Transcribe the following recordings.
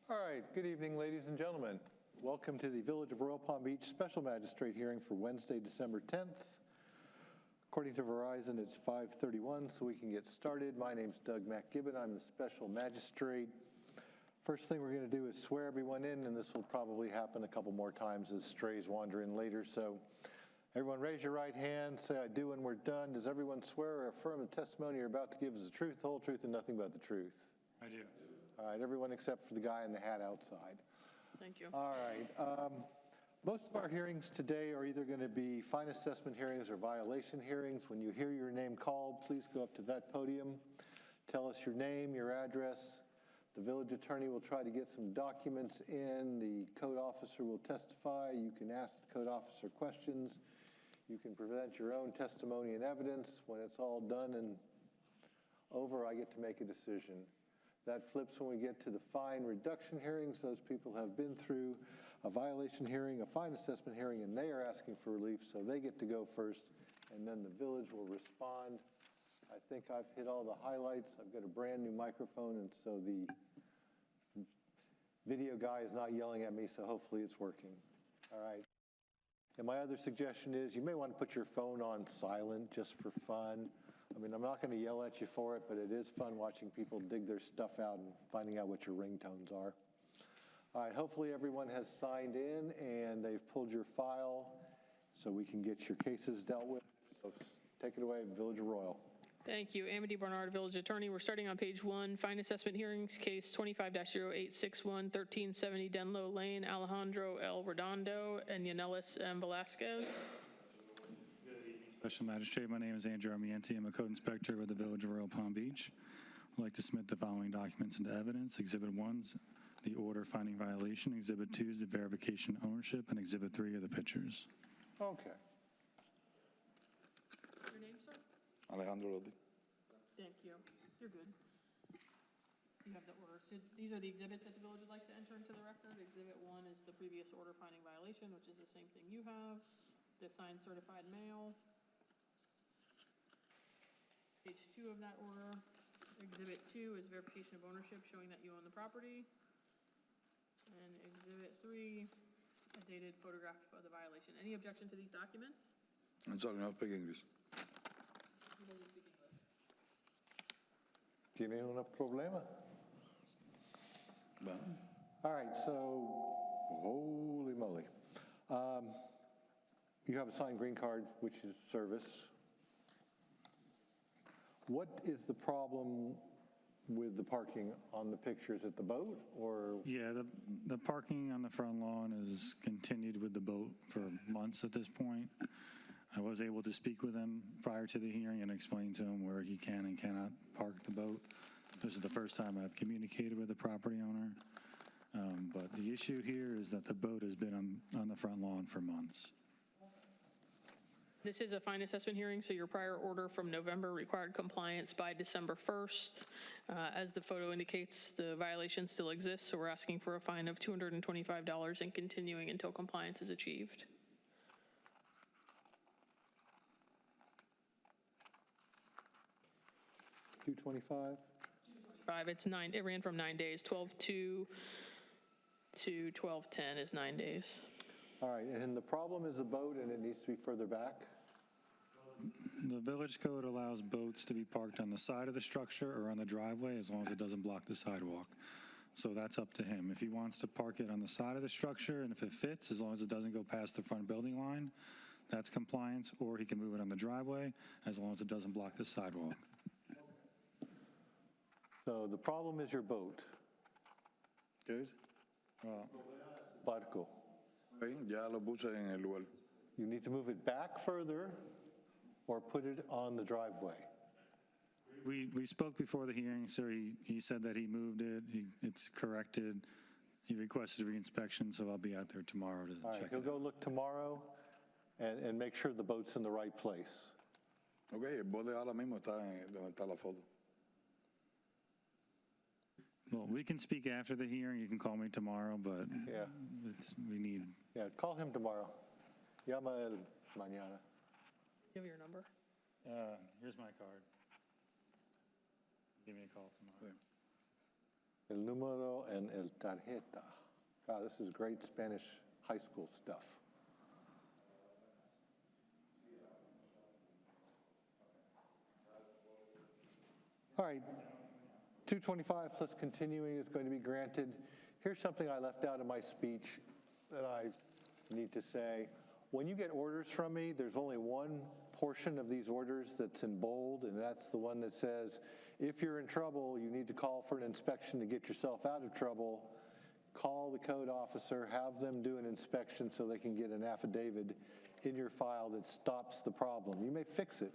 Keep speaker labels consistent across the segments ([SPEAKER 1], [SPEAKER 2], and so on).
[SPEAKER 1] All right, good evening, ladies and gentlemen. Welcome to the Village of Royal Palm Beach Special Magistrate hearing for Wednesday, December 10th. According to Verizon, it's 5:31, so we can get started. My name's Doug McGibbon. I'm the Special Magistrate. First thing we're going to do is swear everyone in, and this will probably happen a couple more times as strays wander in later. So everyone raise your right hand, say I do when we're done. Does everyone swear or affirm the testimony you're about to give is the truth, the whole truth, and nothing but the truth?
[SPEAKER 2] I do.
[SPEAKER 1] All right, everyone except for the guy in the hat outside.
[SPEAKER 3] Thank you.
[SPEAKER 1] All right. Most of our hearings today are either going to be fine assessment hearings or violation hearings. When you hear your name called, please go up to that podium. Tell us your name, your address. The village attorney will try to get some documents in. The code officer will testify. You can ask the code officer questions. You can present your own testimony and evidence. When it's all done and over, I get to make a decision. That flips when we get to the fine reduction hearings. Those people have been through a violation hearing, a fine assessment hearing, and they are asking for relief, so they get to go first, and then the village will respond. I think I've hit all the highlights. I've got a brand new microphone, and so the video guy is not yelling at me, so hopefully it's working. All right. And my other suggestion is you may want to put your phone on silent just for fun. I mean, I'm not going to yell at you for it, but it is fun watching people dig their stuff out and finding out what your ringtones are. All right, hopefully everyone has signed in and they've pulled your file so we can get your cases dealt with. So take it away, Village of Royal.
[SPEAKER 3] Thank you. Amity Barnard, Village Attorney. We're starting on page 1, Fine Assessment Hearings, Case 25-0861, 1370 Denlow Lane, Alejandro L. Redondo, and Yanellis M. Velasquez.
[SPEAKER 2] Special Magistrate, my name is Andrew Armienti. I'm a code inspector with the Village of Royal Palm Beach. I'd like to submit the following documents into evidence. Exhibit 1's the order finding violation. Exhibit 2 is the verification ownership, and Exhibit 3 are the pictures.
[SPEAKER 1] Okay.
[SPEAKER 3] Your name, sir?
[SPEAKER 4] Alejandro Lodi.
[SPEAKER 3] Thank you. You're good. You have the order. So these are the exhibits that the village would like to enter into the record. Exhibit 1 is the previous order finding violation, which is the same thing you have. The signed certified mail. Page 2 of that order. Exhibit 2 is verification of ownership showing that you own the property. And Exhibit 3, a dated photograph of the violation. Any objection to these documents?
[SPEAKER 4] I'm sorry, no speak English.
[SPEAKER 3] Who doesn't speak English?
[SPEAKER 1] Tiene un problema?
[SPEAKER 4] Well,
[SPEAKER 1] All right, so holy moly. You have a signed green card, which is service. What is the problem with the parking on the pictures at the boat, or?
[SPEAKER 2] Yeah, the parking on the front lawn is continued with the boat for months at this point. I was able to speak with him prior to the hearing and explain to him where he can and cannot park the boat. This is the first time I've communicated with the property owner. But the issue here is that the boat has been on the front lawn for months.
[SPEAKER 3] This is a fine assessment hearing, so your prior order from November required compliance by December 1st. As the photo indicates, the violation still exists, so we're asking for a fine of $225 and continuing until compliance is achieved.
[SPEAKER 1] $225?
[SPEAKER 3] It ran from 9 days. 12/2 to 12/10 is 9 days.
[SPEAKER 1] All right, and the problem is the boat and it needs to be further back?
[SPEAKER 2] The village code allows boats to be parked on the side of the structure or on the driveway as long as it doesn't block the sidewalk. So that's up to him. If he wants to park it on the side of the structure and if it fits, as long as it doesn't go past the front building line, that's compliance, or he can move it on the driveway as long as it doesn't block the sidewalk.
[SPEAKER 1] So the problem is your boat.
[SPEAKER 4] ¿qué es?
[SPEAKER 1] Barco.
[SPEAKER 4] Ok, ya lo puse en el lugar.
[SPEAKER 1] You need to move it back further or put it on the driveway.
[SPEAKER 2] We spoke before the hearing, sir. He said that he moved it. It's corrected. He requested a reinspection, so I'll be out there tomorrow to
[SPEAKER 1] All right,
[SPEAKER 2] check
[SPEAKER 1] he'll
[SPEAKER 2] it
[SPEAKER 1] go
[SPEAKER 2] out.
[SPEAKER 1] look tomorrow and make sure the boat's in the right place.
[SPEAKER 4] Ok, el bote ahora mismo está donde está la foto.
[SPEAKER 2] Well, we can speak after the hearing. You can call me tomorrow, but
[SPEAKER 1] Yeah.
[SPEAKER 2] we need.
[SPEAKER 1] Yeah, call him tomorrow. Llama él mañana.
[SPEAKER 3] Do you have your number?
[SPEAKER 2] Here's my card. Give me a call tomorrow.
[SPEAKER 4] Sí.
[SPEAKER 1] El número en el tarjeta. God, this is great Spanish high school stuff. All right, 225 plus continuing is going to be granted. Here's something I left out of my speech that I need to say. When you get orders from me, there's only one portion of these orders that's in bold, and that's the one that says, if you're in trouble, you need to call for an inspection to get yourself out of trouble. Call the code officer, have them do an inspection so they can get an affidavit in your file that stops the problem. You may fix it.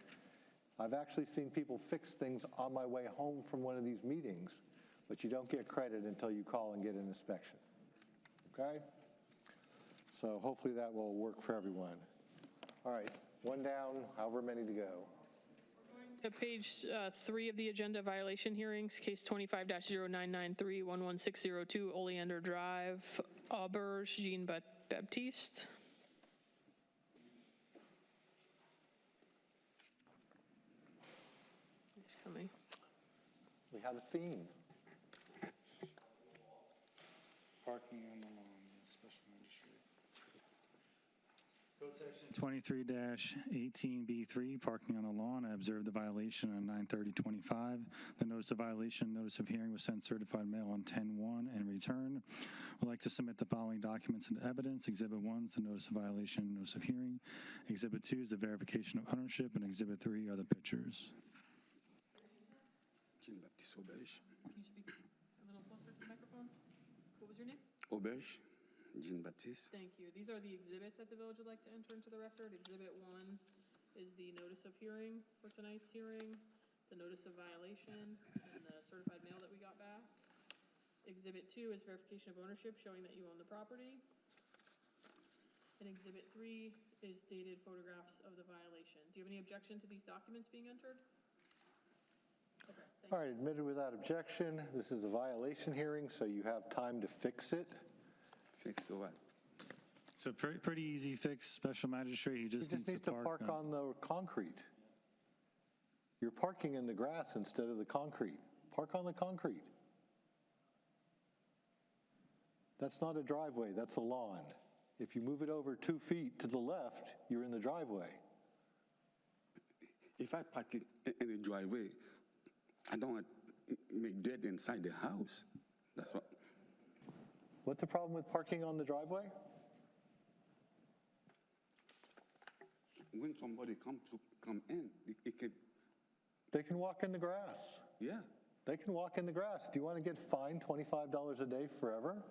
[SPEAKER 1] I've actually seen people fix things on my way home from one of these meetings, but you don't get credit until you call and get an inspection. Okay? So hopefully that will work for everyone. All right, one down, however many to go.
[SPEAKER 3] At page 3 of the agenda, violation hearings, case 25-0993, 11602 Oleander Drive, Auberge, Jean Baptiste. He's coming.
[SPEAKER 1] We have a theme.
[SPEAKER 2] Parking on the lawn, special magistrate. Code section 23-18B3, parking on the lawn. I observed the violation on 9/30/25. The notice of violation, notice of hearing was sent certified mail on 10/1 and returned. Would like to submit the following documents and evidence. Exhibit 1 is the notice of violation, notice of hearing. Exhibit 2 is the verification of ownership, and Exhibit 3 are the pictures.
[SPEAKER 4] Jean-Baptiste Auberge.
[SPEAKER 3] Can you speak a little closer to the microphone? What was your name?
[SPEAKER 4] Auberge, Jean-Baptiste.
[SPEAKER 3] Thank you. These are the exhibits that the village would like to enter into the record. Exhibit 1 is the notice of hearing for tonight's hearing, the notice of violation, and the certified mail that we got back. Exhibit 2 is verification of ownership showing that you own the property. And Exhibit 3 is dated photographs of the violation. Do you have any objection to these documents being entered? Okay, thank
[SPEAKER 1] All right, admitted without objection. This is a violation hearing, so you have time to fix it.
[SPEAKER 4] Fix what?
[SPEAKER 2] So pretty easy fix, special magistrate. He
[SPEAKER 1] You
[SPEAKER 2] just
[SPEAKER 1] just
[SPEAKER 2] needs to
[SPEAKER 1] need to park on the concrete. You're parking in the grass instead of the concrete. Park on the concrete. That's not a driveway, that's a lawn. If you move it over 2 feet to the left, you're in the driveway.
[SPEAKER 4] If I park it in the driveway, I don't want to make dirt inside the house. That's what.
[SPEAKER 1] What's the problem with parking on the driveway?
[SPEAKER 4] When somebody come in, it can,
[SPEAKER 1] They can walk in the grass.
[SPEAKER 4] yeah.
[SPEAKER 1] They can walk in the grass. Do you want to get fined $25 a day forever?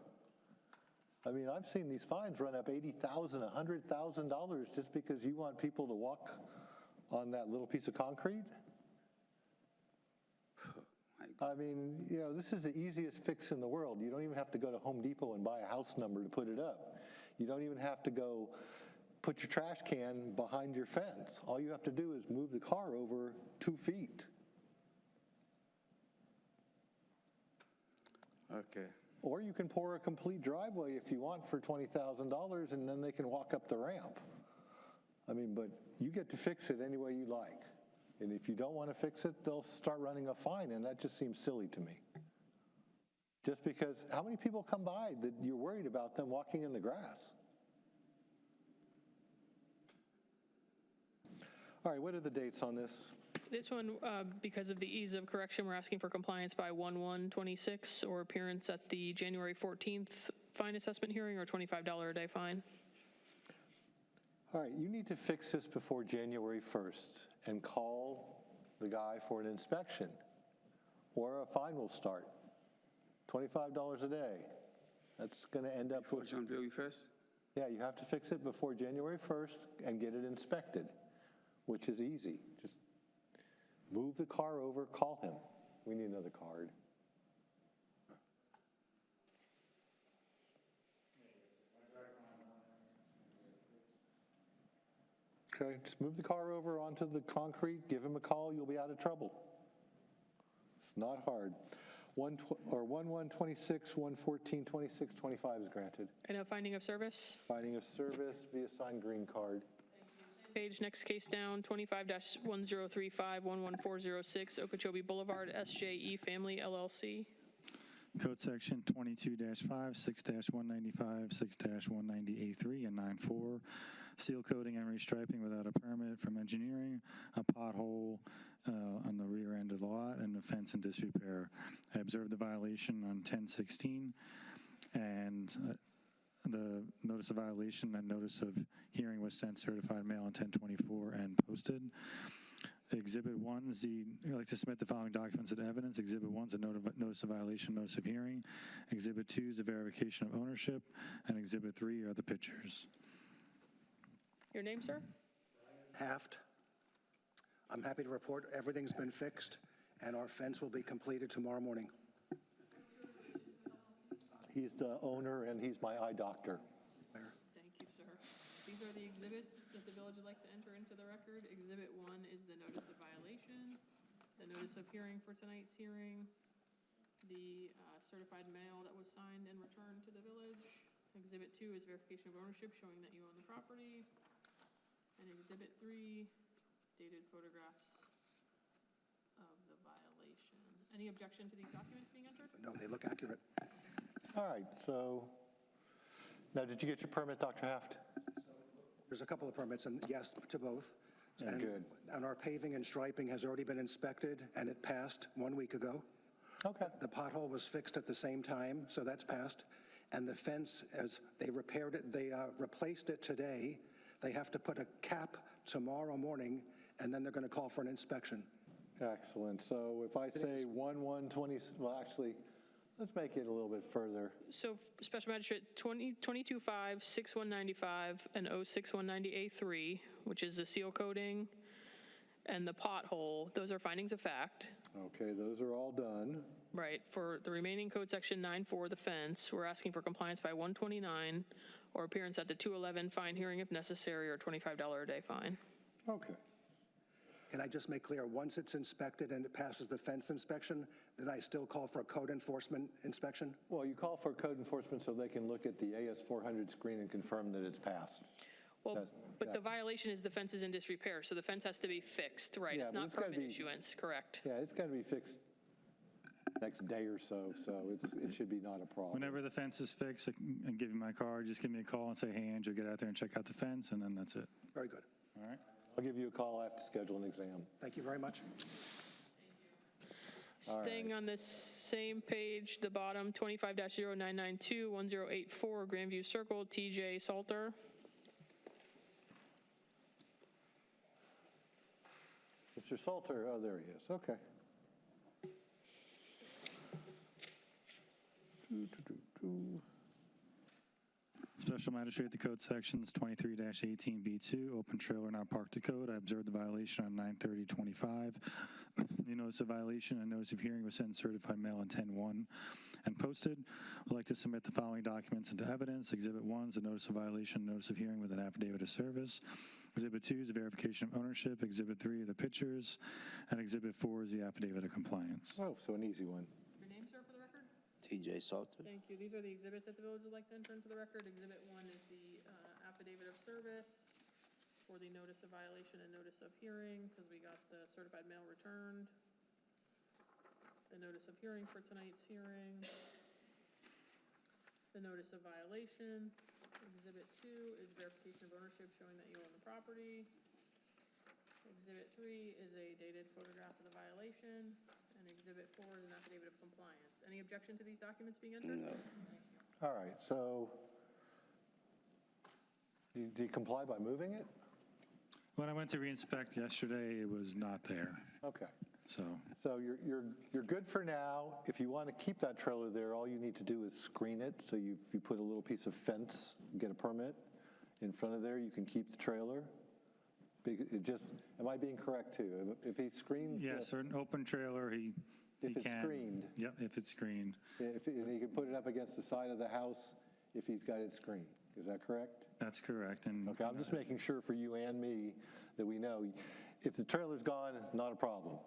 [SPEAKER 1] I mean, I've seen these fines run up $80,000, $100,000 just because you want people to walk on that little piece of concrete. I mean, you know, this is the easiest fix in the world. You don't even have to go to Home Depot and buy a house number to put it up. You don't even have to go put your trash can behind your fence. All you have to do is move the car over 2 feet.
[SPEAKER 4] Okay.
[SPEAKER 1] Or you can pour a complete driveway if you want for $20,000, and then they can walk up the ramp. I mean, but you get to fix it any way you like. And if you don't want to fix it, they'll start running a fine, and that just seems silly to me. Just because, how many people come by that you're worried about them walking in the grass? All right, what are the dates on this?
[SPEAKER 3] This one, because of the ease of correction, we're asking for compliance by 1/1/26 or appearance at the January 14th fine assessment hearing or $25 a day fine.
[SPEAKER 1] All right, you need to fix this before January 1st and call the guy for an inspection, or a fine will start. $25 a day. That's going to end up
[SPEAKER 4] Before
[SPEAKER 1] with,
[SPEAKER 4] January 1st?
[SPEAKER 1] yeah, you have to fix it before January 1st and get it inspected, which is easy. Just move the car over, call him. We need another card. Okay, just move the car over onto the concrete, give him a call, you'll be out of trouble. It's not hard. 1/1/26, 1/14/26, 25 is granted.
[SPEAKER 3] And a finding of service.
[SPEAKER 1] Finding of service via signed green card.
[SPEAKER 3] Page, next case down, 25-1035, 11406 Okeechobee Boulevard, SJE Family LLC.
[SPEAKER 2] Code Section 22-5, 6-195, 6-190A3, and 9-4, seal coating and restriping without a permit from engineering, a pothole on the rear end of the lot, and a fence in disrepair. I observed the violation on 10/16, and the notice of violation, that notice of hearing was sent certified mail on 10/24 and posted. Exhibit 1 is I'd like to submit the following documents and evidence. Exhibit 1 is a notice of violation, notice of hearing. Exhibit 2 is a verification of ownership. And Exhibit 3 are the pictures.
[SPEAKER 3] Your name, sir?
[SPEAKER 5] Haft. I'm happy to report everything's been fixed, and our fence will be completed tomorrow morning.
[SPEAKER 1] He's the owner, and he's my eye doctor.
[SPEAKER 3] Thank you, sir. These are the exhibits that the village would like to enter into the record. Exhibit 1 is the notice of violation, the notice of hearing for tonight's hearing, the certified mail that was signed and returned to the village. Exhibit 2 is verification of ownership showing that you own the property. And Exhibit 3, dated photographs of the violation. Any objection to these documents being entered?
[SPEAKER 5] No, they look accurate.
[SPEAKER 1] All right, so, now did you get your permit, Dr. Haft?
[SPEAKER 5] There's a couple of permits, and yes to both.
[SPEAKER 1] Yeah, good.
[SPEAKER 5] And our paving and striping has already been inspected, and it passed 1 week ago.
[SPEAKER 1] Okay.
[SPEAKER 5] The pothole was fixed at the same time, so that's passed. And the fence, as they repaired it, they replaced it today. They have to put a cap tomorrow morning, and then they're going to call for an inspection.
[SPEAKER 1] Excellent. So if I say 1/1/20, well, actually, let's make it a little bit further.
[SPEAKER 3] So Special Magistrate 22-5, 6-195, and 06190A3, which is the seal coating and the pothole, those are findings of fact.
[SPEAKER 1] Okay, those are all done.
[SPEAKER 3] Right. For the remaining code section 9-4, the fence, we're asking for compliance by 129 or appearance at the 211 fine hearing if necessary, or $25 a day fine.
[SPEAKER 1] Okay.
[SPEAKER 5] Can I just make clear, once it's inspected and it passes the fence inspection, then I still call for a code enforcement inspection?
[SPEAKER 1] Well, you call for code enforcement so they can look at the AS400 screen and confirm that it's passed.
[SPEAKER 3] Well, but the violation is the fence is in disrepair, so the fence has to be fixed, right?
[SPEAKER 1] Yeah,
[SPEAKER 3] It's
[SPEAKER 1] but
[SPEAKER 3] not
[SPEAKER 1] it's gotta
[SPEAKER 3] permit
[SPEAKER 1] be-
[SPEAKER 3] issuance, correct?
[SPEAKER 1] Yeah, it's got to be fixed next day or so, so it should be not a problem.
[SPEAKER 2] Whenever the fence is fixed, I can give you my card. Just give me a call and say, hey, Andrew, get out there and check out the fence, and then that's it.
[SPEAKER 5] Very good.
[SPEAKER 2] All right?
[SPEAKER 1] I'll give you a call. I have to schedule an exam.
[SPEAKER 5] Thank you very much.
[SPEAKER 3] Staying on this same page, the bottom, 25-0992, 1084 Grandview Circle, TJ Salter.
[SPEAKER 1] Mr. Salter, oh, there he is. Okay.
[SPEAKER 2] Special Magistrate, the code sections 23-18B2, open trailer not parked to code. I observed the violation on 9/30/25. The notice of violation and notice of hearing was sent in certified mail on 10/1 and posted. I'd like to submit the following documents into evidence. Exhibit 1 is a notice of violation, notice of hearing with an affidavit of service. Exhibit 2 is a verification of ownership. Exhibit 3 are the pictures. And Exhibit 4 is the affidavit of compliance.
[SPEAKER 1] Oh, so an easy one.
[SPEAKER 3] Your name, sir, for the record?
[SPEAKER 6] TJ Salter.
[SPEAKER 3] Thank you. These are the exhibits that the village would like to enter into the record. Exhibit 1 is the affidavit of service for the notice of violation and notice of hearing, because we got the certified mail returned. The notice of hearing for tonight's hearing. The notice of violation. Exhibit 2 is verification of ownership showing that you own the property. Exhibit 3 is a dated photograph of the violation. And Exhibit 4 is an affidavit of compliance. Any objection to these documents being entered?
[SPEAKER 6] No.
[SPEAKER 1] All right, so do you comply by moving it?
[SPEAKER 2] When I went to reinspect yesterday, it was not there.
[SPEAKER 1] Okay.
[SPEAKER 2] So,
[SPEAKER 1] So you're good for now. If you want to keep that trailer there, all you need to do is screen it. So you put a little piece of fence, get a permit in front of there, you can keep the trailer. It just, am I being correct too? If he screens?
[SPEAKER 2] yes, or an open trailer, he
[SPEAKER 1] If it's
[SPEAKER 2] can.
[SPEAKER 1] screened.
[SPEAKER 2] Yep, if it's screened.
[SPEAKER 1] And he can put it up against the side of the house if he's got it screened. Is that correct?
[SPEAKER 2] That's correct. And
[SPEAKER 1] Okay, I'm just making sure for you and me that we know. If the trailer's gone, not a problem.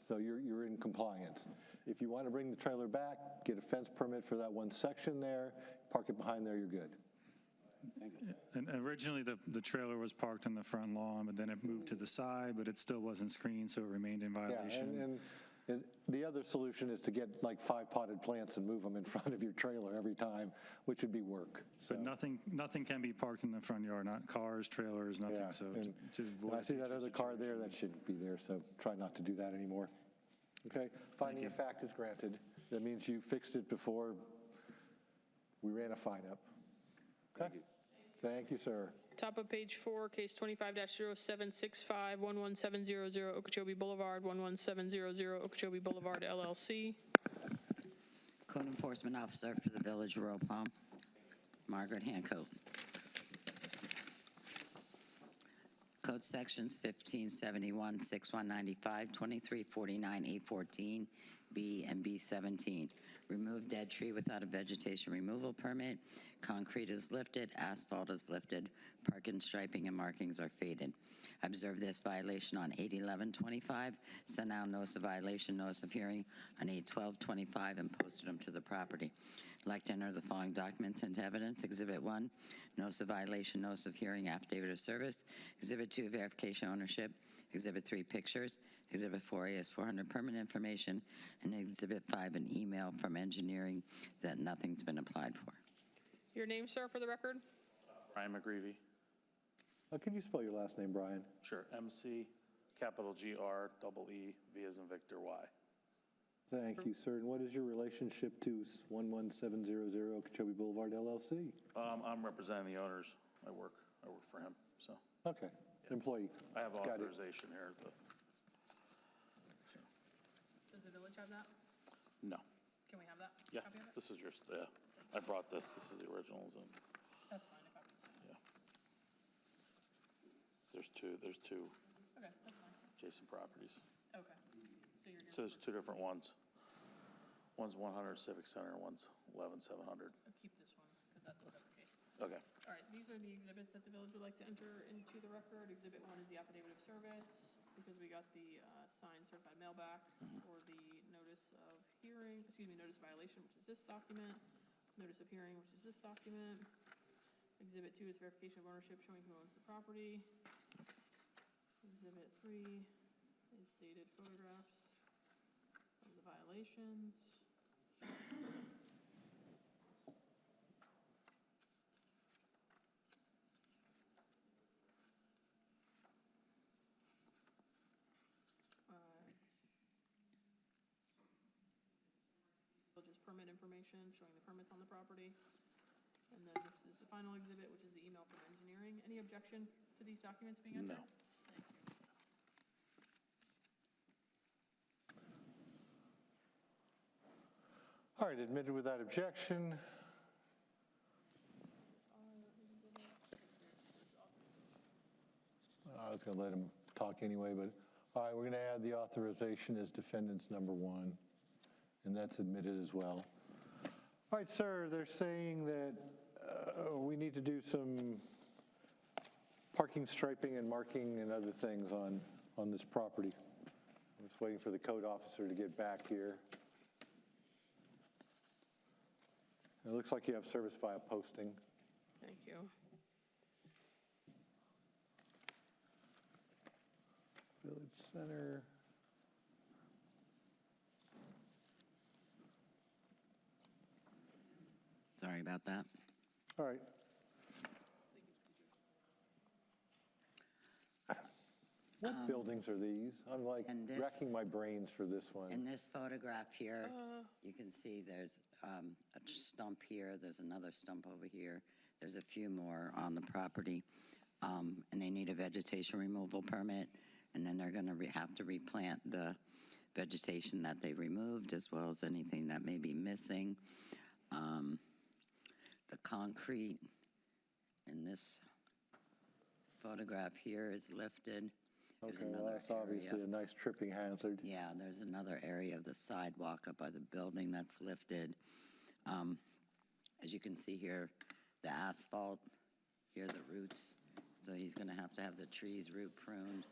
[SPEAKER 1] So you're in compliance. If you want to bring the trailer back, get a fence permit for that one section there, park it behind there, you're good.
[SPEAKER 2] And originally, the trailer was parked on the front lawn, but then it moved to the side, but it still wasn't screened, so it remained in
[SPEAKER 1] Yeah,
[SPEAKER 2] violation.
[SPEAKER 1] and And the other solution is to get like 5 potted plants and move them in front of your trailer every time, which would be work. So,
[SPEAKER 2] But nothing can be parked in the front yard, not cars, trailers, nothing,
[SPEAKER 1] yeah,
[SPEAKER 2] so
[SPEAKER 1] and
[SPEAKER 2] to avoid
[SPEAKER 1] I see that
[SPEAKER 2] future
[SPEAKER 1] other car there,
[SPEAKER 2] situations.
[SPEAKER 1] that shouldn't be there, so try not to do that anymore. Okay, finding of fact is granted. That means you fixed it before we ran a fine up. Okay. Thank you, sir.
[SPEAKER 3] Top of page 4, case 25-0765, 11700 Okeechobee Boulevard, 11700 Okeechobee Boulevard LLC.
[SPEAKER 6] Code Enforcement Officer for the Village of Royal Palm, Margaret Hancock. Code Sections 1571, 6195, 2349, 814, B and B17. Remove dead tree without a vegetation removal permit. Concrete is lifted, asphalt is lifted, parking, striping, and markings are faded. Observe this violation on 8/11/25, sent out notice of violation, notice of hearing on 8/12/25, and posted them to the property. I'd like to enter the following documents into evidence. Exhibit 1, notice of violation, notice of hearing, affidavit of service. Exhibit 2, verification of ownership. Exhibit 3, pictures. Exhibit 4, AS400 permit information. And Exhibit 5, an email from engineering that nothing's been applied for.
[SPEAKER 3] Your name, sir, for the record?
[SPEAKER 7] Brian McGreevy.
[SPEAKER 1] Can you spell your last name, Brian?
[SPEAKER 7] Sure. MC, capital GR, double E, V as in Victor, Y.
[SPEAKER 1] Thank you, sir. And what is your relationship to 11700 Okeechobee Boulevard LLC?
[SPEAKER 7] I'm representing the owners. I work for him, so.
[SPEAKER 1] Okay, employee.
[SPEAKER 7] I have
[SPEAKER 1] Got it.
[SPEAKER 7] authorization here, but
[SPEAKER 3] Does the village have that?
[SPEAKER 7] no.
[SPEAKER 3] Can we have that?
[SPEAKER 7] Yeah,
[SPEAKER 3] Copy of it?
[SPEAKER 7] this is yours, yeah. I brought this is the originals, and
[SPEAKER 3] That's fine, if I was,
[SPEAKER 7] yeah. There's two
[SPEAKER 3] okay, that's fine.
[SPEAKER 7] adjacent properties.
[SPEAKER 3] Okay. So you're,
[SPEAKER 7] So there's two different ones. One's 100 Civic Center, one's 11700.
[SPEAKER 3] keep this one, because that's a separate case.
[SPEAKER 7] Okay.
[SPEAKER 3] All right, these are the exhibits that the village would like to enter into the record. Exhibit 1 is the affidavit of service, because we got the signed certified mail back for the notice of hearing, notice violation, which is this document. Notice of hearing, which is this document. Exhibit 2 is verification of ownership, showing who owns the property. Exhibit 3 is dated photographs of the violations. Village's permit information, showing the permits on the property. And then this is the final exhibit, which is the email from engineering. Any objection to these documents being entered?
[SPEAKER 7] No.
[SPEAKER 3] Thank you.
[SPEAKER 1] All right, admitted without objection. I was going to let him talk anyway, but all right, we're going to add the authorization as defendant's number 1, and that's admitted as well. All right, sir, they're saying that we need to do some parking striping and marking and other things on this property. I'm just waiting for the code officer to get back here. It looks like you have service via posting.
[SPEAKER 3] Thank you.
[SPEAKER 1] Village Center.
[SPEAKER 6] Sorry about that.
[SPEAKER 1] All right. What buildings are these? I'm like
[SPEAKER 6] And this-
[SPEAKER 1] racking my brains for this one.
[SPEAKER 6] In this photograph here, you can see there's a stump here, there's another stump over here, there's a few more on the property, and they need a vegetation removal permit, and then they're going to have to replant the vegetation that they removed, as well as anything that may be missing. The concrete in this photograph here is lifted. There's
[SPEAKER 1] Okay, well,
[SPEAKER 6] another
[SPEAKER 1] that's obviously
[SPEAKER 6] area.
[SPEAKER 1] a nice tripping hazard.
[SPEAKER 6] Yeah, there's another area of the sidewalk up by the building that's lifted. As you can see here, the asphalt, here are the roots. So he's going to have the trees root pruned.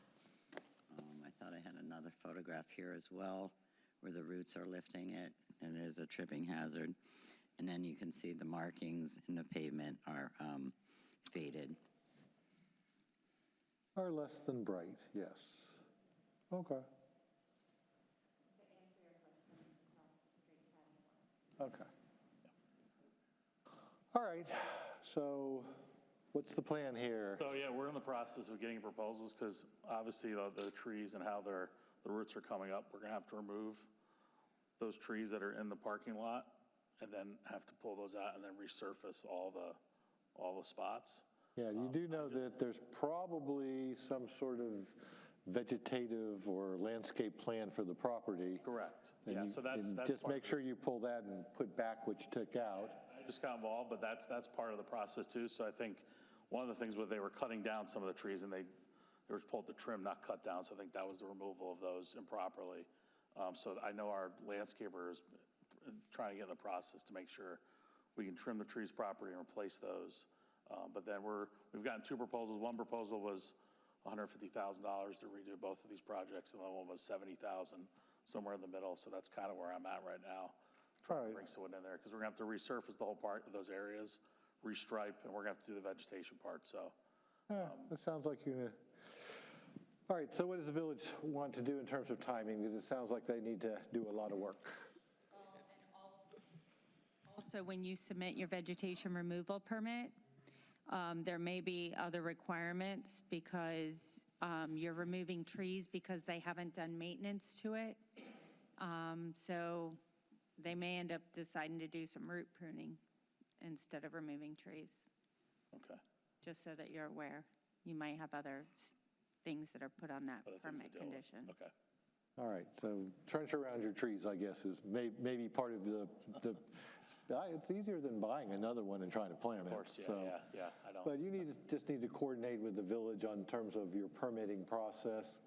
[SPEAKER 6] I thought I had another photograph here as well, where the roots are lifting it, and there's a tripping hazard. And then you can see the markings in the pavement are faded.
[SPEAKER 1] Are less than bright, yes. Okay. Okay. All right, so what's the plan here?
[SPEAKER 7] So, yeah, we're in the process of getting proposals because obviously the trees and how the roots are coming up, we're going to have to remove those trees that are in the parking lot and then have to pull those out and then resurface all the spots.
[SPEAKER 1] Yeah, you do know that there's probably some sort of vegetative or landscape plan for the property.
[SPEAKER 7] Correct.
[SPEAKER 1] And
[SPEAKER 7] Yeah,
[SPEAKER 1] you-
[SPEAKER 7] so that's
[SPEAKER 1] and
[SPEAKER 7] part
[SPEAKER 1] just
[SPEAKER 7] of
[SPEAKER 1] make
[SPEAKER 7] this.
[SPEAKER 1] sure you pull that and put back what you took out.
[SPEAKER 7] I just got involved, but that's part of the process too. So I think one of the things where they were cutting down some of the trees and they were told to trim, not cut down. So I think that was the removal of those improperly. So I know our landscaper is trying to get in the process to make sure we can trim the trees properly and replace those. But then we've gotten two proposals. One proposal was $150,000 to redo both of these projects, and the other one was $70,000, somewhere in the middle. So that's kind of where I'm at right now, trying
[SPEAKER 1] All
[SPEAKER 7] to
[SPEAKER 1] right.
[SPEAKER 7] bring someone in there, because we're going to have to resurface the whole part of those areas, restripe, and we're going to have to do the vegetation part, so.
[SPEAKER 1] Yeah, that sounds like you're gonna, all right, so what does the village want to do in terms of timing? Because it sounds like they need to do a lot of work.
[SPEAKER 8] Also, when you submit your vegetation removal permit, there may be other requirements because you're removing trees because they haven't done maintenance to it. So they may end up deciding to do some root pruning instead of removing trees,
[SPEAKER 7] Okay.
[SPEAKER 8] just so that you're aware. You might have other things that are put on that
[SPEAKER 7] Other things to
[SPEAKER 8] permit
[SPEAKER 7] deal with.
[SPEAKER 8] condition.
[SPEAKER 7] Okay.
[SPEAKER 1] All right, so trench around your trees, I guess, is maybe part of the, it's easier than buying another one and trying to plant it.
[SPEAKER 7] Of course, yeah,
[SPEAKER 1] so.
[SPEAKER 7] yeah, I don't.
[SPEAKER 1] But you just need to coordinate with the village on terms of your permitting process.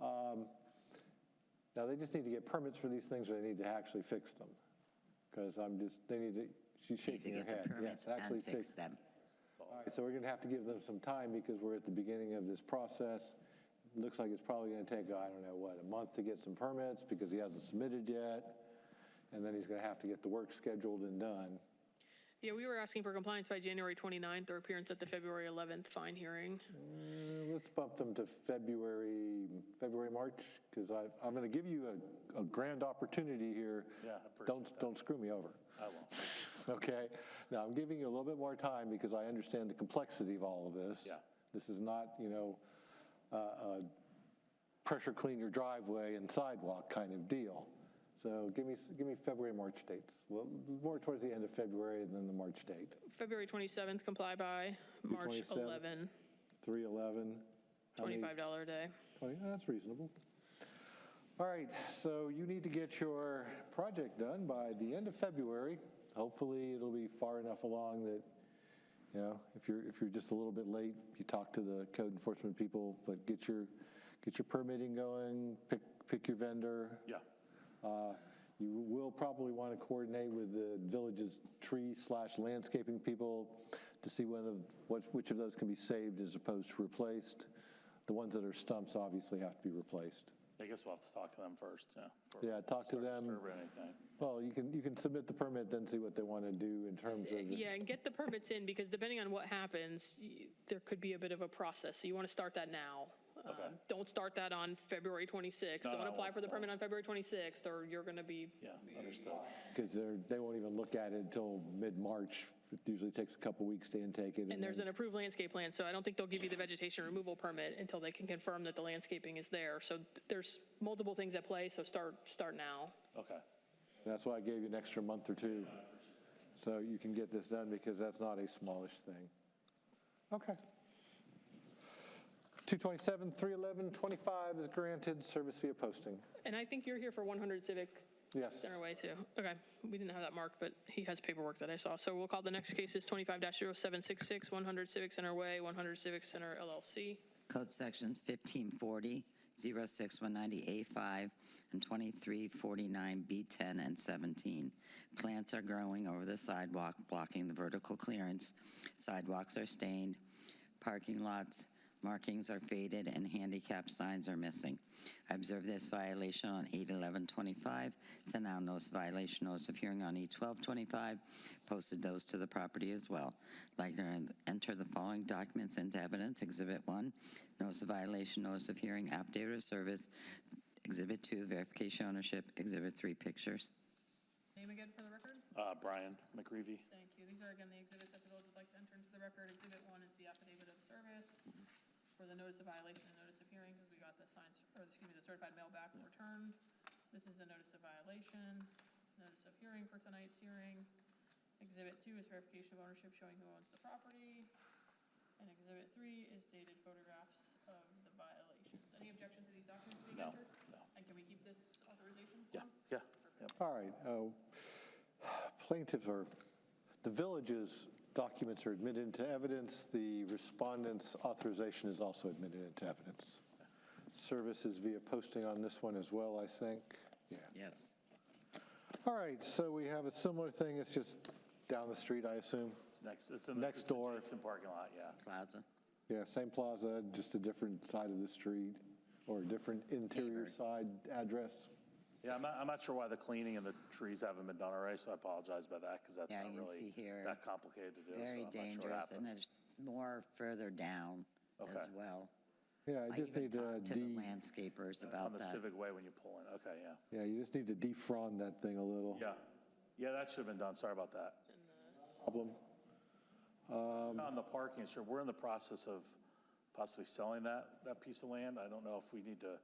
[SPEAKER 1] Now, they just need to get permits for these things, or they need to actually fix them? Because they need to, she's
[SPEAKER 6] Need to
[SPEAKER 1] shaking her
[SPEAKER 6] get
[SPEAKER 1] head.
[SPEAKER 6] the permits
[SPEAKER 1] Yes, actually
[SPEAKER 6] and fix them.
[SPEAKER 1] All right, so we're going to have to give them some time because we're at the beginning of this process. It looks like it's probably going to take, I don't know, what, a month to get some permits because he hasn't submitted yet. And then he's going to have to get the work scheduled and done.
[SPEAKER 3] Yeah, we were asking for compliance by January 29th or appearance at the February 11th fine hearing.
[SPEAKER 1] Let's bump them to February, March, because I'm going to give you a grand opportunity here.
[SPEAKER 7] Yeah, I appreciate that.
[SPEAKER 1] Don't screw me over.
[SPEAKER 7] I won't.
[SPEAKER 1] Okay? Now, I'm giving you a little bit more time because I understand the complexity of all of this.
[SPEAKER 7] Yeah.
[SPEAKER 1] This is not, pressure clean your driveway and sidewalk kind of deal. So give me February, March dates. Well, more towards the end of February than the March date.
[SPEAKER 3] February 27th, comply by. March
[SPEAKER 1] 27th.
[SPEAKER 3] 11,
[SPEAKER 1] $311. How many-
[SPEAKER 3] $25 a day.
[SPEAKER 1] 20, that's reasonable. All right, so you need to get your project done by the end of February. Hopefully, it'll be far enough along that, if you're just a little bit late, you talk to the code enforcement people, but get your permitting going, pick your vendor.
[SPEAKER 7] Yeah.
[SPEAKER 1] You will probably want to coordinate with the village's tree/landscaping people to see which of those can be saved as opposed to replaced. The ones that are stumps obviously have to be replaced.
[SPEAKER 7] I guess we'll have to talk to them first, yeah.
[SPEAKER 1] Yeah, talk to them.
[SPEAKER 7] Disturb anything.
[SPEAKER 1] Well, you can submit the permit, then see what they want to do in terms of.
[SPEAKER 3] Yeah, and get the permits in, because depending on what happens, there could be a bit of a process. So you want to start that now.
[SPEAKER 7] Okay.
[SPEAKER 3] Don't start that on February 26th.
[SPEAKER 7] No,
[SPEAKER 3] Don't
[SPEAKER 7] no,
[SPEAKER 3] apply for the
[SPEAKER 7] no.
[SPEAKER 3] permit on February 26th, or you're going to be.
[SPEAKER 7] Yeah, understood.
[SPEAKER 1] Because they won't even look at it until mid-March. It usually takes a couple weeks to intake it.
[SPEAKER 3] And there's
[SPEAKER 1] then-
[SPEAKER 3] an approved landscape plan, so I don't think they'll give you the vegetation removal permit until they can confirm that the landscaping is there. So there's multiple things at play, so start now.
[SPEAKER 7] Okay.
[SPEAKER 1] That's why I gave you an extra month or two, so you can get this done, because that's not a smallish thing. Okay. 227, 311, 25 is granted, service via posting.
[SPEAKER 3] And I think you're here for 100 Civic
[SPEAKER 1] Yes.
[SPEAKER 3] Center Way, too. Okay, we didn't have that marked, but he has paperwork that I saw. So we'll call the next case is 25-0766, 100 Civic Center Way, 100 Civic Center LLC.
[SPEAKER 6] Code sections 1540, 06190A5, and 2349B10 and 17. Plants are growing over the sidewalk, blocking the vertical clearance. Sidewalks are stained. Parking lots markings are faded, and handicap signs are missing. I observed this violation on 8/11/25, sent out notice of violation, notice of hearing on 8/12/25, posted those to the property as well. Like to enter the following documents into evidence. Exhibit 1, notice of violation, notice of hearing, affidavit of service. Exhibit 2, verification ownership. Exhibit 3, pictures.
[SPEAKER 3] Name again for the record?
[SPEAKER 7] Brian McGreevy.
[SPEAKER 3] Thank you. These are, again, the exhibits that the village would like to enter into the record. Exhibit 1 is the affidavit of service for the notice of violation and notice of hearing, because we got the signs, or excuse me, the certified mail back and returned. This is the notice of violation, notice of hearing for tonight's hearing. Exhibit 2 is verification of ownership showing who owns the property. And Exhibit 3 is dated photographs of the violations. Any objection to these documents being
[SPEAKER 7] No,
[SPEAKER 3] entered?
[SPEAKER 7] no.
[SPEAKER 3] And can we keep this authorization?
[SPEAKER 7] Yeah,
[SPEAKER 3] form?
[SPEAKER 7] yeah.
[SPEAKER 1] All right. Plaintiffs or the village's documents are admitted into evidence. The respondent's authorization is also admitted into evidence. Services via posting on this one as well, I think. Yeah.
[SPEAKER 6] Yes.
[SPEAKER 1] All right, so we have a similar thing. It's just down the street, I assume.
[SPEAKER 7] It's in the
[SPEAKER 1] Next door.
[SPEAKER 7] It's in parking lot, yeah.
[SPEAKER 6] Plaza.
[SPEAKER 1] Yeah, same plaza, just a different side of the street or a different interior
[SPEAKER 6] Neighbor.
[SPEAKER 1] side address.
[SPEAKER 7] Yeah, I'm not sure why the cleaning and the trees haven't been done already, so I apologize about that, because that's
[SPEAKER 6] Yeah,
[SPEAKER 7] not
[SPEAKER 6] you
[SPEAKER 7] really
[SPEAKER 6] see here,
[SPEAKER 7] that complicated to do. so
[SPEAKER 6] Very
[SPEAKER 7] I'm not sure what
[SPEAKER 6] dangerous, and
[SPEAKER 7] happened.
[SPEAKER 6] there's more further down as
[SPEAKER 7] Okay.
[SPEAKER 6] well.
[SPEAKER 1] Yeah, I just
[SPEAKER 6] even
[SPEAKER 1] need to
[SPEAKER 6] talked to the landscapers
[SPEAKER 7] On
[SPEAKER 6] about
[SPEAKER 7] the
[SPEAKER 6] that.
[SPEAKER 7] Civic Way when you pull in, okay, yeah.
[SPEAKER 1] yeah, you just need to defrond that thing a little.
[SPEAKER 7] Yeah, yeah, that should have been done, sorry about that.
[SPEAKER 1] Problem.
[SPEAKER 7] On the parking, sure, we're in the process of possibly selling that piece of land. I don't know if we need to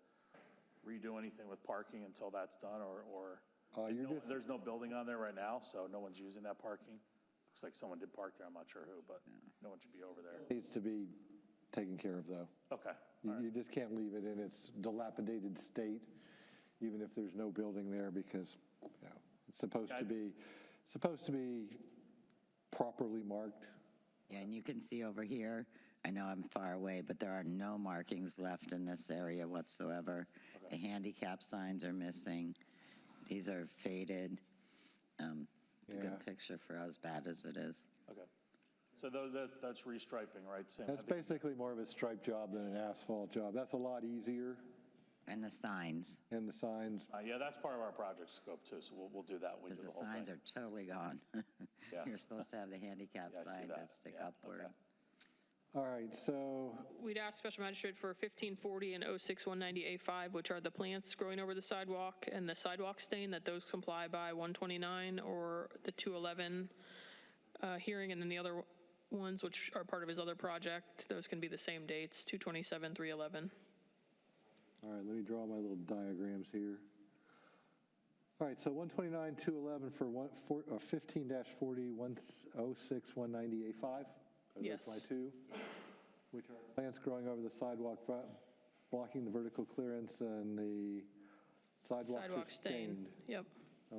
[SPEAKER 7] redo anything with parking until that's done, or
[SPEAKER 1] You're
[SPEAKER 7] no-
[SPEAKER 1] just-
[SPEAKER 7] there's no building on there right now, so no one's using that parking. Looks like someone did park there, I'm not sure who, but no one should be over there.
[SPEAKER 1] Needs to be taken care of, though.
[SPEAKER 7] Okay,
[SPEAKER 1] You just can't leave it in its dilapidated state, even if there's no building there, because, it's supposed to be properly marked.
[SPEAKER 6] Yeah, and you can see over here, I know I'm far away, but there are no markings left in this area whatsoever. The handicap signs are missing. These are faded. It's a
[SPEAKER 1] Yeah.
[SPEAKER 6] good picture for as bad as it is.
[SPEAKER 7] okay. So that's restriping, right? Same. I
[SPEAKER 1] That's
[SPEAKER 7] think-
[SPEAKER 1] basically more of a stripe job than an asphalt job. That's a lot easier,
[SPEAKER 6] And the signs,
[SPEAKER 1] and the signs.
[SPEAKER 7] Yeah, that's part of our project scope too, so we'll do that. We
[SPEAKER 6] because
[SPEAKER 7] do
[SPEAKER 6] the
[SPEAKER 7] the whole
[SPEAKER 6] signs
[SPEAKER 7] thing.
[SPEAKER 6] are totally gone.
[SPEAKER 7] Yeah.
[SPEAKER 6] You're supposed to have the handicap
[SPEAKER 7] Yeah, I see
[SPEAKER 6] signs
[SPEAKER 7] that.
[SPEAKER 6] that stick
[SPEAKER 7] Yeah,
[SPEAKER 6] upward.
[SPEAKER 7] okay.
[SPEAKER 1] All right, so,
[SPEAKER 3] We'd ask Special Magistrate for 1540 and 06190A5, which are the plants growing over the sidewalk and the sidewalk stain, that those comply by 129 or the 211 hearing, and then the other ones, which are part of his other project, those can be the same dates, 227, 311.
[SPEAKER 1] all right, let me draw my little diagrams here. All right, so 129, 211 for 15-40, 106, 190A5?
[SPEAKER 3] Yes.
[SPEAKER 1] That's my two, which are plants growing over the sidewalk, blocking the vertical clearance, and the sidewalks are
[SPEAKER 3] Sidewalk stain.
[SPEAKER 1] stained.
[SPEAKER 3] Yep.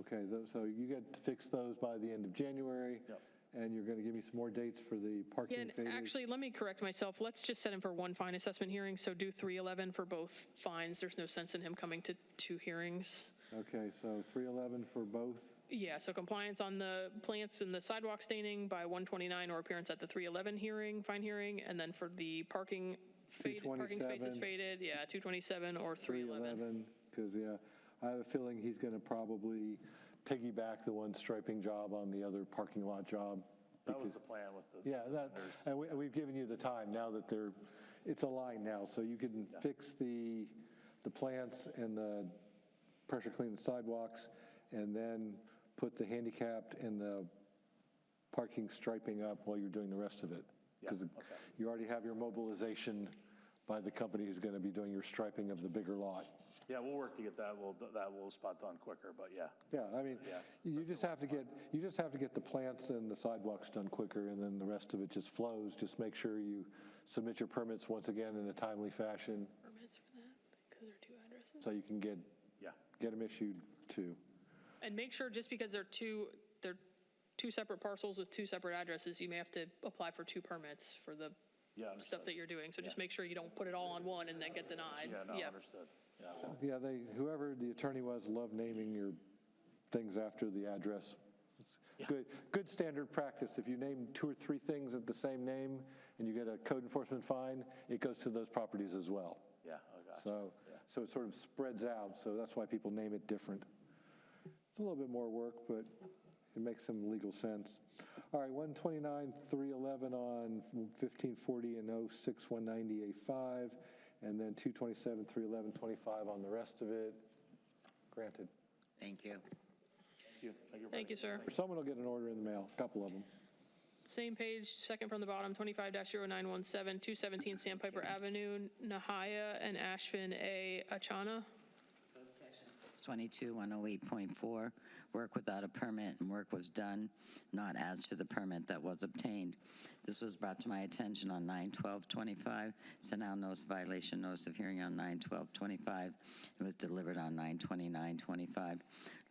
[SPEAKER 1] Okay, so you get to fix those by the end of January.
[SPEAKER 7] Yep.
[SPEAKER 1] And you're going to give me some more dates for the
[SPEAKER 3] Yeah,
[SPEAKER 1] parking
[SPEAKER 3] and
[SPEAKER 1] faders?
[SPEAKER 3] actually, let me correct myself. Let's just set him for one fine assessment hearing, so do 311 for both fines. There's no sense in him coming to two hearings.
[SPEAKER 1] Okay, so 311 for both?
[SPEAKER 3] Yeah, so compliance on the plants and the sidewalk staining by 129 or appearance at the 311 hearing, fine hearing, and then for the parking spaces
[SPEAKER 1] 227.
[SPEAKER 3] faded, yeah, 227 or 311.
[SPEAKER 1] Because, yeah, I have a feeling he's going to probably piggyback the one striping job on the other parking lot job.
[SPEAKER 7] That was the plan with the.
[SPEAKER 1] Yeah, and we've given you the time now that it's aligned now, so you can fix the plants and the pressure clean the sidewalks, and then put the handicapped and the parking striping up while you're doing the rest of it.
[SPEAKER 7] Yeah,
[SPEAKER 1] Because
[SPEAKER 7] okay.
[SPEAKER 1] you already have your mobilization by the company who's going to be doing your striping of the bigger lot.
[SPEAKER 7] Yeah, we'll work to get that little spot done quicker, but yeah.
[SPEAKER 1] Yeah, I mean,
[SPEAKER 7] Yeah,
[SPEAKER 1] you just have to get the plants and the sidewalks done quicker, and then the rest of it just flows. Just make sure you submit your permits once again in a timely fashion,
[SPEAKER 3] Permits for that, because there are two addresses.
[SPEAKER 1] so you can get them issued too.
[SPEAKER 3] And make sure, just because they're two separate parcels with two separate addresses, you may have to apply for two permits for the
[SPEAKER 7] Yeah,
[SPEAKER 3] stuff
[SPEAKER 7] understood.
[SPEAKER 3] that you're doing. So just make sure you don't put it all on one and then get denied.
[SPEAKER 7] Yeah, no, understood. Yeah.
[SPEAKER 1] Yeah, whoever the attorney was, loved naming your things after the address. It's good standard practice. If you name two or three things at the same name and you get a code enforcement fine, it goes to those properties as well.
[SPEAKER 7] Yeah, I got you.
[SPEAKER 1] So it sort of spreads out, so that's why people name it different. It's a little bit more work, but it makes some legal sense. All right, 129, 311 on 1540 and 06, 190A5, and then 227, 311, 25 on the rest of it. Granted.
[SPEAKER 6] Thank you.
[SPEAKER 7] you.
[SPEAKER 3] Thank you, sir.
[SPEAKER 1] Or someone will get an order in the mail, a couple of them.
[SPEAKER 3] Same page, second from the bottom, 25-0917, 217 Sandpiper Avenue, Nahaya and Ashvin A. Achana.
[SPEAKER 6] 22-108.4, work without a permit, and work was done not as to the permit that was obtained. This was brought to my attention on 9/12/25. Sent out notice of violation, notice of hearing on 9/12/25. It was delivered on 9/29/25. I'd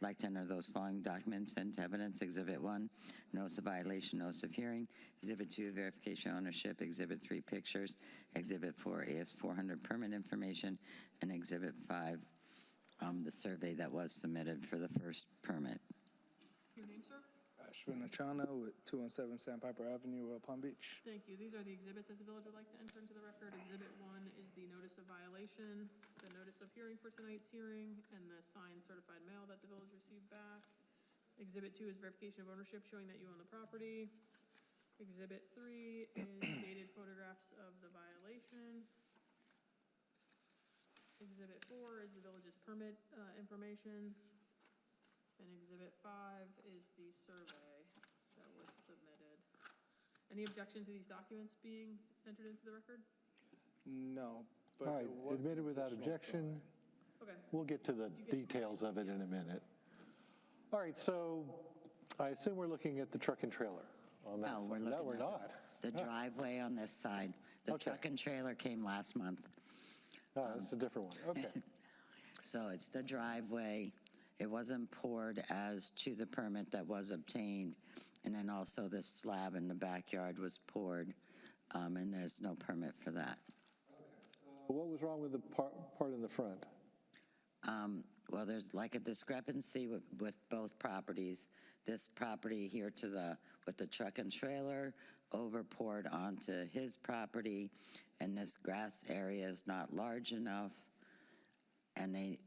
[SPEAKER 6] like to enter those following documents into evidence. Exhibit 1, notice of violation, notice of hearing. Exhibit 2, verification of ownership. Exhibit 3, pictures. Exhibit 4, AS400 permit information. And Exhibit 5, the survey that was submitted for the first permit.
[SPEAKER 3] Your name, sir?
[SPEAKER 9] Ashvin Achana with 217 Sandpiper Avenue, Palm Beach.
[SPEAKER 3] Thank you. These are the exhibits that the village would like to enter into the record. Exhibit 1 is the notice of violation, the notice of hearing for tonight's hearing, and the signed certified mail that the village received back. Exhibit 2 is verification of ownership showing that you own the property. Exhibit 3 is dated photographs of the violation. Exhibit 4 is the village's permit information. And Exhibit 5 is the survey that was submitted. Any objection to these documents being entered into the record?
[SPEAKER 9] No, but
[SPEAKER 1] All right,
[SPEAKER 9] there was
[SPEAKER 1] admitted
[SPEAKER 9] an
[SPEAKER 1] without
[SPEAKER 9] additional
[SPEAKER 1] objection.
[SPEAKER 3] Okay.
[SPEAKER 1] We'll get to the details of it in a minute. All right, so I assume we're looking at the truck and trailer on that
[SPEAKER 6] No,
[SPEAKER 1] side.
[SPEAKER 6] we're looking
[SPEAKER 1] No, we're
[SPEAKER 6] at
[SPEAKER 1] not.
[SPEAKER 6] the driveway on this side. The
[SPEAKER 1] Okay.
[SPEAKER 6] truck and trailer came last month.
[SPEAKER 1] Oh, that's a different one. Okay.
[SPEAKER 6] So it's the driveway. It wasn't poured as to the permit that was obtained. And then also the slab in the backyard was poured, and there's no permit for that.
[SPEAKER 1] What was wrong with the part in the front?
[SPEAKER 6] Well, there's like a discrepancy with both properties. This property here with the truck and trailer over poured onto his property, and this grass area is not large enough. And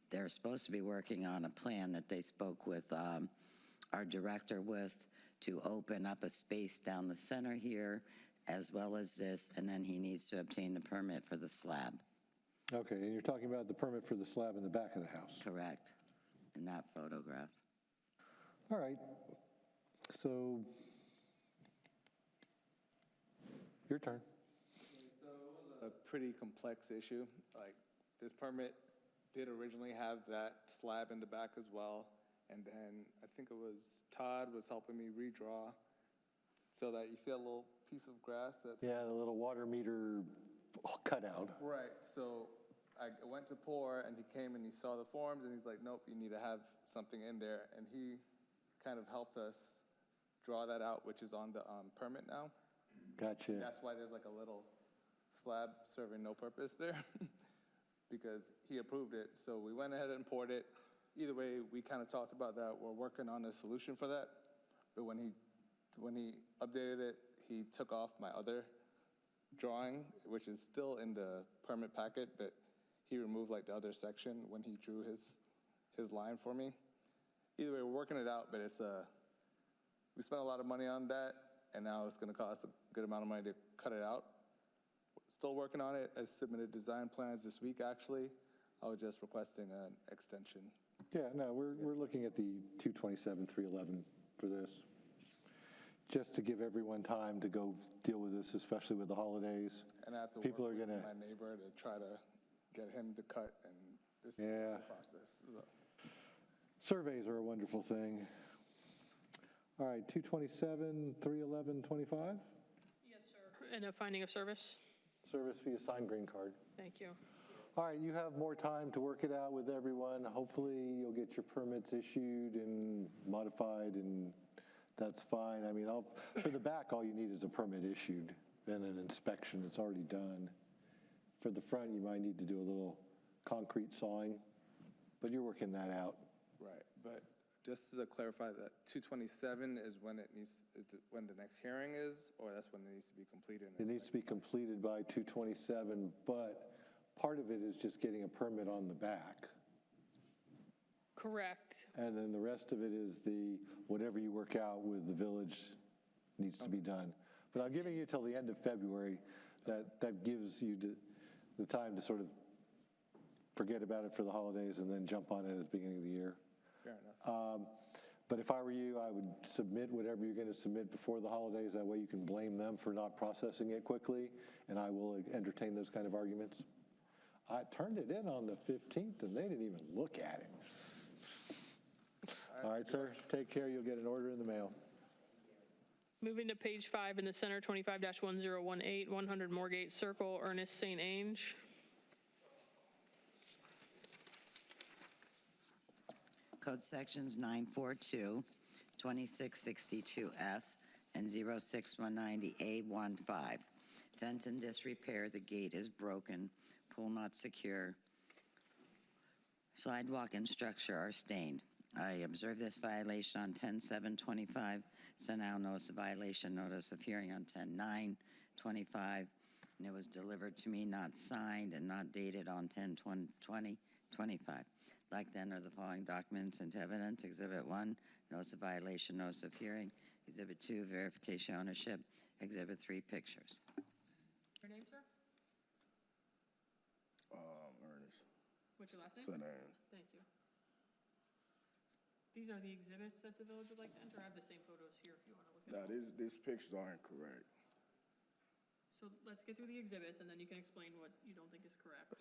[SPEAKER 6] they're supposed to be working on a plan that they spoke with our director with to open up a space down the center here as well as this, and then he needs to obtain the permit for the slab.
[SPEAKER 1] Okay, and you're talking about the permit for the slab in the back of the house.
[SPEAKER 6] Correct, in that photograph.
[SPEAKER 1] All right, so your turn.
[SPEAKER 9] So it was a pretty complex issue. Like, this permit did originally have that slab in the back as well. And then I think it was Todd was helping me redraw so that you see a little piece of grass that's.
[SPEAKER 1] Yeah, the little water meter cutout.
[SPEAKER 9] Right, so I went to pour and he came and he saw the forms and he's like, nope, you need to have something in there. And he kind of helped us draw that out, which is on the permit now.
[SPEAKER 1] Gotcha.
[SPEAKER 9] That's why there's like a little slab serving no purpose there because he approved it. So we went ahead and poured it. Either way, we kind of talked about that. We're working on a solution for that. But when he updated it, he took off my other drawing, which is still in the permit packet, but he removed like the other section when he drew his line for me. Either way, we're working it out, but we spent a lot of money on that, and now it's going to cost a good amount of money to cut it out. Still working on it. I submitted design plans this week, actually. I was just requesting an extension.
[SPEAKER 1] Yeah, no, we're looking at the 227-311 for this, just to give everyone time to go deal with this, especially with the holidays.
[SPEAKER 9] And I have to
[SPEAKER 1] People
[SPEAKER 9] work
[SPEAKER 1] are
[SPEAKER 9] with
[SPEAKER 1] gonna-
[SPEAKER 9] my neighbor to try to get him to cut, and this is
[SPEAKER 1] Yeah.
[SPEAKER 9] the process. So.
[SPEAKER 1] Surveys are a wonderful thing. All right, 227-311-25,
[SPEAKER 3] Yes, sir. And a finding of service?
[SPEAKER 1] service fee assigned green card.
[SPEAKER 3] Thank you.
[SPEAKER 1] All right, you have more time to work it out with everyone. Hopefully, you'll get your permits issued and modified, and that's fine. I mean, for the back, all you need is a permit issued, then an inspection that's already done. For the front, you might need to do a little concrete sawing, but you're working that out.
[SPEAKER 9] Right, but just to clarify, that 227 is when when the next hearing is, or that's when it needs to be completed?
[SPEAKER 1] It needs to be completed by 227, but part of it is just getting a permit on the back.
[SPEAKER 3] Correct.
[SPEAKER 1] And then the rest of it is whatever you work out with the village needs to be done. But I'm giving you till the end of February. That gives you the time to sort of forget about it for the holidays and then jump on it at the beginning of the year.
[SPEAKER 9] Fair enough.
[SPEAKER 1] But if I were you, I would submit whatever you're going to submit before the holidays. That way you can blame them for not processing it quickly, and I will entertain those kind of arguments. I turned it in on the 15th, and they didn't even look at it. All right, sir, take care. You'll get an order in the mail.
[SPEAKER 3] Moving to page 5 in the center, 25-1018, 100 Moorgate Circle, Ernest St. Ange.
[SPEAKER 6] Code sections 942, 2662F, and 06190A15. Fence in disrepair, the gate is broken, pool not secure, sidewalk and structure are stained. I observed this violation on 10/7/25, sent out notice of violation, notice of hearing on 10/9/25, and it was delivered to me not signed and not dated on 10/20/25. Like to enter the following documents into evidence. Exhibit 1, notice of violation, notice of hearing. Exhibit 2, verification ownership. Exhibit 3, pictures.
[SPEAKER 3] Your name, sir?
[SPEAKER 10] Ernest.
[SPEAKER 3] What's your last name?
[SPEAKER 10] St. Ange.
[SPEAKER 3] Thank you. These are the exhibits that the village would like to enter. I have the same photos here if you want to look
[SPEAKER 10] Now,
[SPEAKER 3] at them.
[SPEAKER 10] these pictures aren't correct.
[SPEAKER 3] So let's get through the exhibits, and then you can explain what you don't think is correct.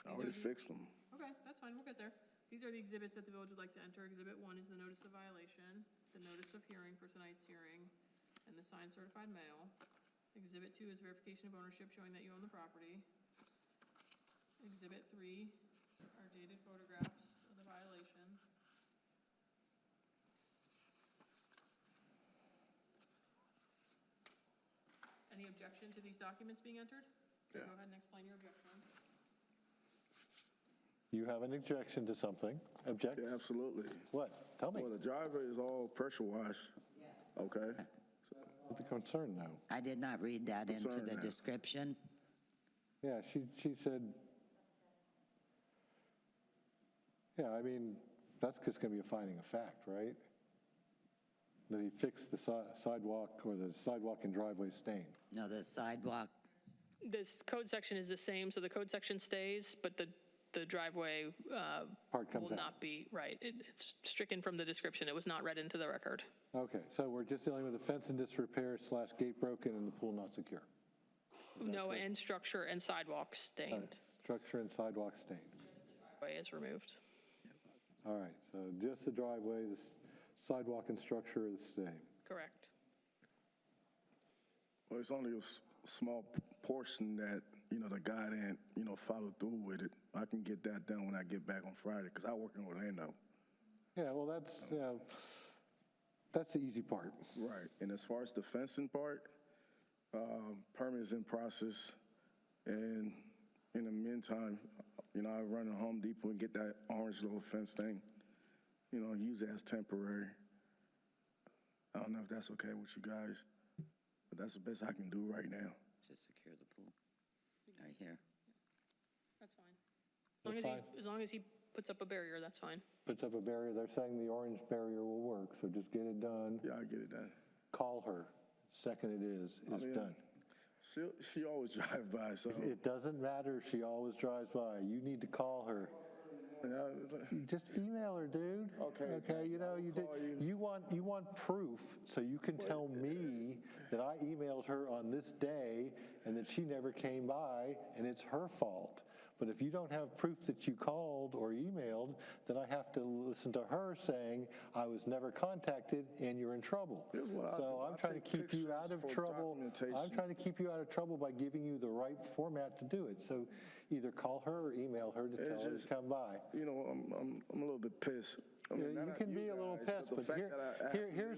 [SPEAKER 10] I already fixed them.
[SPEAKER 3] Okay, that's fine, we'll get there. These are the exhibits that the village would like to enter. Exhibit 1 is the notice of violation, the notice of hearing for tonight's hearing, and the signed certified mail. Exhibit 2 is verification of ownership showing that you own the property. Exhibit 3 are dated photographs of the violation. Any objection to these documents being entered?
[SPEAKER 10] Yeah.
[SPEAKER 3] Go ahead and explain your objection.
[SPEAKER 1] You have an objection to something. Object?
[SPEAKER 10] Yeah, absolutely.
[SPEAKER 1] What? Tell me.
[SPEAKER 10] Well, the driveway is all pressure washed. Okay.
[SPEAKER 1] What's the concern now?
[SPEAKER 6] I did not read that into
[SPEAKER 10] Concern
[SPEAKER 6] the
[SPEAKER 10] now.
[SPEAKER 6] description.
[SPEAKER 1] Yeah, she said, yeah, I mean, that's just going to be a finding of fact, right? That he fixed the sidewalk or the sidewalk and driveway stain.
[SPEAKER 6] No, the sidewalk,
[SPEAKER 3] This code section is the same, so the code section stays, but the driveway
[SPEAKER 1] Part comes
[SPEAKER 3] will
[SPEAKER 1] out.
[SPEAKER 3] not be, right. It's stricken from the description. It was not read into the record.
[SPEAKER 1] Okay, so we're just dealing with the fence in disrepair / gate broken and the pool not secure.
[SPEAKER 3] No, and structure and sidewalk stained.
[SPEAKER 1] Structure and sidewalk stained.
[SPEAKER 3] Way is removed.
[SPEAKER 1] All right, so just the driveway, the sidewalk and structure is the same.
[SPEAKER 3] Correct.
[SPEAKER 10] Well, it's only a small portion that, the guy didn't, follow through with it. I can get that done when I get back on Friday, because I work in Orlando.
[SPEAKER 1] Yeah, well, that's the easy part.
[SPEAKER 10] Right. And as far as the fencing part, permit is in process. And in the meantime, I run to Home Depot and get that orange little fence thing, use it as temporary. I don't know if that's okay with you guys, but that's the best I can do right now.
[SPEAKER 6] to secure the pool, right here.
[SPEAKER 3] That's fine.
[SPEAKER 1] That's fine.
[SPEAKER 3] As long as he puts up a barrier, that's fine.
[SPEAKER 1] Puts up a barrier, they're saying the orange barrier will work, so just get it done.
[SPEAKER 10] Yeah, I get it done.
[SPEAKER 1] Call her. Second it is done.
[SPEAKER 10] She always drive by, so.
[SPEAKER 1] It doesn't matter, she always drives by. You need to call her. Just email her, dude.
[SPEAKER 10] Okay.
[SPEAKER 1] Okay,
[SPEAKER 10] Call
[SPEAKER 1] you want proof, so you can tell me that I emailed her on this day and that she never came by, and it's her fault. But if you don't have proof that you called or emailed, then I have to listen to her saying, I was never contacted and you're in trouble.
[SPEAKER 10] Here's what I'll
[SPEAKER 1] So
[SPEAKER 10] do.
[SPEAKER 1] I'm
[SPEAKER 10] I'll
[SPEAKER 1] trying to
[SPEAKER 10] take
[SPEAKER 1] keep you out
[SPEAKER 10] pictures
[SPEAKER 1] of
[SPEAKER 10] for
[SPEAKER 1] trouble.
[SPEAKER 10] documentation.
[SPEAKER 1] I'm trying to keep you out of trouble by giving you the right format to do it. So either call her or email her to tell her to come by.
[SPEAKER 10] I'm a little bit pissed. I mean,
[SPEAKER 1] You
[SPEAKER 10] not at
[SPEAKER 1] can be a little
[SPEAKER 10] guys,
[SPEAKER 1] pissed,
[SPEAKER 10] the
[SPEAKER 1] but
[SPEAKER 10] fact that I have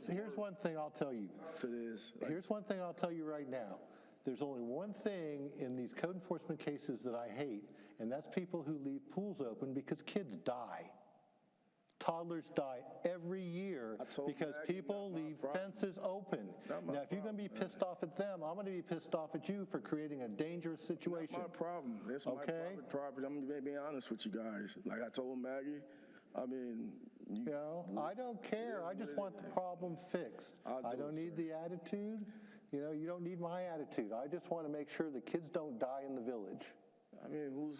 [SPEAKER 10] to
[SPEAKER 1] here's one thing I'll tell you.
[SPEAKER 10] to this. Like,
[SPEAKER 1] Here's one thing I'll tell you right now. There's only one thing in these code enforcement cases that I hate, and that's people who leave pools open because kids die. Toddlers die every year
[SPEAKER 10] I told
[SPEAKER 1] because
[SPEAKER 10] Maggie,
[SPEAKER 1] people
[SPEAKER 10] not my
[SPEAKER 1] leave
[SPEAKER 10] problem.
[SPEAKER 1] fences open.
[SPEAKER 10] Not my
[SPEAKER 1] Now, if you're going to be
[SPEAKER 10] problem,
[SPEAKER 1] pissed off at them, I'm going to be pissed off at you for creating a dangerous situation.
[SPEAKER 10] Not my problem. It's my
[SPEAKER 1] Okay.
[SPEAKER 10] private property. I'm going to be honest with you guys. Like I told Maggie,
[SPEAKER 1] You know, I don't care. I just want the problem fixed.
[SPEAKER 10] I'll do
[SPEAKER 1] I don't
[SPEAKER 10] it,
[SPEAKER 1] need
[SPEAKER 10] sir.
[SPEAKER 1] the attitude. You don't need my attitude. I just want to make sure the kids don't die in the village.
[SPEAKER 10] I mean,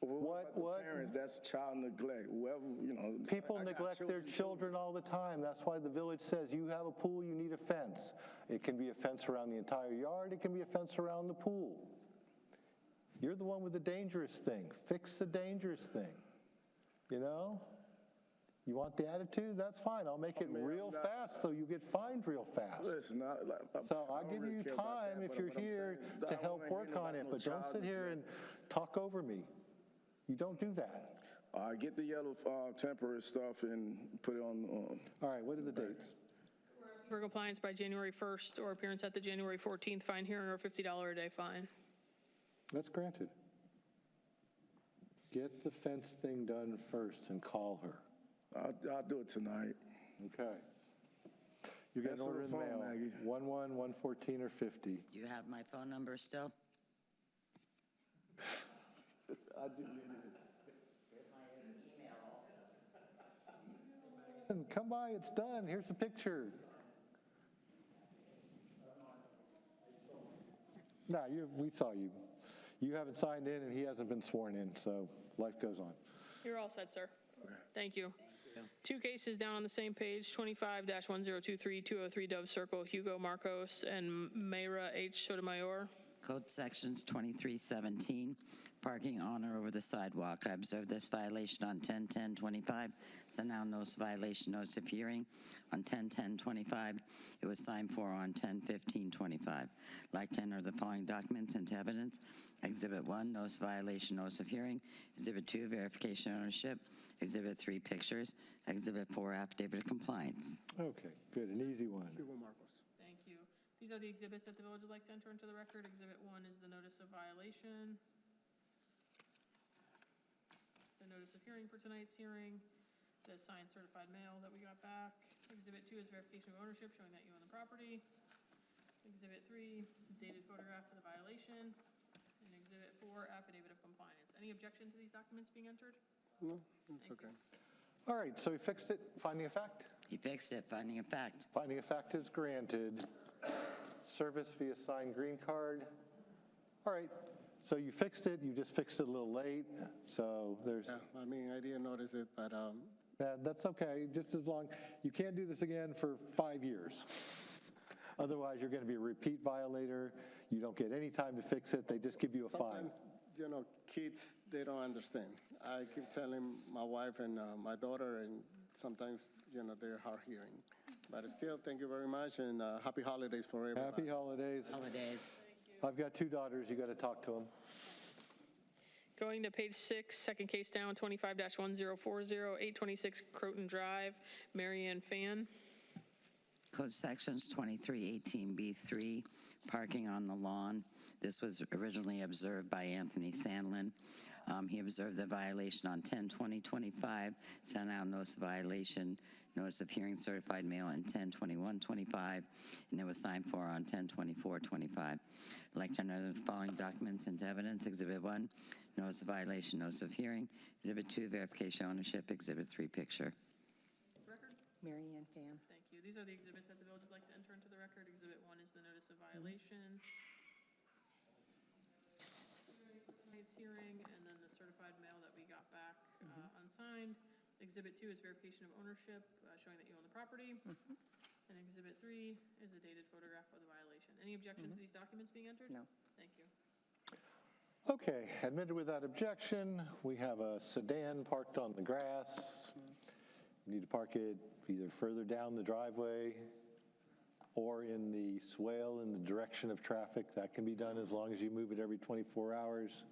[SPEAKER 10] What about the parents? That's child neglect. Whoever, you know.
[SPEAKER 1] People
[SPEAKER 10] I got
[SPEAKER 1] neglect their
[SPEAKER 10] too.
[SPEAKER 1] children all the time. That's why the village says, you have a pool, you need a fence. It can be a fence around the entire yard, it can be a fence around the pool. You're the one with the dangerous thing. Fix the dangerous thing, you know? You want the attitude? That's fine. I'll make it real fast so you get fined real fast.
[SPEAKER 10] Listen,
[SPEAKER 1] So I'll
[SPEAKER 10] don't
[SPEAKER 1] give
[SPEAKER 10] really
[SPEAKER 1] you
[SPEAKER 10] care about
[SPEAKER 1] time
[SPEAKER 10] that,
[SPEAKER 1] if
[SPEAKER 10] but
[SPEAKER 1] you're
[SPEAKER 10] what I'm
[SPEAKER 1] here
[SPEAKER 10] saying,
[SPEAKER 1] to
[SPEAKER 10] I don't
[SPEAKER 1] help
[SPEAKER 10] wanna
[SPEAKER 1] work
[SPEAKER 10] hear
[SPEAKER 1] on
[SPEAKER 10] about
[SPEAKER 1] it,
[SPEAKER 10] no
[SPEAKER 1] but don't
[SPEAKER 10] child
[SPEAKER 1] sit here and talk over me. You don't do that.
[SPEAKER 10] Get the yellow temporary stuff and put it on.
[SPEAKER 1] All right, what are the dates?
[SPEAKER 3] For compliance by January 1st or appearance at the January 14th fine hearing or $50 a day fine.
[SPEAKER 1] That's granted. Get the fence thing done first and call her.
[SPEAKER 10] I'll do it tonight.
[SPEAKER 1] Okay. You get an
[SPEAKER 10] Answer
[SPEAKER 1] order in
[SPEAKER 10] the
[SPEAKER 1] the
[SPEAKER 10] phone,
[SPEAKER 1] mail,
[SPEAKER 10] Maggie.
[SPEAKER 1] 11, 114, or 50.
[SPEAKER 6] Do you have my phone number still?
[SPEAKER 10] I deleted it.
[SPEAKER 1] And come by, it's done. Here's the picture. No, we saw you. You haven't signed in and he hasn't been sworn in, so life goes on.
[SPEAKER 3] You're all set, sir. Thank you. Two cases down on the same page, 25-1023, 203 Dove Circle, Hugo Marcos and Mayra H. Sotomayor.
[SPEAKER 6] Code Sections 2317, parking on or over the sidewalk. I observed this violation on 10/10/25. So now notice violation, notice of hearing on 10/10/25. It was signed for on 10/15/25. Like to enter the following documents into evidence. Exhibit 1, notice violation, notice of hearing. Exhibit 2, verification of ownership. Exhibit 3, pictures. Exhibit 4, affidavit of compliance.
[SPEAKER 1] Okay, good, an easy one.
[SPEAKER 3] Thank you. These are the exhibits that the village would like to enter into the record. Exhibit 1 is the notice of violation. The notice of hearing for tonight's hearing. The signed certified mail that we got back. Exhibit 2 is verification of ownership showing that you own the property. Exhibit 3, dated photograph for the violation. And Exhibit 4, affidavit of compliance. Any objection to these documents being entered?
[SPEAKER 9] No, it's okay.
[SPEAKER 1] All right, so he fixed it, finding of fact?
[SPEAKER 6] He fixed it, finding of fact.
[SPEAKER 1] Finding of fact is granted. Service via signed green card. All right, so you fixed it, you just fixed it a little late, so there's,
[SPEAKER 11] Yeah, I mean, I didn't notice it, but
[SPEAKER 1] that's okay, just as long, you can't do this again for 5 years. Otherwise, you're going to be a repeat violator. You don't get any time to fix it, they just give you a fine.
[SPEAKER 11] sometimes, kids, they don't understand. I keep telling my wife and my daughter, and sometimes, they're hard hearing. But still, thank you very much, and happy holidays for everybody.
[SPEAKER 1] Happy holidays.
[SPEAKER 6] Holidays.
[SPEAKER 1] I've got 2 daughters, you got to talk to them.
[SPEAKER 3] Going to page 6, second case down, 25-1040, 826 Croton Drive, Marianne Fan.
[SPEAKER 6] Code Sections 2318B3, parking on the lawn. This was originally observed by Anthony Sandlin. He observed the violation on 10/20/25, sent out notice of violation, notice of hearing certified mail on 10/21/25, and it was signed for on 10/24/25. I'd like to enter the following documents into evidence. Exhibit 1, notice of violation, notice of hearing. Exhibit 2, verification of ownership. Exhibit 3, picture.
[SPEAKER 3] Record?
[SPEAKER 8] Mary Ann Fan.
[SPEAKER 3] Thank you. These are the exhibits that the village would like to enter into the record. Exhibit 1 is the notice of violation. Tonight's hearing, and then the certified mail that we got back unsigned. Exhibit 2 is verification of ownership, showing that you own the property. And Exhibit 3 is a dated photograph of the violation. Any objection to these documents being entered?
[SPEAKER 8] No.
[SPEAKER 3] Thank you.
[SPEAKER 1] Okay, admitted without objection. We have a sedan parked on the grass. You need to park it either further down the driveway or in the swale in the direction of traffic. That can be done as long as you move it every 24 hours.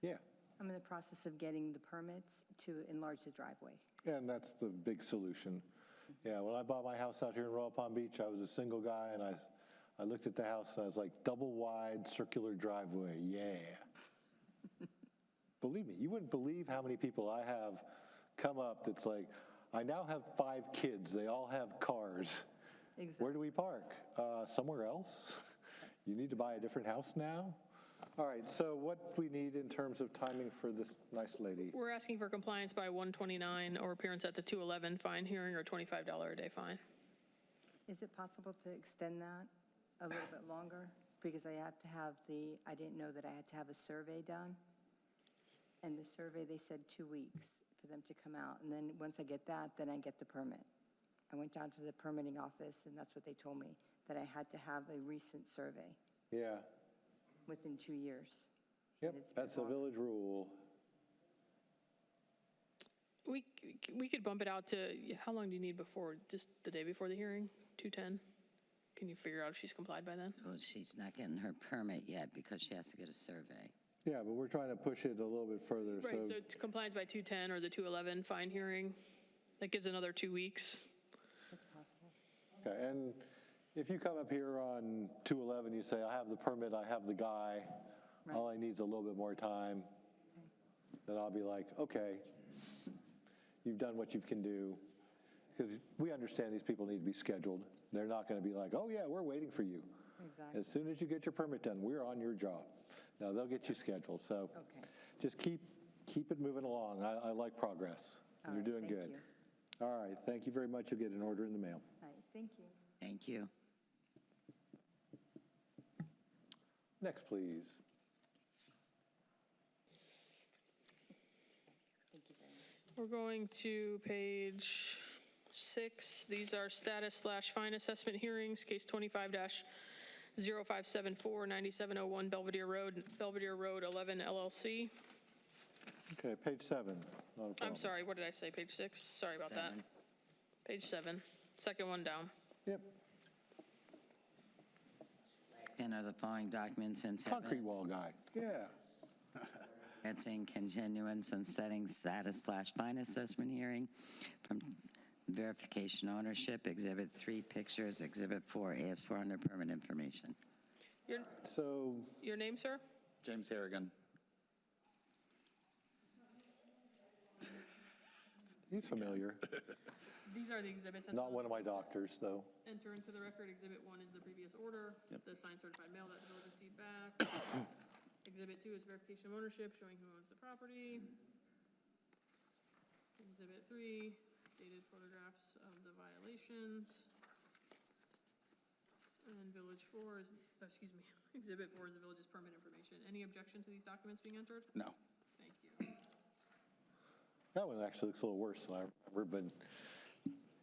[SPEAKER 1] Yeah,
[SPEAKER 12] I'm in the process of getting the permits to enlarge the driveway.
[SPEAKER 1] and that's the big solution. Yeah, when I bought my house out here in Royal Palm Beach, I was a single guy, and I looked at the house, and I was like, double wide circular driveway, yeah. Believe me, you wouldn't believe how many people I have come up that's like, I now have 5 kids, they all have cars.
[SPEAKER 12] Exactly.
[SPEAKER 1] Where do we park? Somewhere else? You need to buy a different house now? All right, so what do we need in terms of timing for this nice lady?
[SPEAKER 3] We're asking for compliance by 1/29 or appearance at the 2/11 fine hearing or $25 a day fine.
[SPEAKER 12] Is it possible to extend that a little bit longer because I have to have I didn't know that I had to have a survey done. And the survey, they said 2 weeks for them to come out. And then once I get that, then I get the permit. I went down to the permitting office, and that's what they told me, that I had to have a recent survey
[SPEAKER 1] Yeah,
[SPEAKER 12] within 2 years.
[SPEAKER 1] yep,
[SPEAKER 12] And it's been
[SPEAKER 1] that's a
[SPEAKER 12] long.
[SPEAKER 1] village rule.
[SPEAKER 3] We could bump it out to, how long do you need before, just the day before the hearing? 2:10? Can you figure out if she's complied by then?
[SPEAKER 6] Well, she's not getting her permit yet because she has to get a survey.
[SPEAKER 1] Yeah, but we're trying to push it a little bit further,
[SPEAKER 3] Right,
[SPEAKER 1] so
[SPEAKER 3] so it's compliance by 2:10 or the 2:11 fine hearing. That gives another 2 weeks.
[SPEAKER 12] It's possible.
[SPEAKER 1] okay, and if you come up here on 211, you say, I have the permit, I have the guy, all I need is a little bit more time, then I'll be like, okay, you've done what you can do. Because we understand these people need to be scheduled. They're not going to be like, oh yeah, we're waiting for you.
[SPEAKER 12] Exactly.
[SPEAKER 1] As soon as you get your permit done, we're on your job. No, they'll get you scheduled, so
[SPEAKER 12] Okay.
[SPEAKER 1] just keep it moving along. I like progress.
[SPEAKER 12] All
[SPEAKER 1] You're
[SPEAKER 12] right,
[SPEAKER 1] doing
[SPEAKER 12] thank
[SPEAKER 1] good.
[SPEAKER 12] you.
[SPEAKER 1] All right, thank you very much. You'll get an order in the mail.
[SPEAKER 12] All right, thank you.
[SPEAKER 6] Thank you.
[SPEAKER 1] Next, please.
[SPEAKER 12] Thank you very much.
[SPEAKER 3] We're going to page 6. These are status/fine assessment hearings, case 25-0574, 9701 Belvedere Road, 11 LLC.
[SPEAKER 1] Okay, page 7. Not a problem.
[SPEAKER 3] I'm sorry, what did I say, page 6? Sorry about that.
[SPEAKER 6] 7.
[SPEAKER 3] Page 7, second one down.
[SPEAKER 1] Yep,
[SPEAKER 6] And are the following documents in
[SPEAKER 1] concrete wall guy. Yeah.
[SPEAKER 6] Granting continuance and setting status/fine assessment hearing from verification ownership, Exhibit 3 pictures, Exhibit 4 AS400 permit information.
[SPEAKER 1] So,
[SPEAKER 3] Your name, sir?
[SPEAKER 13] James Harrigan.
[SPEAKER 1] he's familiar.
[SPEAKER 3] These are the exhibits.
[SPEAKER 1] Not one of my doctors, though.
[SPEAKER 3] Enter into the record, Exhibit 1 is the previous order, the signed certified mail that the village received back. Exhibit 2 is verification of ownership, showing who owns the property. Exhibit 3, dated photographs of the violations. And Village 4 is, Exhibit 4 is the village's permit information. Any objection to these documents being entered?
[SPEAKER 13] No.
[SPEAKER 3] Thank you.
[SPEAKER 1] That one actually looks a little worse than I remember, but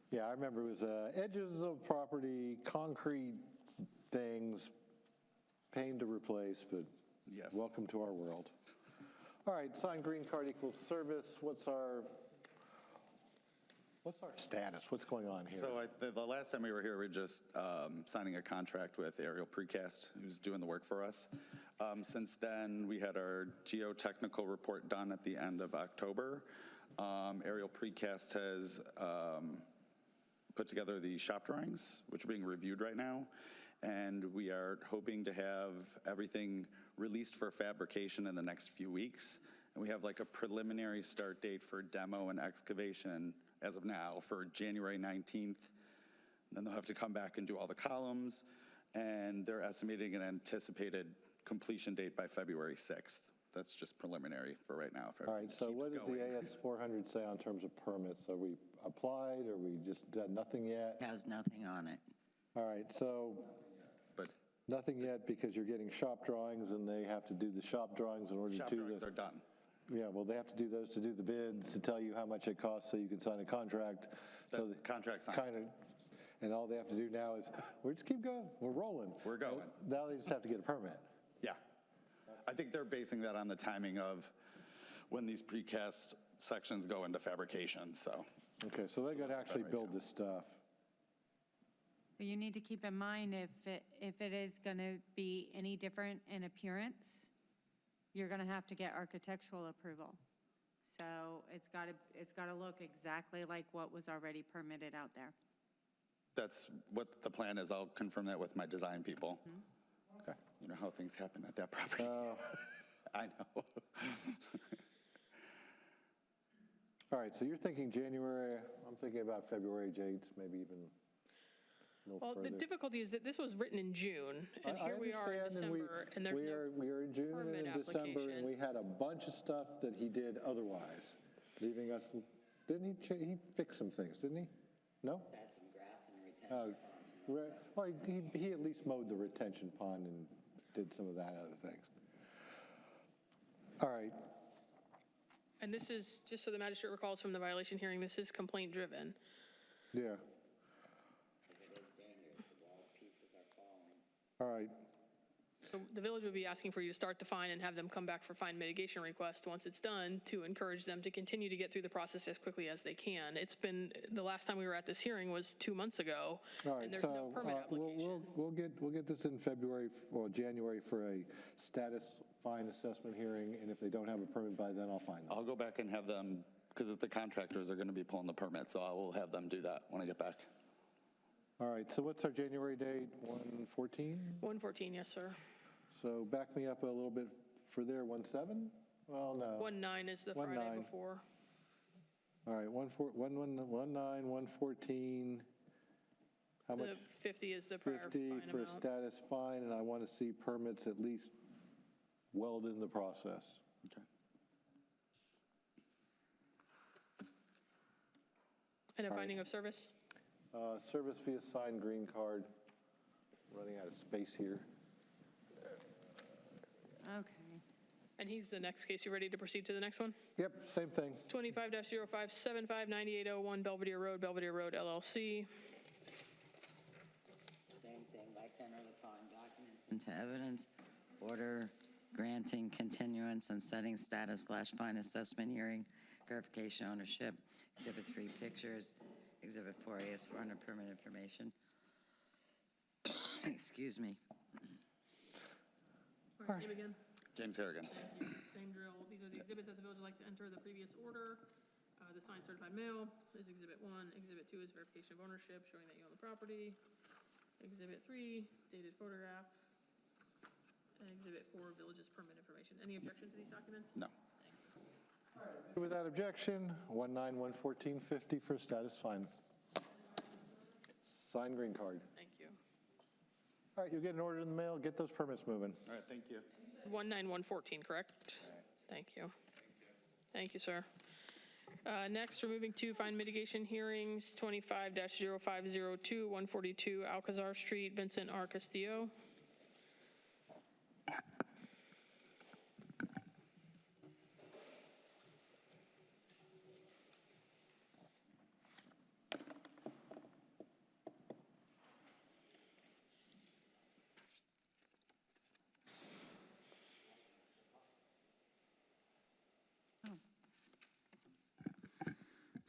[SPEAKER 1] yeah, I remember it was edges of property, concrete things, pain to replace, but
[SPEAKER 13] Yes.
[SPEAKER 1] welcome to our world. All right, signed green card equals service. What's our status? What's going on here?
[SPEAKER 13] So the last time we were here, we were just signing a contract with Aerial Precast, who's doing the work for us. Since then, we had our geotechnical report done at the end of October. Aerial Precast has put together the shop drawings, which are being reviewed right now. And we are hoping to have everything released for fabrication in the next few weeks. And we have like a preliminary start date for demo and excavation as of now for January 19th. Then they'll have to come back and do all the columns. And they're estimating an anticipated completion date by February 6th. That's just preliminary for right now. If
[SPEAKER 1] All right,
[SPEAKER 13] everything
[SPEAKER 1] so
[SPEAKER 13] keeps
[SPEAKER 1] what does the
[SPEAKER 13] going.
[SPEAKER 1] AS 400 say on terms of permits? Are we applied, or we just done nothing yet?
[SPEAKER 6] Has nothing on it.
[SPEAKER 1] All right, so
[SPEAKER 13] But
[SPEAKER 1] nothing yet because you're getting shop drawings and they have to do the shop drawings in order
[SPEAKER 13] shop
[SPEAKER 1] to
[SPEAKER 13] drawings are done.
[SPEAKER 1] Yeah, well, they have to do those to do the bids, to tell you how much it costs so you can sign a contract. So
[SPEAKER 13] The contract's signed.
[SPEAKER 1] kind of, and all they have to do now is, we just keep going, we're rolling.
[SPEAKER 13] We're going.
[SPEAKER 1] Now they just have to get a permit.
[SPEAKER 13] Yeah. I think they're basing that on the timing of when these precast sections go into fabrication, so.
[SPEAKER 1] Okay, so they got to actually build this stuff.
[SPEAKER 8] But you need to keep in mind if it is going to be any different in appearance, you're going to have to get architectural approval. So it's got to look exactly like what was already permitted out there.
[SPEAKER 13] That's what the plan is. I'll confirm that with my design people. Okay. You know how things happen at that property. I know.
[SPEAKER 1] All right, so you're thinking January, I'm thinking about February dates, maybe even a little
[SPEAKER 3] Well,
[SPEAKER 1] further.
[SPEAKER 3] the difficulty is that this was written in June, and
[SPEAKER 1] I
[SPEAKER 3] here we are in
[SPEAKER 1] understand, and
[SPEAKER 3] December, and there's no
[SPEAKER 1] we are in June and
[SPEAKER 3] permit
[SPEAKER 1] in December, and
[SPEAKER 3] application.
[SPEAKER 1] we had a bunch of stuff that he did otherwise, leaving us, didn't he fix some things, didn't he? No?
[SPEAKER 6] That's some grass and retention.
[SPEAKER 1] Right. Well, he at least mowed the retention pond did some of that other things. All right,
[SPEAKER 3] And this is, just so the magistrate recalls from the violation hearing, this is complaint-driven.
[SPEAKER 1] yeah. All right,
[SPEAKER 3] So the village would be asking for you to start the fine and have them come back for fine mitigation request once it's done, to encourage them to continue to get through the process as quickly as they can. It's been, the last time we were at this hearing was 2 months ago,
[SPEAKER 1] all right,
[SPEAKER 3] and there's
[SPEAKER 1] so
[SPEAKER 3] no permit application.
[SPEAKER 1] we'll get this in February or January for a status fine assessment hearing, and if they don't have a permit by then, I'll fine them.
[SPEAKER 13] I'll go back and have them, because the contractors are going to be pulling the permit, so I will have them do that when I get back.
[SPEAKER 1] All right, so what's our January date, 1/14?
[SPEAKER 3] 114, yes, sir.
[SPEAKER 1] So back me up a little bit for there, 1/7? Well, no.
[SPEAKER 3] 1/9 is the Friday
[SPEAKER 1] 1/9.
[SPEAKER 3] before.
[SPEAKER 1] All right, 1/9, 1/14. How much?
[SPEAKER 3] The 50 is the prior
[SPEAKER 1] 50
[SPEAKER 3] fine
[SPEAKER 1] for a
[SPEAKER 3] amount.
[SPEAKER 1] status fine, and I want to see permits at least welled in the process.
[SPEAKER 13] Okay.
[SPEAKER 3] And a finding of service?
[SPEAKER 1] Service via signed green card. Running out of space here.
[SPEAKER 8] Okay.
[SPEAKER 3] And he's the next case. You ready to proceed to the next one?
[SPEAKER 1] Yep, same thing.
[SPEAKER 3] 25-0575-9801 Belvedere Road LLC.
[SPEAKER 6] Same thing, like to enter the following documents into evidence, order granting continuance and setting status/fine assessment hearing, verification ownership, Exhibit 3 pictures, Exhibit 4A is 400 permit information. Excuse me.
[SPEAKER 3] All right, name again?
[SPEAKER 13] James Harrigan.
[SPEAKER 3] Thank you. Same drill. These are the exhibits that the village would like to enter the previous order. The signed certified mail is Exhibit 1. Exhibit 2 is verification of ownership, showing that you own the property. Exhibit 3, dated photograph. And Exhibit 4, village's permit information. Any objection to these documents?
[SPEAKER 13] No.
[SPEAKER 1] Without objection, 1/9/11450 for status fine. Signed green card.
[SPEAKER 3] Thank you.
[SPEAKER 1] All right, you'll get an order in the mail, get those permits moving.
[SPEAKER 13] All right, thank you.
[SPEAKER 3] 1/9/114, correct? Thank you. Thank you, sir. Next, we're moving to fine mitigation hearings, 25-0502, 142 Alcazar Street, Vincent R. Castillo.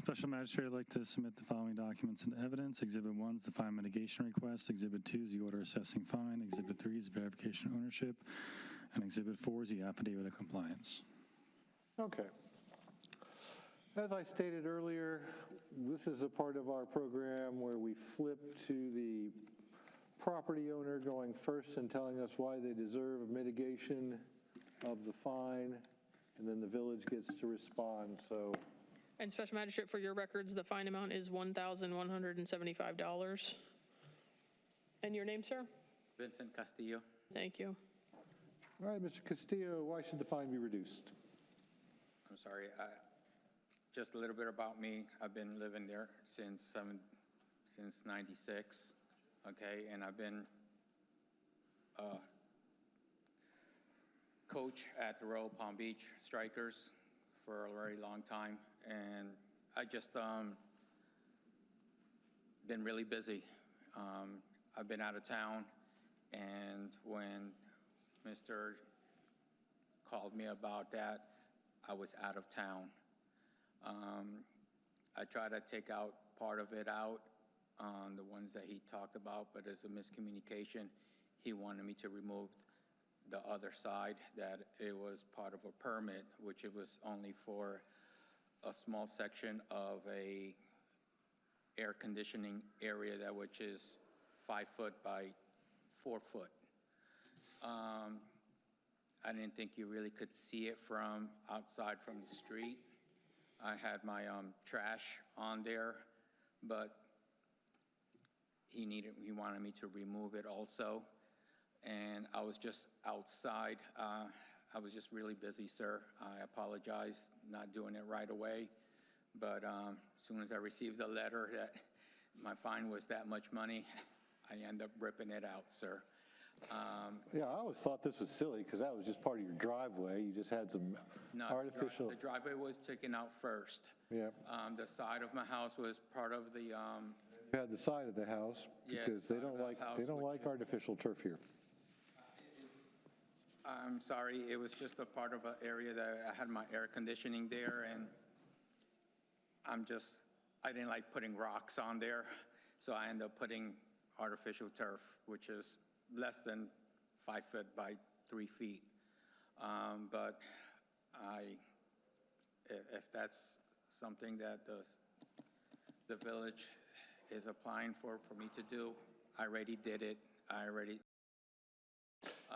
[SPEAKER 2] Special Magistrate, I'd like to submit the following documents and evidence. Exhibit 1 is the fine mitigation request. Exhibit 2 is the order assessing fine. Exhibit 3 is verification of ownership. And Exhibit 4 is the affidavit of compliance.
[SPEAKER 1] Okay. As I stated earlier, this is a part of our program where we flip to the property owner going first and telling us why they deserve mitigation of the fine, and then the village gets to respond. So,
[SPEAKER 3] And Special Magistrate, for your records, the fine amount is $1,175. And your name, sir?
[SPEAKER 14] Vincent Castillo.
[SPEAKER 3] Thank you.
[SPEAKER 1] all right, Mr. Castillo, why should the fine be reduced?
[SPEAKER 14] I'm sorry. Just a little bit about me. I've been living there since 96, okay? And I've been coach at the Royal Palm Beach Strikers for a very long time. And I just been really busy. I've been out of town, and when Mr. called me about that, I was out of town. I tried to take out part of it out on the ones that he talked about, but as a miscommunication, he wanted me to remove the other side, that it was part of a permit, which it was only for a small section of a air conditioning area that which is 5 foot by 4 foot. I didn't think you really could see it from outside from the street. I had my trash on there, but he wanted me to remove it also. And I was just outside. I was just really busy, sir. I apologize not doing it right away. But as soon as I received the letter that my fine was that much money, I ended up ripping it out, sir.
[SPEAKER 1] Yeah, I always thought this was silly because that was just part of your driveway. You just had some
[SPEAKER 14] No,
[SPEAKER 1] artificial.
[SPEAKER 14] the driveway was taken out first.
[SPEAKER 1] Yeah,
[SPEAKER 14] The side of my house was part of the,
[SPEAKER 1] you had the side of the house
[SPEAKER 14] Yeah,
[SPEAKER 1] because
[SPEAKER 14] the
[SPEAKER 1] they
[SPEAKER 14] side
[SPEAKER 1] don't
[SPEAKER 14] of the
[SPEAKER 1] like,
[SPEAKER 14] house,
[SPEAKER 1] they don't
[SPEAKER 14] which
[SPEAKER 1] like artificial turf here.
[SPEAKER 14] I'm sorry, it was just a part of an area that I had my air conditioning there, and I didn't like putting rocks on there, so I ended up putting artificial turf, which is less than 5 foot by 3 feet. But if that's something that the village is applying for me to do, I already did it.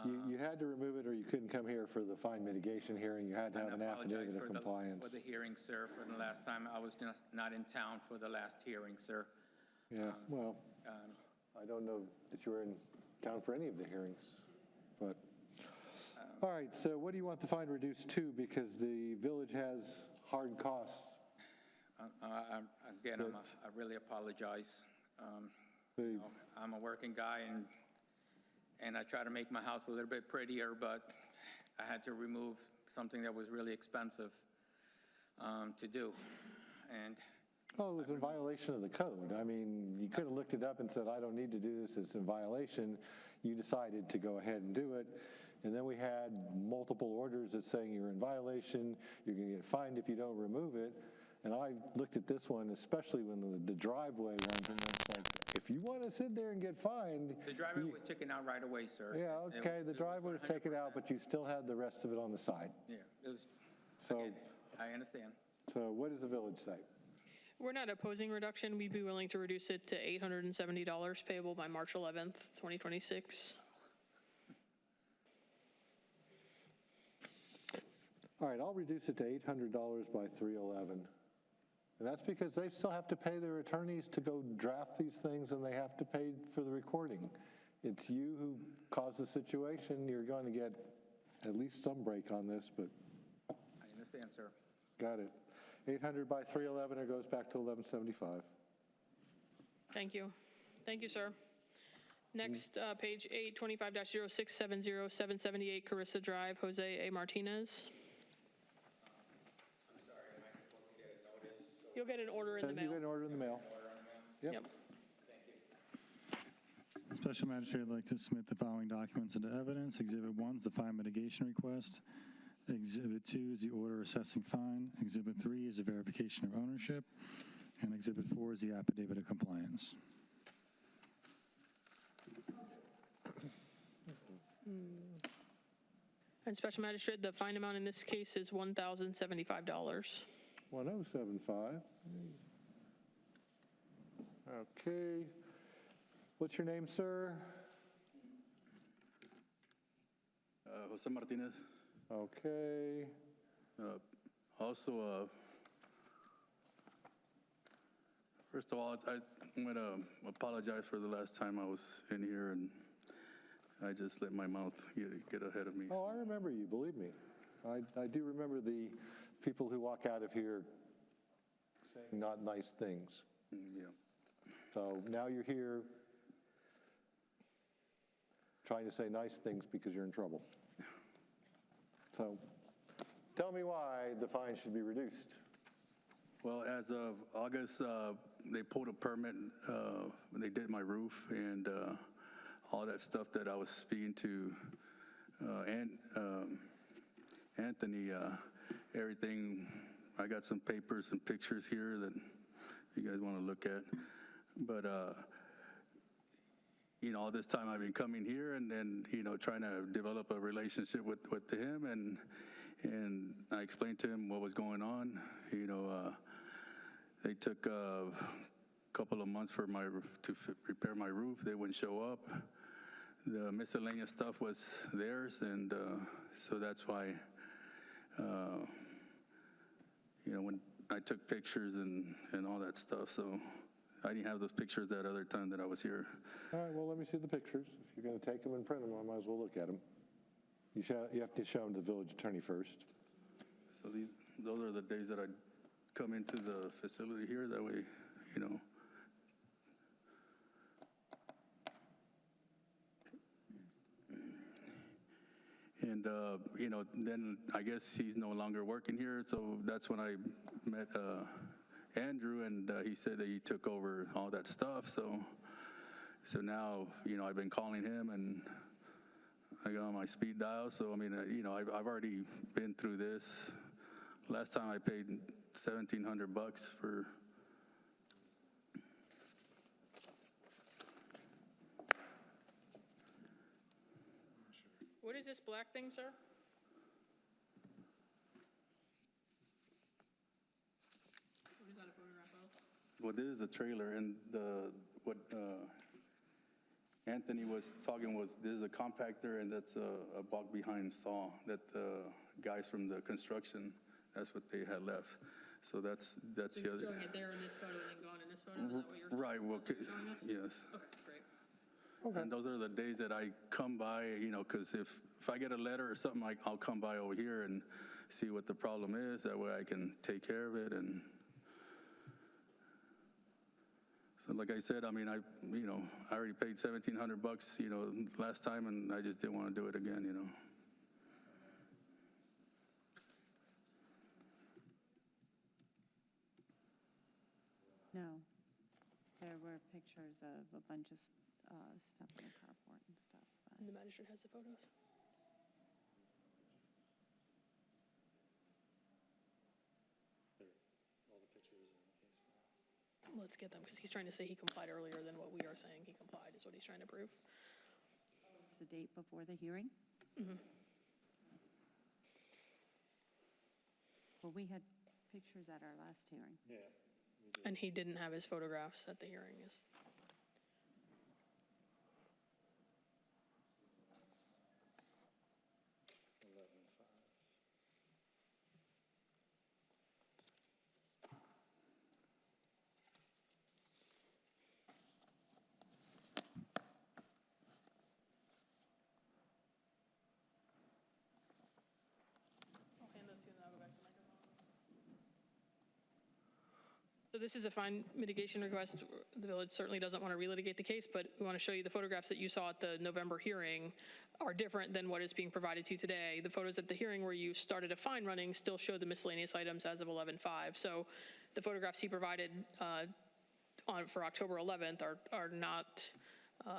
[SPEAKER 1] You had to remove it or you couldn't come here for the fine mitigation hearing. You had to have an affidavit of compliance.
[SPEAKER 14] For the hearing, sir, for the last time. I was just not in town for the last hearing, sir.
[SPEAKER 1] Yeah, well, I don't know that you were in town for any of the hearings, but, all right, so what do you want the fine reduced to? Because the village has hard costs.
[SPEAKER 14] Again, I really apologize. You know, I'm a working guy, and I try to make my house a little bit prettier, but I had to remove something that was really expensive to do. And
[SPEAKER 1] Well, it was in violation of the code. I mean, you could have looked it up and said, I don't need to do this, it's in violation. You decided to go ahead and do it. And then we had multiple orders that saying you're in violation, you're going to get fined if you don't remove it. And I looked at this one, especially when the driveway ones, and it's like, if you want to sit there and get fined.
[SPEAKER 14] the driveway was taken out right away, sir.
[SPEAKER 1] Yeah, okay, the driveway was taken out, but you still had the rest of it on the side.
[SPEAKER 14] Yeah, it was,
[SPEAKER 1] So,
[SPEAKER 14] again, I understand.
[SPEAKER 1] so what does the village say?
[SPEAKER 3] We're not opposing reduction. We'd be willing to reduce it to $870 payable by March 11th, 2026.
[SPEAKER 1] All right, I'll reduce it to $800 by 311. And that's because they still have to pay their attorneys to go draft these things, and they have to pay for the recording. It's you who caused the situation. You're going to get at least some break on this, but
[SPEAKER 14] I understand, sir.
[SPEAKER 1] got it. 800 by 311, it goes back to 1175.
[SPEAKER 3] Thank you. Thank you, sir. Next, page 8, 25-0670, 778 Carissa Drive, Jose A. Martinez. You'll get an order in the
[SPEAKER 1] You
[SPEAKER 3] mail.
[SPEAKER 1] get an order in the mail.
[SPEAKER 3] Yep.
[SPEAKER 2] Special Magistrate would like to submit the following documents into evidence. Exhibit 1 is the fine mitigation request. Exhibit 2 is the order assessing fine. Exhibit 3 is a verification of ownership. And Exhibit 4 is the affidavit of compliance.
[SPEAKER 3] And Special Magistrate, the fine amount in this case is $1,075.
[SPEAKER 1] 1075. Okay. What's your name, sir?
[SPEAKER 15] Jose Martinez.
[SPEAKER 1] Okay.
[SPEAKER 15] Also, first of all, I'm going to apologize for the last time I was in here and I just let my mouth get ahead of me.
[SPEAKER 1] Oh, I remember you, believe me. I do remember the people who walk out of here saying not nice things.
[SPEAKER 15] Yeah.
[SPEAKER 1] So now you're here trying to say nice things because you're in trouble. So tell me why the fine should be reduced.
[SPEAKER 15] Well, as of August, they pulled a permit when they did my roof and all that stuff that I was speaking to Anthony, everything. I got some papers and pictures here that you guys want to look at. But, you know, all this time I've been coming here and then, you know, trying to develop a relationship with him. And I explained to him what was going on. You know, they took a couple of months for to repair my roof. They wouldn't show up. The miscellaneous stuff was theirs, and so that's why, you know, when I took pictures and all that stuff, so I didn't have those pictures that other time that I was here.
[SPEAKER 1] All right, well, let me see the pictures. If you're going to take them and print them, I might as well look at them. You have to show them to the village attorney first.
[SPEAKER 15] So those are the days that I come into the facility here. That way, you know. And, then I guess he's no longer working here, so that's when I met Andrew, and he said that he took over all that stuff, so now, I've been calling him, and I got on my speed dial, so, I mean, I've already been through this. Last time I paid $1,700 for...
[SPEAKER 3] What is this black thing, sir? What is that a photograph of?
[SPEAKER 15] Well, this is a trailer, and what Anthony was talking was, this is a compactor, and that's a walk-behind saw that the guys from the construction, that's what they had left. So that's
[SPEAKER 3] So
[SPEAKER 15] the
[SPEAKER 3] you're
[SPEAKER 15] other.
[SPEAKER 3] showing it there in this photo and then gone in this photo? Is that what you're
[SPEAKER 15] Right, well,
[SPEAKER 3] that's what you're showing us?
[SPEAKER 15] yes.
[SPEAKER 3] Okay, great.
[SPEAKER 15] And those are the days that I come by, because if I get a letter or something, I'll come by over here and see what the problem is. That way I can take care of it. And so, like I said, I mean, I already paid $1,700, last time, and I just didn't want to do it again,
[SPEAKER 8] No. There were pictures of a bunch of stuff in the carport and stuff.
[SPEAKER 3] And the magistrate has the photos? Let's get them, because he's trying to say he complied earlier than what we are saying he complied, is what he's trying to prove.
[SPEAKER 8] It's the date before the hearing? Well, we had pictures at our last hearing.
[SPEAKER 3] And he didn't have his photographs at the hearing. I'll hand those to you and then I'll go back to the microphone. So this is a fine mitigation request. The village certainly doesn't want to relitigate the case, but we want to show you the photographs that you saw at the November hearing are different than what is being provided to you today. The photos at the hearing where you started a fine running still show the miscellaneous items as of 11/5. So the photographs he provided for October 11th are not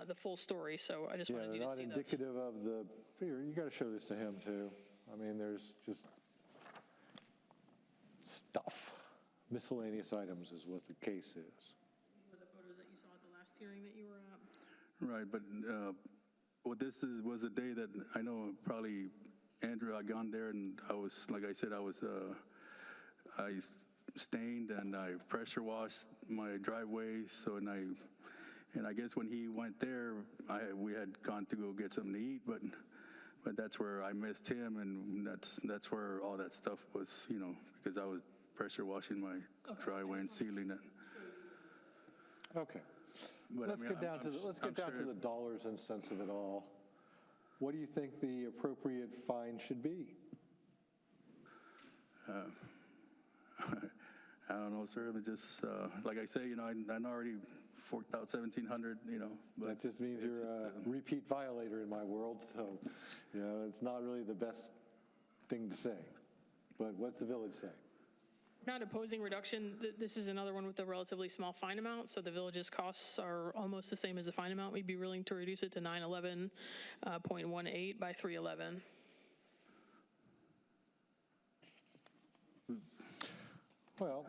[SPEAKER 3] the full story. So I just wanted you to see those.
[SPEAKER 1] They're not indicative of the, you got to show this to him too. I mean, there's just stuff. Miscellaneous items is what the case is.
[SPEAKER 3] These were the photos that you saw at the last hearing that you were at?
[SPEAKER 15] Right, but what this was a day that I know probably Andrew had gone there, and I was, like I said, I stained and I pressure washed my driveway. So, and I guess when he went there, we had gone to go get something to eat, but that's where I missed him, and that's where all that stuff was, because I was pressure washing my driveway and sealing it.
[SPEAKER 1] Okay.
[SPEAKER 15] But,
[SPEAKER 1] Let's get down to the dollars and cents of it all. What do you think the appropriate fine should be?
[SPEAKER 15] I don't know, sir. But just like I say, I already forked out $1,700. But
[SPEAKER 1] that just means you're a repeat violator in my world. So, it's not really the best thing to say. But what's the village say?
[SPEAKER 3] Not opposing reduction. This is another one with a relatively small fine amount, so the village's costs are almost the same as the fine amount. We'd be willing to reduce it to 911.18 by 311.
[SPEAKER 1] Well,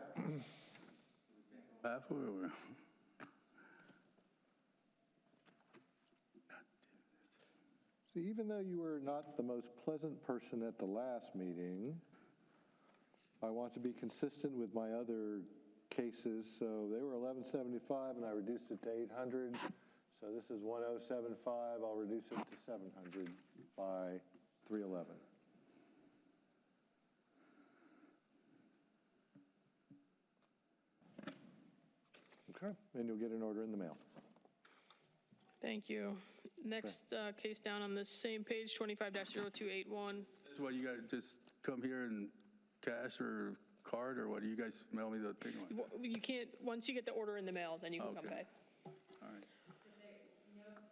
[SPEAKER 1] see, even though you were not the most pleasant person at the last meeting, I want to be consistent with my other cases. So they were $1,175 and I reduced it to $800. So this is $1,075. I'll reduce it to $700 by 311. Okay, and you'll get an order in the mail.
[SPEAKER 3] Thank you. Next case down on this same page, 25-0281.
[SPEAKER 15] That's why you guys just come here and cash or card, or what? Do you guys mail me the thing?
[SPEAKER 3] You can't, once you get the order in the mail, then you can come pay.
[SPEAKER 15] All right.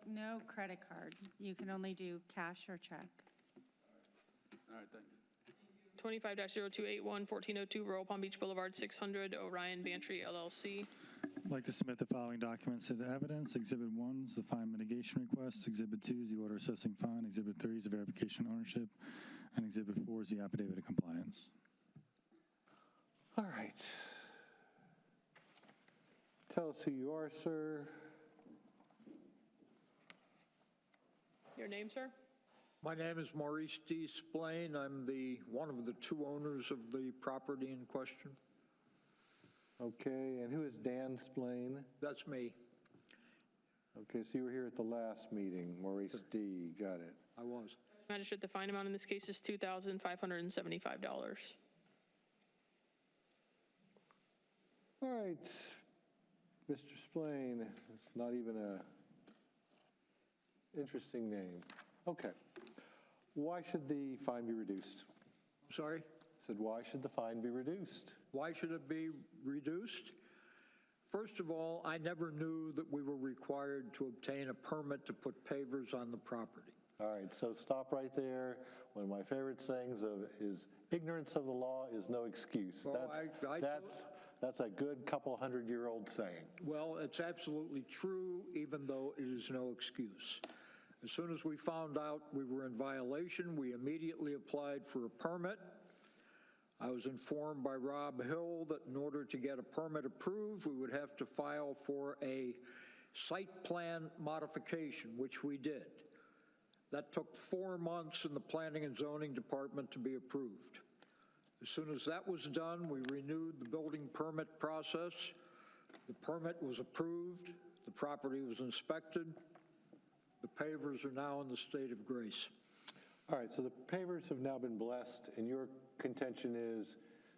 [SPEAKER 8] No credit card. You can only do cash or check.
[SPEAKER 15] All right, thanks.
[SPEAKER 3] 25-0281, 1402 Royal Palm Beach Boulevard, 600, Orion Bantry LLC.
[SPEAKER 2] I'd like to submit the following documents into evidence. Exhibit 1 is the fine mitigation request. Exhibit 2 is the order assessing fine. Exhibit 3 is the verification of ownership. And Exhibit 4 is the affidavit of compliance.
[SPEAKER 1] All right. Tell us who you are, sir.
[SPEAKER 3] Your name, sir?
[SPEAKER 16] My name is Maurice D. Splain. I'm one of the two owners of the property in question.
[SPEAKER 1] Okay, and who is Dan Splain?
[SPEAKER 16] That's me.
[SPEAKER 1] Okay, so you were here at the last meeting, Maurice D. Got it.
[SPEAKER 16] I was.
[SPEAKER 3] Magistrate, the fine amount in this case is $2,575.
[SPEAKER 1] All right, Mr. Splain. It's not even a interesting name. Okay. Why should the fine be reduced?
[SPEAKER 16] Sorry?
[SPEAKER 1] Said, why should the fine be reduced?
[SPEAKER 16] Why should it be reduced? First of all, I never knew that we were required to obtain a permit to put pavers on the property.
[SPEAKER 1] All right, so stop right there. One of my favorite sayings is ignorance of the law is no excuse.
[SPEAKER 16] Well,
[SPEAKER 1] That's a good couple 100-year-old saying.
[SPEAKER 16] Well, it's absolutely true, even though it is no excuse. As soon as we found out we were in violation, we immediately applied for a permit. I was informed by Rob Hill that in order to get a permit approved, we would have to file for a site plan modification, which we did. That took 4 months in the Planning and Zoning Department to be approved. As soon as that was done, we renewed the building permit process. The permit was approved. The property was inspected. The pavers are now in the state of grace.
[SPEAKER 1] All right, so the pavers have now been blessed, and your contention is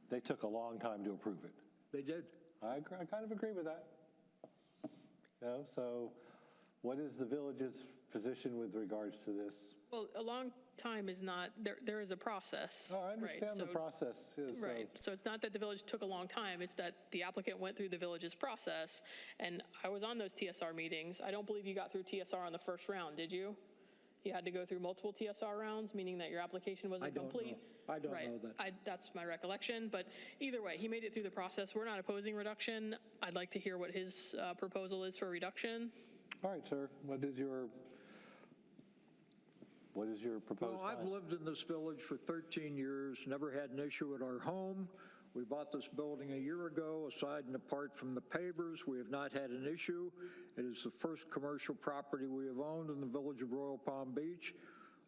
[SPEAKER 1] they took a long time to approve it.
[SPEAKER 16] They did.
[SPEAKER 1] I kind of agree with that. So what is the village's position with regards to this?
[SPEAKER 3] Well, a long time is not, there is a process.
[SPEAKER 1] Oh, I understand the process is.
[SPEAKER 3] Right, so it's not that the village took a long time, it's that the applicant went through the village's process, and I was on those TSR meetings. I don't believe you got through TSR on the first round, did you? You had to go through multiple TSR rounds, meaning that your application wasn't complete?
[SPEAKER 16] I don't know that.
[SPEAKER 3] That's my recollection, but either way, he made it through the process. We're not opposing reduction. I'd like to hear what his proposal is for reduction.
[SPEAKER 1] All right, sir, what is your proposed
[SPEAKER 16] Well, I've
[SPEAKER 1] fine?
[SPEAKER 16] lived in this village for 13 years, never had an issue at our home. We bought this building a year ago. Aside and apart from the pavers, we have not had an issue. It is the first commercial property we have owned in the village of Royal Palm Beach.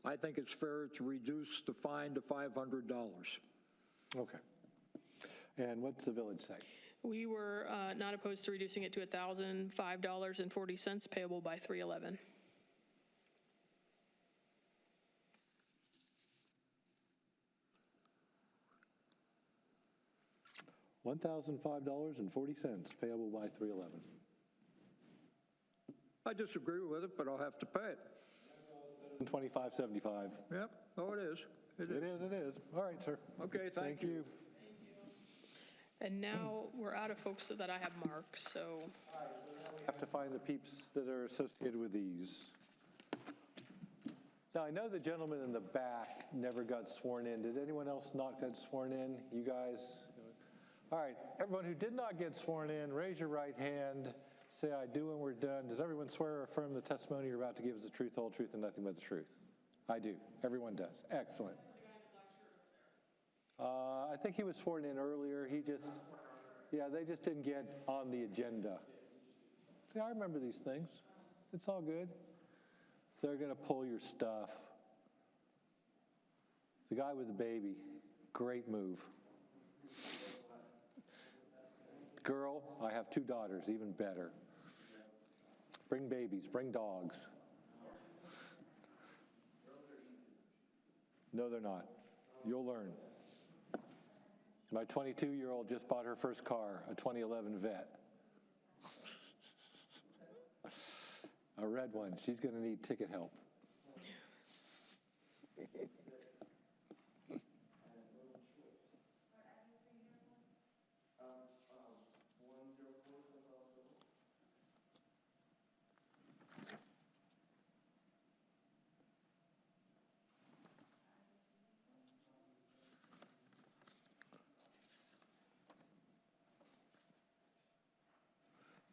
[SPEAKER 16] I think it's fair to reduce the fine to $500.
[SPEAKER 1] Okay. And what's the village say?
[SPEAKER 3] We were not opposed to reducing it to $1,005.40 payable by 3/11.
[SPEAKER 1] $1,005.40 payable by 3/11.
[SPEAKER 16] I disagree with it, but I'll have to pay it.
[SPEAKER 1] $25.75.
[SPEAKER 16] Yep, oh, it is.
[SPEAKER 1] It is. All right, sir.
[SPEAKER 16] Okay, thank you.
[SPEAKER 3] And now we're out of folks that I have marked, so
[SPEAKER 1] Have to find the peeps that are associated with these. Now, I know the gentleman in the back never got sworn in. Did anyone else not get sworn in? You guys? All right, everyone who did not get sworn in, raise your right hand. Say, I do when we're done. Does everyone swear or affirm the testimony you're about to give is the truth, whole truth, and nothing but the truth? I do. Everyone does. Excellent. I think he was sworn in earlier. They just didn't get on the agenda. See, I remember these things. It's all good. They're going to pull your stuff. The guy with the baby, great move. Girl, I have 2 daughters, even better. Bring babies, bring dogs. No, they're not. You'll learn. My 22-year-old just bought her first car, a 2011 Vet. A red one. She's going to need ticket help.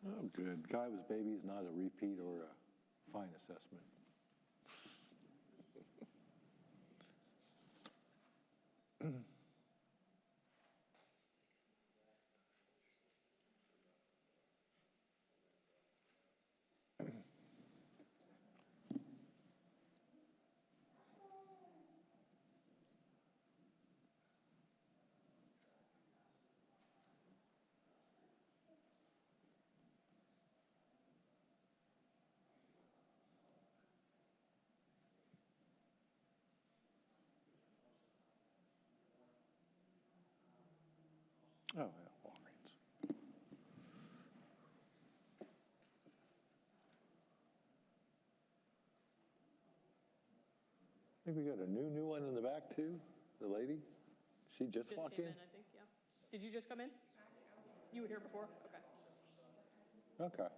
[SPEAKER 1] Oh, good. Guy with baby is not a repeat or a fine assessment. Oh, yeah, Walgreens. I think we got a new one in the back too, the lady. She just walked in?
[SPEAKER 3] I think, yeah. Did you just come in? You were here before? Okay.
[SPEAKER 1] Okay.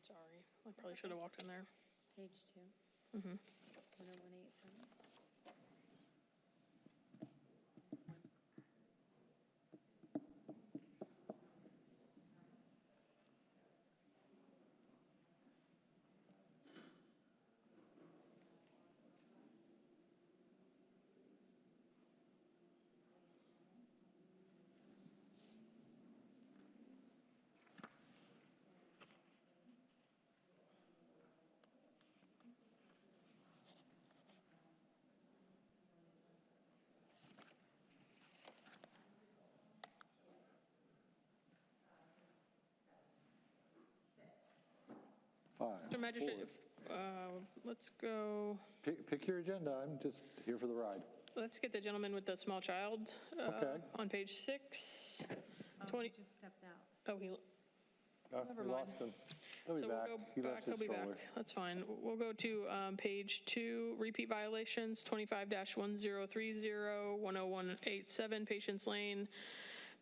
[SPEAKER 3] Sorry, I probably should have walked in there.
[SPEAKER 8] Page 2. 10187.
[SPEAKER 1] Five.
[SPEAKER 3] Mr. Magistrate, let's go,
[SPEAKER 1] Pick your agenda. I'm just here for the ride.
[SPEAKER 3] let's get the gentleman with the small child
[SPEAKER 1] Okay.
[SPEAKER 3] on page 6.
[SPEAKER 8] Oh,
[SPEAKER 3] 20,
[SPEAKER 8] he just stepped out.
[SPEAKER 3] oh, he, Never
[SPEAKER 1] We
[SPEAKER 3] mind.
[SPEAKER 1] lost him. He'll be
[SPEAKER 3] so
[SPEAKER 1] back.
[SPEAKER 3] we'll go
[SPEAKER 1] He
[SPEAKER 3] back,
[SPEAKER 1] left
[SPEAKER 3] he'll
[SPEAKER 1] his
[SPEAKER 3] be back.
[SPEAKER 1] stroller.
[SPEAKER 3] That's fine. We'll go to page 2, repeat violations, 25-1030, 10187 Patients Lane,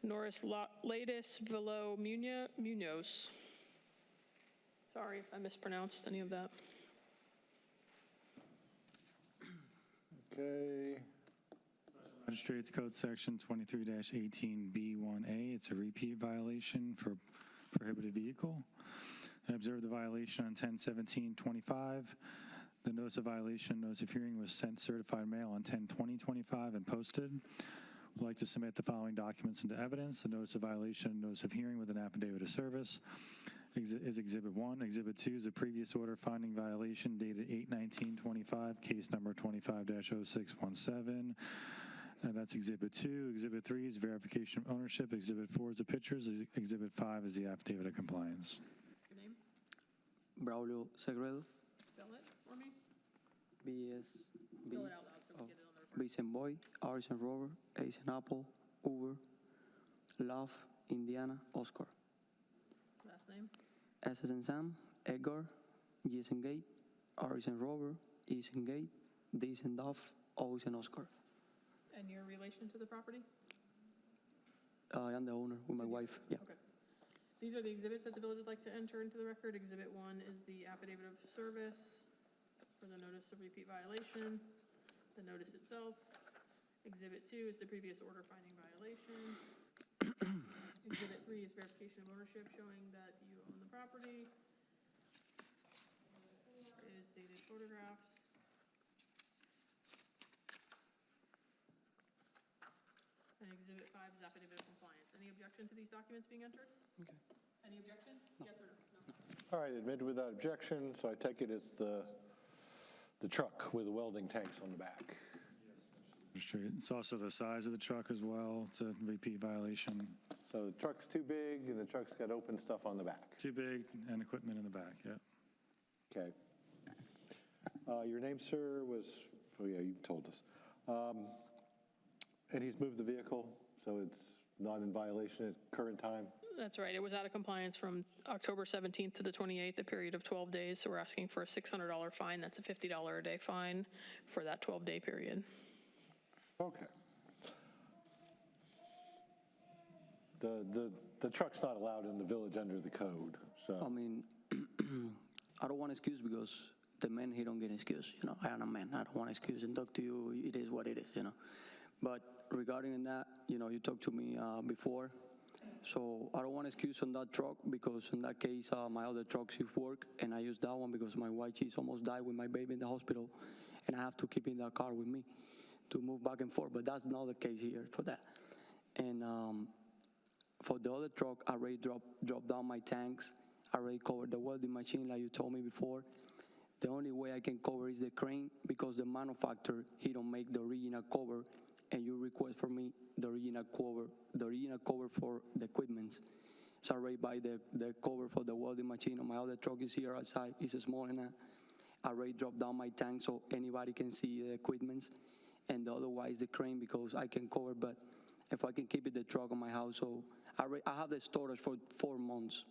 [SPEAKER 3] Norris Latis, Velo Munoz. Sorry if I mispronounced any of that.
[SPEAKER 1] Okay.
[SPEAKER 2] Magistrates Code Section 23-18B1A. It's a repeat violation for prohibited vehicle. I observed the violation on 10/17/25. The notice of violation, notice of hearing was sent certified mail on 10/20/25 and posted. Would like to submit the following documents into evidence. The notice of violation, notice of hearing with an affidavit of service is Exhibit 1. Exhibit 2 is a previous order finding violation dated 8/19/25, case number 25-0617. And that's Exhibit 2. Exhibit 3 is verification of ownership. Exhibit 4 is the pictures. Exhibit 5 is the affidavit of compliance.
[SPEAKER 3] Your name?
[SPEAKER 17] Braulio Segredo,
[SPEAKER 3] Spell it for me.
[SPEAKER 17] BS,
[SPEAKER 3] Spell it out loud so we get it on the record.
[SPEAKER 17] B as in boy, R as in Robert, A as in Apple, Uber, Love, Indiana, Oscar.
[SPEAKER 3] Last name?
[SPEAKER 17] S as in Sam, Edgar, G as in Gate, R as in Robert, E as in Gate, D as in Dove, O as in Oscar.
[SPEAKER 3] And your relation to the property?
[SPEAKER 17] I am the owner with my wife, yeah.
[SPEAKER 3] Okay. These are the exhibits that the village would like to enter into the record. Exhibit 1 is the affidavit of service for the notice of repeat violation, the notice itself. Exhibit 2 is the previous order finding violation. Exhibit 3 is verification of ownership showing that you own the property. 4 is photographs. And Exhibit 5 is affidavit of compliance. Any objection to these documents being entered?
[SPEAKER 17] Okay.
[SPEAKER 3] Any objection? Yes or no?
[SPEAKER 1] All right, admitted without objection, so I take it it's the truck with the welding tanks on the back.
[SPEAKER 2] Magistrate. It's also the size of the truck as well. It's a repeat violation.
[SPEAKER 1] So the truck's too big, and the truck's got open stuff on the back.
[SPEAKER 2] Too big and equipment in the back, yeah.
[SPEAKER 1] Okay. Your name, sir, was, oh yeah, you told us. And he's moved the vehicle, so it's not in violation at current time?
[SPEAKER 3] That's right. It was out of compliance from October 17th to the 28th, a period of 12 days. So we're asking for a $600 fine. That's a $50 a day fine for that 12-day period.
[SPEAKER 1] Okay. The truck's not allowed in the village under the code, so.
[SPEAKER 17] I mean, I don't want excuse because the man, he don't get excuse. You know, I am a man. I don't want excuse and talk to you. It is what it is, you know. But regarding that, you know, you talked to me before. So I don't want excuse on that truck because in that case, my other truck shift work, and I use that one because my wife, she's almost died with my baby in the hospital, and I have to keep in that car with me to move back and forth. But that's not the case here for that. And for the other truck, I already dropped down my tanks. I already covered the welding machine like you told me before. The only way I can cover is the crane because the manufacturer, he don't make the original cover, and you request for me the original cover for the equipment. So I already buy the cover for the welding machine. On my other truck is here outside. It's small enough. I already dropped down my tank so anybody can see the equipment. And the otherwise the crane because I can cover, but if I can keep it the truck on my house, so I have the storage for 4 months.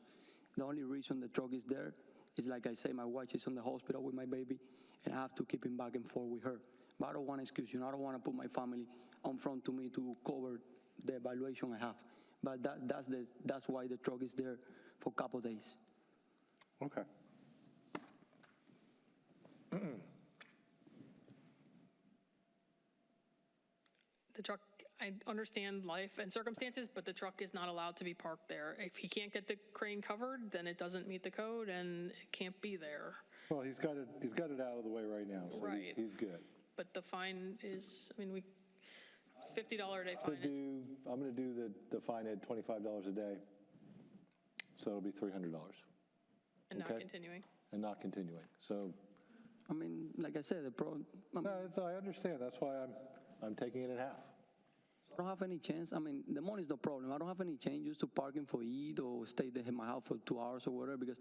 [SPEAKER 17] The only reason the truck is there is like I say, my wife is in the hospital with my baby, and I have to keep him back and forth with her. But I don't want to excuse you. I don't want to put my family on front to me to cover the evaluation I have. But that's why the truck is there for a couple days.
[SPEAKER 1] Okay.
[SPEAKER 3] The truck, I understand life and circumstances, but the truck is not allowed to be parked there. If he can't get the crane covered, then it doesn't meet the code and it can't be there.
[SPEAKER 1] Well, he's got it out of the way right now, so
[SPEAKER 3] Right.
[SPEAKER 1] he's good.
[SPEAKER 3] But the fine is, I mean, $50 a day fine is,
[SPEAKER 1] I'm going to do the fine at $25 a day, so it'll be $300.
[SPEAKER 3] and not
[SPEAKER 1] okay.
[SPEAKER 3] continuing.
[SPEAKER 1] And not continuing. So,
[SPEAKER 17] I mean, like I said, the problem,
[SPEAKER 1] I understand. That's why I'm taking it in half.
[SPEAKER 17] I don't have any chance. I mean, the money is no problem. I don't have any change just to parking for eat or stay there in my house for 2 hours or whatever because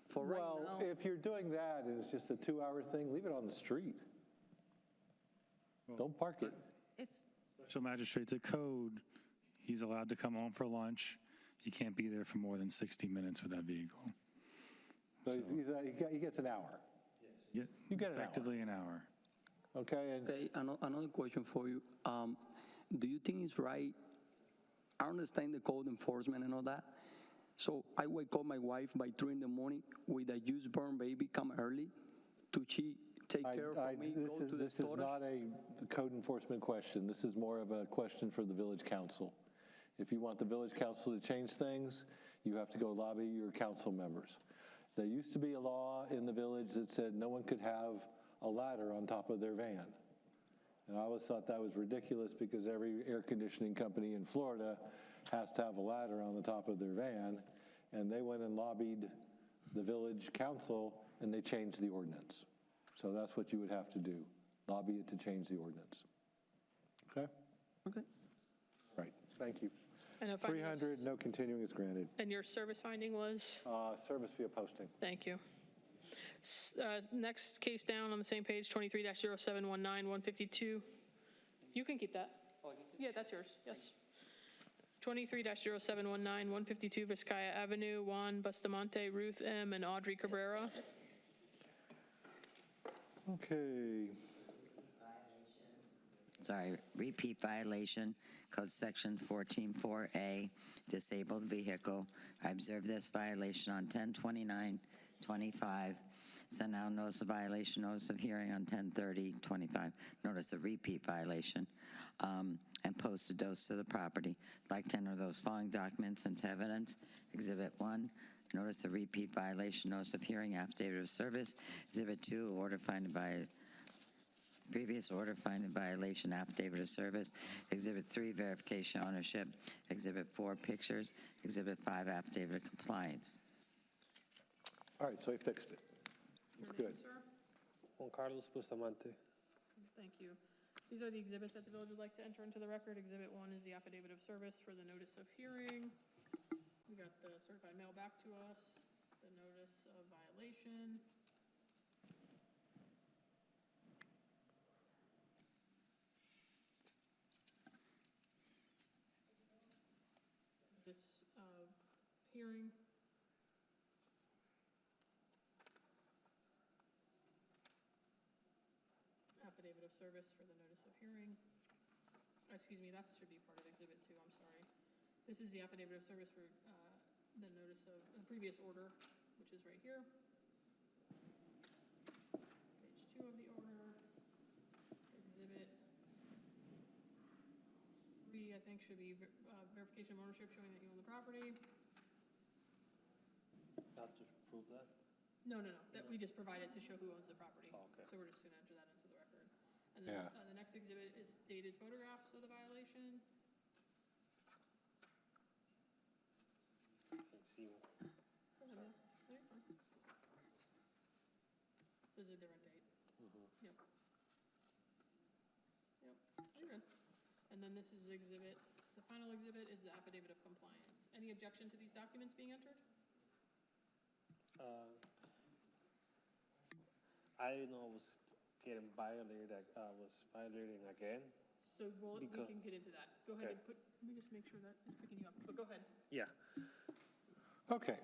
[SPEAKER 17] for right now.
[SPEAKER 1] Well, if you're doing that and it's just a 2-hour thing, leave it on the street. Don't park it.
[SPEAKER 2] So magistrate, the code, he's allowed to come home for lunch. He can't be there for more than 60 minutes with that vehicle.
[SPEAKER 1] So he gets an hour.
[SPEAKER 2] Yes.
[SPEAKER 1] You get an hour.
[SPEAKER 2] Effectively an hour.
[SPEAKER 1] Okay.
[SPEAKER 17] Okay, another question for you. Do you think it's right? I understand the code enforcement and all that. So I wake up my wife by 3 in the morning with a used born baby, come early to take care of me, go to the
[SPEAKER 1] This is not a code enforcement question. This is more of a question for the village council. If you want the village council to change things, you have to go lobby your council members. There used to be a law in the village that said no one could have a ladder on top of their van. And I always thought that was ridiculous because every air conditioning company in Florida has to have a ladder on the top of their van. And they went and lobbied the village council and they changed the ordinance. So that's what you would have to do, lobby it to change the ordinance. Okay?
[SPEAKER 17] Okay.
[SPEAKER 1] Right, thank you.
[SPEAKER 3] And a fine was-
[SPEAKER 1] 300, no continuing is granted.
[SPEAKER 3] And your service finding was?
[SPEAKER 1] Service via posting.
[SPEAKER 3] Thank you. Next case down on the same page, 23-0719, 152. You can keep that. Yeah, that's yours, yes. 23-0719, 152 Vizcaya Avenue, Juan Bustamante, Ruth M., and Audrey Cabrera.
[SPEAKER 1] Okay.
[SPEAKER 6] Sorry, repeat violation, code section 14-4A, disabled vehicle. I observed this violation on 10/29/25. Sent out notice of violation, notice of hearing on 10/30/25. Notice of repeat violation, and posted those to the property. Like to enter those following documents into evidence. Exhibit 1, Notice of repeat violation, notice of hearing, affidavit of service. Exhibit 2, order finding by, previous order finding violation, affidavit of service. Exhibit 3, verification ownership. Exhibit 4, pictures. Exhibit 5, affidavit of compliance.
[SPEAKER 1] All right, so he fixed it. It's good.
[SPEAKER 3] Sir?
[SPEAKER 18] Juan Carlos Bustamante.
[SPEAKER 3] Thank you. These are the exhibits that the village would like to enter into the record. Exhibit 1 is the affidavit of service for the notice of hearing. We got the certified mail back to us, the notice of violation. This hearing. Affidavit of service for the notice of hearing. Excuse me, that should be part of Exhibit 2, I'm sorry. This is the affidavit of service for the notice of the previous order, which is right here. Page 2 of the order. Exhibit 3, I think, should be verification of ownership showing that you own the property.
[SPEAKER 18] Not to prove that?
[SPEAKER 3] No, that we just provided to show who owns the property.
[SPEAKER 18] Oh, okay.
[SPEAKER 3] So we're just going to enter that into the record. And then
[SPEAKER 1] Yeah.
[SPEAKER 3] the next exhibit is dated photographs of the violation.
[SPEAKER 18] See,
[SPEAKER 3] So it's a different date. Yep. Yep, you're good. And then this is exhibit, the final exhibit is the affidavit of compliance. Any objection to these documents being entered?
[SPEAKER 18] I didn't know I was getting violated, I was violating again.
[SPEAKER 3] So we
[SPEAKER 18] Because-
[SPEAKER 3] can get into that. Go ahead
[SPEAKER 18] Okay.
[SPEAKER 3] and let me just make sure that it's picking you up. But go ahead.
[SPEAKER 18] Yeah.
[SPEAKER 1] Okay,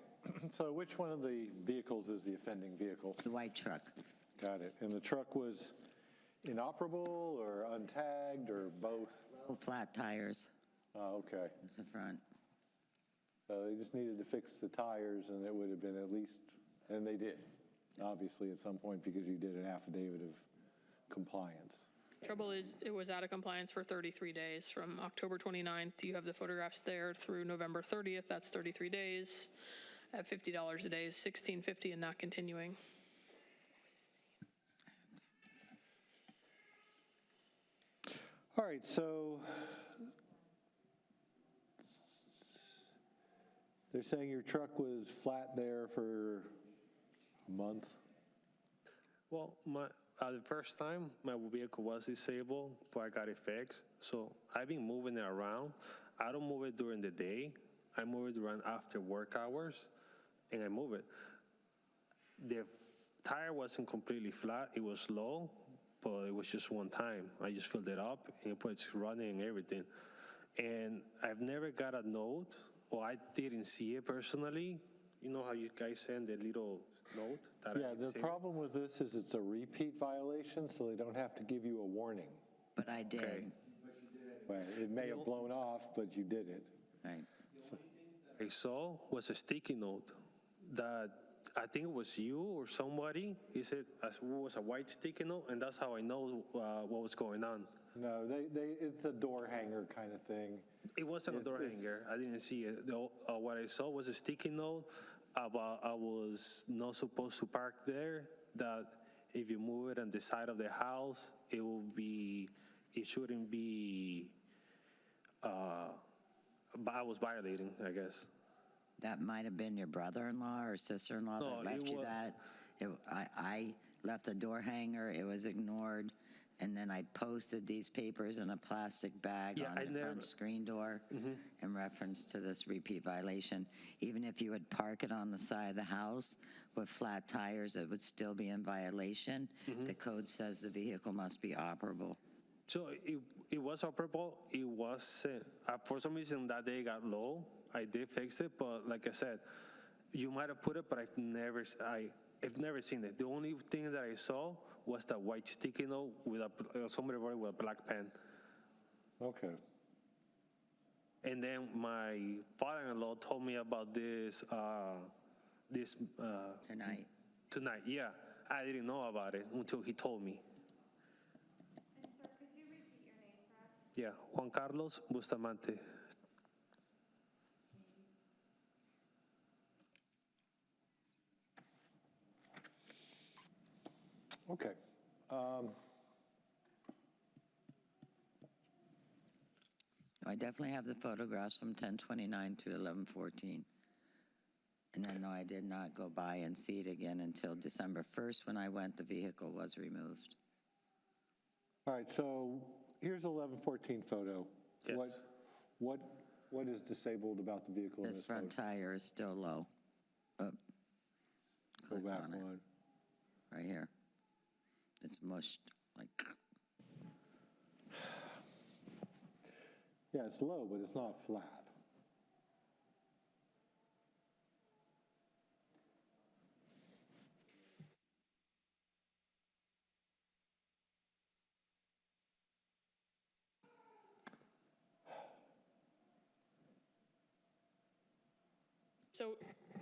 [SPEAKER 1] so which one of the vehicles is the offending vehicle?
[SPEAKER 6] The white truck.
[SPEAKER 1] Got it. And the truck was inoperable or untagged or both?
[SPEAKER 6] Low flat tires
[SPEAKER 1] Oh, okay.
[SPEAKER 6] is the front.
[SPEAKER 1] So they just needed to fix the tires and it would have been at least, and they did, obviously at some point because you did an affidavit of compliance.
[SPEAKER 3] Trouble is, it was out of compliance for 33 days. From October 29th, you have the photographs there, through November 30th, that's 33 days. At $50 a day is $16.50 and not continuing.
[SPEAKER 1] All right, so they're saying your truck was flat there for a month?
[SPEAKER 18] Well, the first time my vehicle was disabled, but I got it fixed. So I've been moving it around. I don't move it during the day. I move it around after work hours, and I move it. The tire wasn't completely flat. It was low, but it was just one time. I just filled it up, and it's running and everything. And I've never got a note, or I didn't see it personally. You know how you guys send a little note?
[SPEAKER 1] Yeah, the problem with this is it's a repeat violation, so they don't have to give you a warning.
[SPEAKER 6] But I did.
[SPEAKER 18] Okay.
[SPEAKER 1] Right, it may have blown off, but you did it.
[SPEAKER 6] Right.
[SPEAKER 18] I saw was a sticky note that I think it was you or somebody. He said it was a white sticky note, and that's how I know what was going on.
[SPEAKER 1] No, it's a door hanger kind of thing.
[SPEAKER 18] It wasn't a door hanger. I didn't see it. What I saw was a sticky note about I was not supposed to park there, that if you move it on the side of the house, it shouldn't be, I was violating, I guess.
[SPEAKER 6] That might have been your brother-in-law or sister-in-law
[SPEAKER 18] No,
[SPEAKER 6] that left
[SPEAKER 18] it
[SPEAKER 6] you
[SPEAKER 18] wa-
[SPEAKER 6] that. I left the door hanger, it was ignored, and then I posted these papers in a plastic bag
[SPEAKER 18] Yeah,
[SPEAKER 6] on
[SPEAKER 18] I
[SPEAKER 6] the
[SPEAKER 18] never-
[SPEAKER 6] front screen door in reference to this repeat violation. Even if you would park it on the side of the house with flat tires, it would still be in violation. The code says the vehicle must be operable.
[SPEAKER 18] So it was operable. It was, for some reason that day got low. I did fix it, but like I said, you might have put it, but I've never seen it. The only thing that I saw was that white sticky note with somebody wrote it with a black pen.
[SPEAKER 1] Okay.
[SPEAKER 18] And then my father-in-law told me about this
[SPEAKER 6] Tonight.
[SPEAKER 18] Tonight, yeah. I didn't know about it until he told me.
[SPEAKER 8] And sir, could you repeat your name for us?
[SPEAKER 18] Yeah, Juan Carlos Bustamante.
[SPEAKER 1] Okay.
[SPEAKER 6] I definitely have the photographs from 10/29 to 11/14. And then, no, I did not go by and see it again until December 1st. When I went, the vehicle was removed.
[SPEAKER 1] All right, so here's 11/14 photo.
[SPEAKER 18] Yes.
[SPEAKER 1] What is disabled about the vehicle in
[SPEAKER 6] This
[SPEAKER 1] this photo?
[SPEAKER 6] front tire is still low.
[SPEAKER 1] Go
[SPEAKER 6] Click
[SPEAKER 1] back
[SPEAKER 6] on it.
[SPEAKER 1] one.
[SPEAKER 6] Right here. It's mushed, like,
[SPEAKER 1] Yeah, it's low, but it's not flat.
[SPEAKER 3] So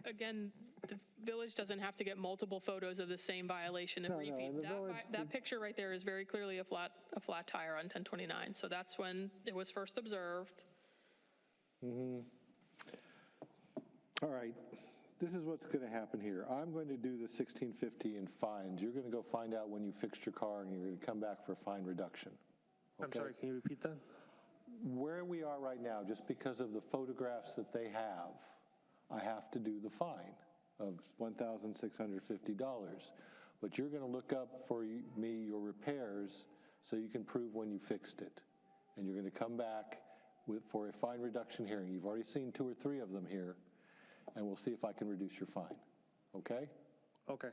[SPEAKER 3] again, the village doesn't have to get multiple photos of the same violation and
[SPEAKER 1] No,
[SPEAKER 3] repeat.
[SPEAKER 1] and the
[SPEAKER 3] That
[SPEAKER 1] village-
[SPEAKER 3] that picture right there is very clearly a flat tire on 1029. So that's when it was first observed.
[SPEAKER 1] All right, this is what's going to happen here. I'm going to do the 1650 in fines. You're going to go find out when you fixed your car, and you're going to come back for a fine reduction.
[SPEAKER 18] I'm sorry, can you repeat that?
[SPEAKER 1] Where we are right now, just because of the photographs that they have, I have to do the fine of $1,650. But you're going to look up for me your repairs so you can prove when you fixed it. And you're going to come back for a fine reduction hearing. You've already seen 2 or 3 of them here, and we'll see if I can reduce your fine. Okay?
[SPEAKER 18] Okay.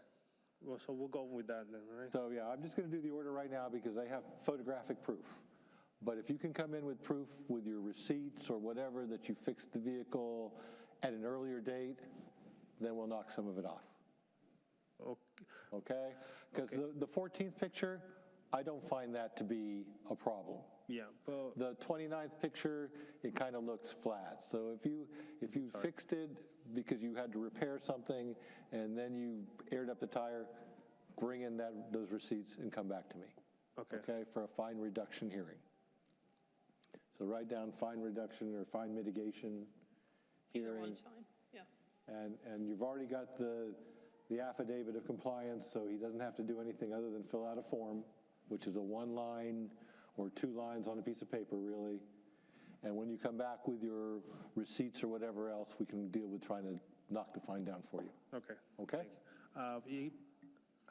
[SPEAKER 18] Well, so we'll go with that then, all right?
[SPEAKER 1] So yeah, I'm just going to do the order right now because I have photographic proof. But if you can come in with proof with your receipts or whatever that you fixed the vehicle at an earlier date, then we'll knock some of it off. Okay? Because the 14th picture, I don't find that to be a problem.
[SPEAKER 18] Yeah, but
[SPEAKER 1] The 29th picture, it kind of looks flat. So if you fixed it because you had to repair something and then you aired up the tire, bring in those receipts and come back to me. Okay, for a fine reduction hearing. So write down fine reduction or fine mitigation
[SPEAKER 3] Either
[SPEAKER 1] hearing.
[SPEAKER 3] one's fine, yeah.
[SPEAKER 1] And you've already got the affidavit of compliance, so he doesn't have to do anything other than fill out a form, which is a 1 line or 2 lines on a piece of paper, really. And when you come back with your receipts or whatever else, we can deal with trying to knock the fine down for you.
[SPEAKER 18] okay.
[SPEAKER 1] Okay?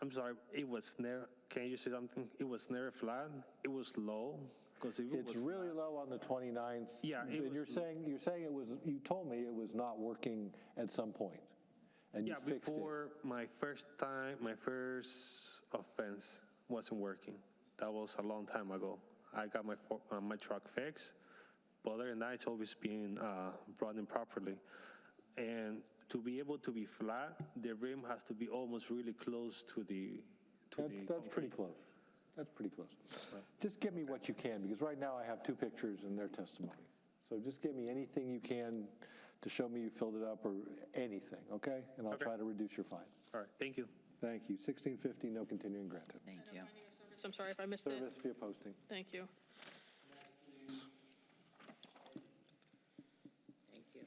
[SPEAKER 18] I'm sorry, it was never, can you say something? It was never flat, it was low, because if it was
[SPEAKER 1] It's really low on the 29th.
[SPEAKER 18] Yeah, it
[SPEAKER 1] And you're saying it was, you told me it was not working at some point, and you
[SPEAKER 18] Yeah,
[SPEAKER 1] fixed it.
[SPEAKER 18] before my first offense wasn't working. That was a long time ago. I got my truck fixed, but other than that, it's always been running properly. And to be able to be flat, the rim has to be almost really close to the
[SPEAKER 1] That's pretty close. That's pretty close. Just give me what you can, because right now I have 2 pictures and their testimony. So just give me anything you can to show me you filled it up or anything, okay? And I'll try to reduce your fine.
[SPEAKER 18] All right, thank you.
[SPEAKER 1] Thank you. 1650, no continuing granted.
[SPEAKER 6] thank you.
[SPEAKER 3] I'm sorry if I missed it.
[SPEAKER 1] Service via posting.
[SPEAKER 3] Thank you.
[SPEAKER 6] Thank you.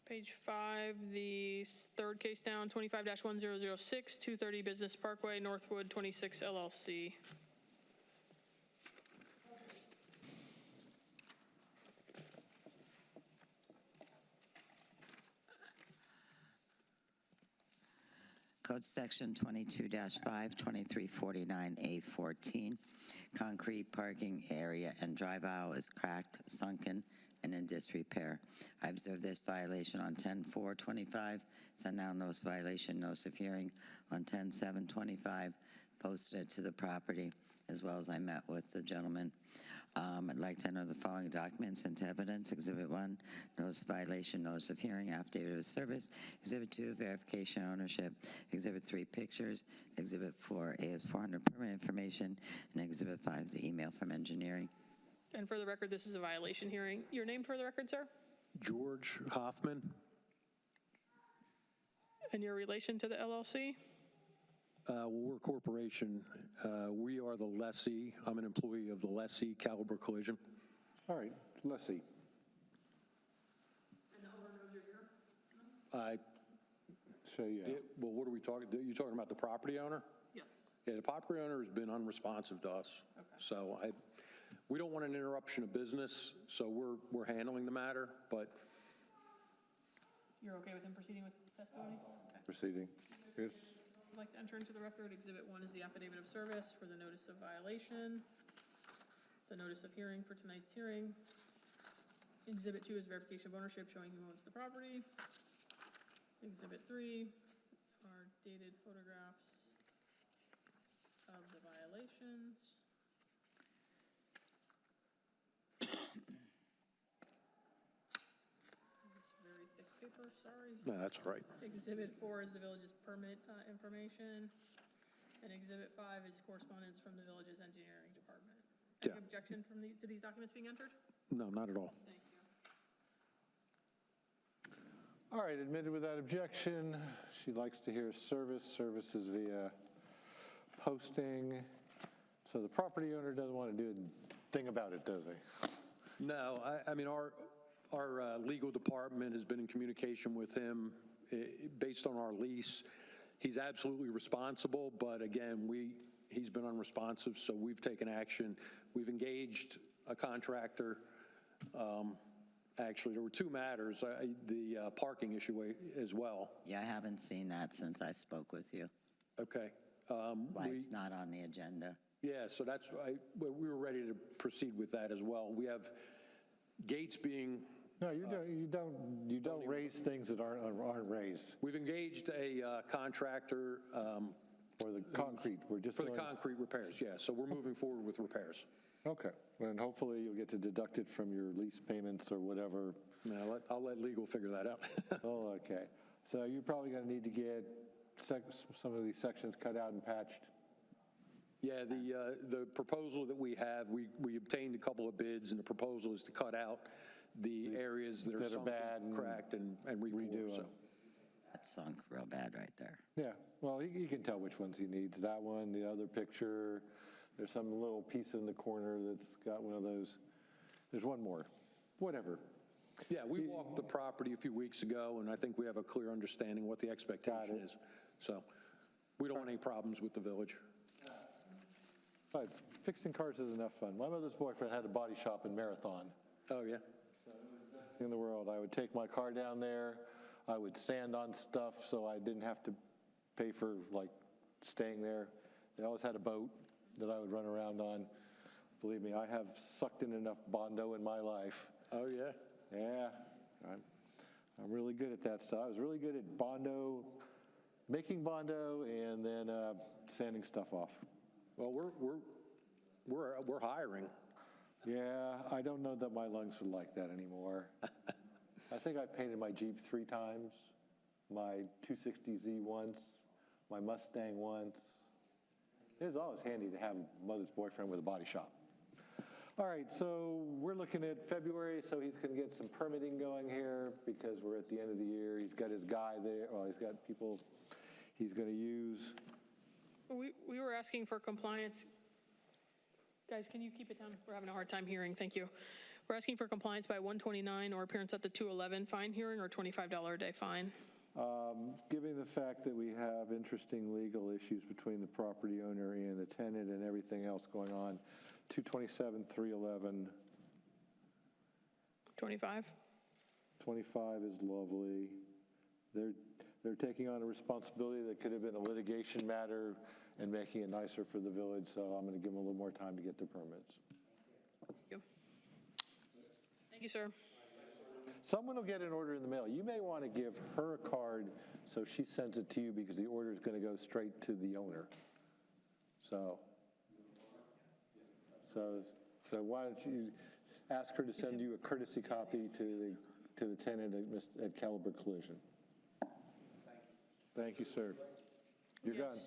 [SPEAKER 3] Page 5, the third case down, 25-1006, 230 Business Parkway, Northwood 26 LLC.
[SPEAKER 6] Code Section 22-5, 2349A14, concrete parking area and drive aisle is cracked, sunken, and in disrepair. I observed this violation on 10/4/25, sent out notice of violation, notice of hearing on 10/7/25, posted it to the property, as well as I met with the gentleman. I'd like to enter the following documents into evidence. Exhibit 1, notice of violation, notice of hearing, affidavit of service. Exhibit 2, verification of ownership. Exhibit 3, pictures. Exhibit 4, AS400 permit information. And Exhibit 5 is the email from engineering.
[SPEAKER 3] And for the record, this is a violation hearing. Your name for the record, sir?
[SPEAKER 19] George Hoffman.
[SPEAKER 3] And your relation to the LLC?
[SPEAKER 19] We're a corporation. We are the lessee. I'm an employee of the lessee, Caliber Collision.
[SPEAKER 1] All right, let's see.
[SPEAKER 16] I
[SPEAKER 1] So, yeah.
[SPEAKER 16] Well, what are we talking, you talking about the property owner?
[SPEAKER 3] Yes.
[SPEAKER 16] Yeah, the property owner has been unresponsive to us. So we don't want an interruption of business, so we're handling the matter, but
[SPEAKER 3] You're okay with him proceeding with testimony? Okay.
[SPEAKER 1] Proceeding. Yes.
[SPEAKER 3] I'd like to enter into the record, Exhibit 1 is the affidavit of service for the notice of violation, the notice of hearing for tonight's hearing. Exhibit 2 is verification of ownership showing who owns the property. Exhibit 3 are dated photographs of the violations. It's very thick paper, sorry.
[SPEAKER 16] no, that's all right.
[SPEAKER 3] Exhibit 4 is the village's permit information, and Exhibit 5 is correspondence from the village's engineering department. Any
[SPEAKER 16] Yeah.
[SPEAKER 3] objection to these documents being entered?
[SPEAKER 16] No, not at all.
[SPEAKER 3] Thank you.
[SPEAKER 1] All right, admitted without objection. She likes to hear services via posting. So the property owner doesn't want to do a thing about it, does he?
[SPEAKER 16] No, I mean, our legal department has been in communication with him based on our lease. He's absolutely responsible, but again, he's been unresponsive, so we've taken action. We've engaged a contractor. Actually, there were two matters, the parking issue as well.
[SPEAKER 6] Yeah, I haven't seen that since I spoke with you.
[SPEAKER 16] Okay.
[SPEAKER 6] Why it's not on the agenda.
[SPEAKER 16] Yeah, so that's, we were ready to proceed with that as well. We have gates being.
[SPEAKER 1] No, you don't raise things that aren't raised.
[SPEAKER 16] We've engaged a contractor.
[SPEAKER 1] For the concrete,
[SPEAKER 16] For the concrete repairs, yeah, so we're moving forward with repairs.
[SPEAKER 1] Okay, and hopefully you'll get to deduct it from your lease payments or whatever.
[SPEAKER 16] No, I'll let legal figure that out.
[SPEAKER 1] Oh, okay. So you're probably going to need to get some of these sections cut out and patched.
[SPEAKER 16] Yeah, the proposal that we have, we obtained a couple of bids, and the proposal is to cut out the areas that are sunken,
[SPEAKER 1] bad and
[SPEAKER 16] cracked, and redo. So.
[SPEAKER 6] That sunk real bad right there.
[SPEAKER 1] Yeah, well, he can tell which ones he needs. That one, the other picture, there's some little piece in the corner that's got one of those. There's one more, whatever.
[SPEAKER 16] Yeah, we walked the property a few weeks ago, and I think we have a clear understanding what the expectation is. So we don't want any problems with the village.
[SPEAKER 1] Besides, fixing cars is enough fun. My mother's boyfriend had a body shop in Marathon.
[SPEAKER 16] Oh, yeah?
[SPEAKER 1] In the world, I would take my car down there, I would sand on stuff so I didn't have to pay for like staying there. They always had a boat that I would run around on. Believe me, I have sucked in enough Bondo in my life.
[SPEAKER 16] Oh, yeah?
[SPEAKER 1] Yeah, I'm really good at that stuff. I was really good at Bondo, making Bondo, and then sanding stuff off.
[SPEAKER 16] Well, we're hiring.
[SPEAKER 1] Yeah, I don't know that my lungs would like that anymore. I think I painted my Jeep 3 times, my 260Z once, my Mustang once. It was always handy to have a mother's boyfriend with a body shop. All right, so we're looking at February, so he's going to get some permitting going here because we're at the end of the year. He's got his guy there, well, he's got people he's going to use.
[SPEAKER 3] We were asking for compliance. Guys, can you keep it down? We're having a hard time hearing. Thank you. We're asking for compliance by 129 or appearance at the 211 fine hearing or $25 a day fine.
[SPEAKER 1] Given the fact that we have interesting legal issues between the property owner and the tenant and everything else going on, 227, 311.
[SPEAKER 3] 25?
[SPEAKER 1] 25 is lovely. They're taking on a responsibility that could have been a litigation matter and making it nicer for the village, so I'm going to give them a little more time to get their permits.
[SPEAKER 3] Thank you. Thank you, sir.
[SPEAKER 1] Someone will get an order in the mail. You may want to give her a card so she sends it to you because the order is going to go straight to the owner. So why don't you ask her to send you a courtesy copy to the tenant at Caliber Collision. Thank you, sir. You're done.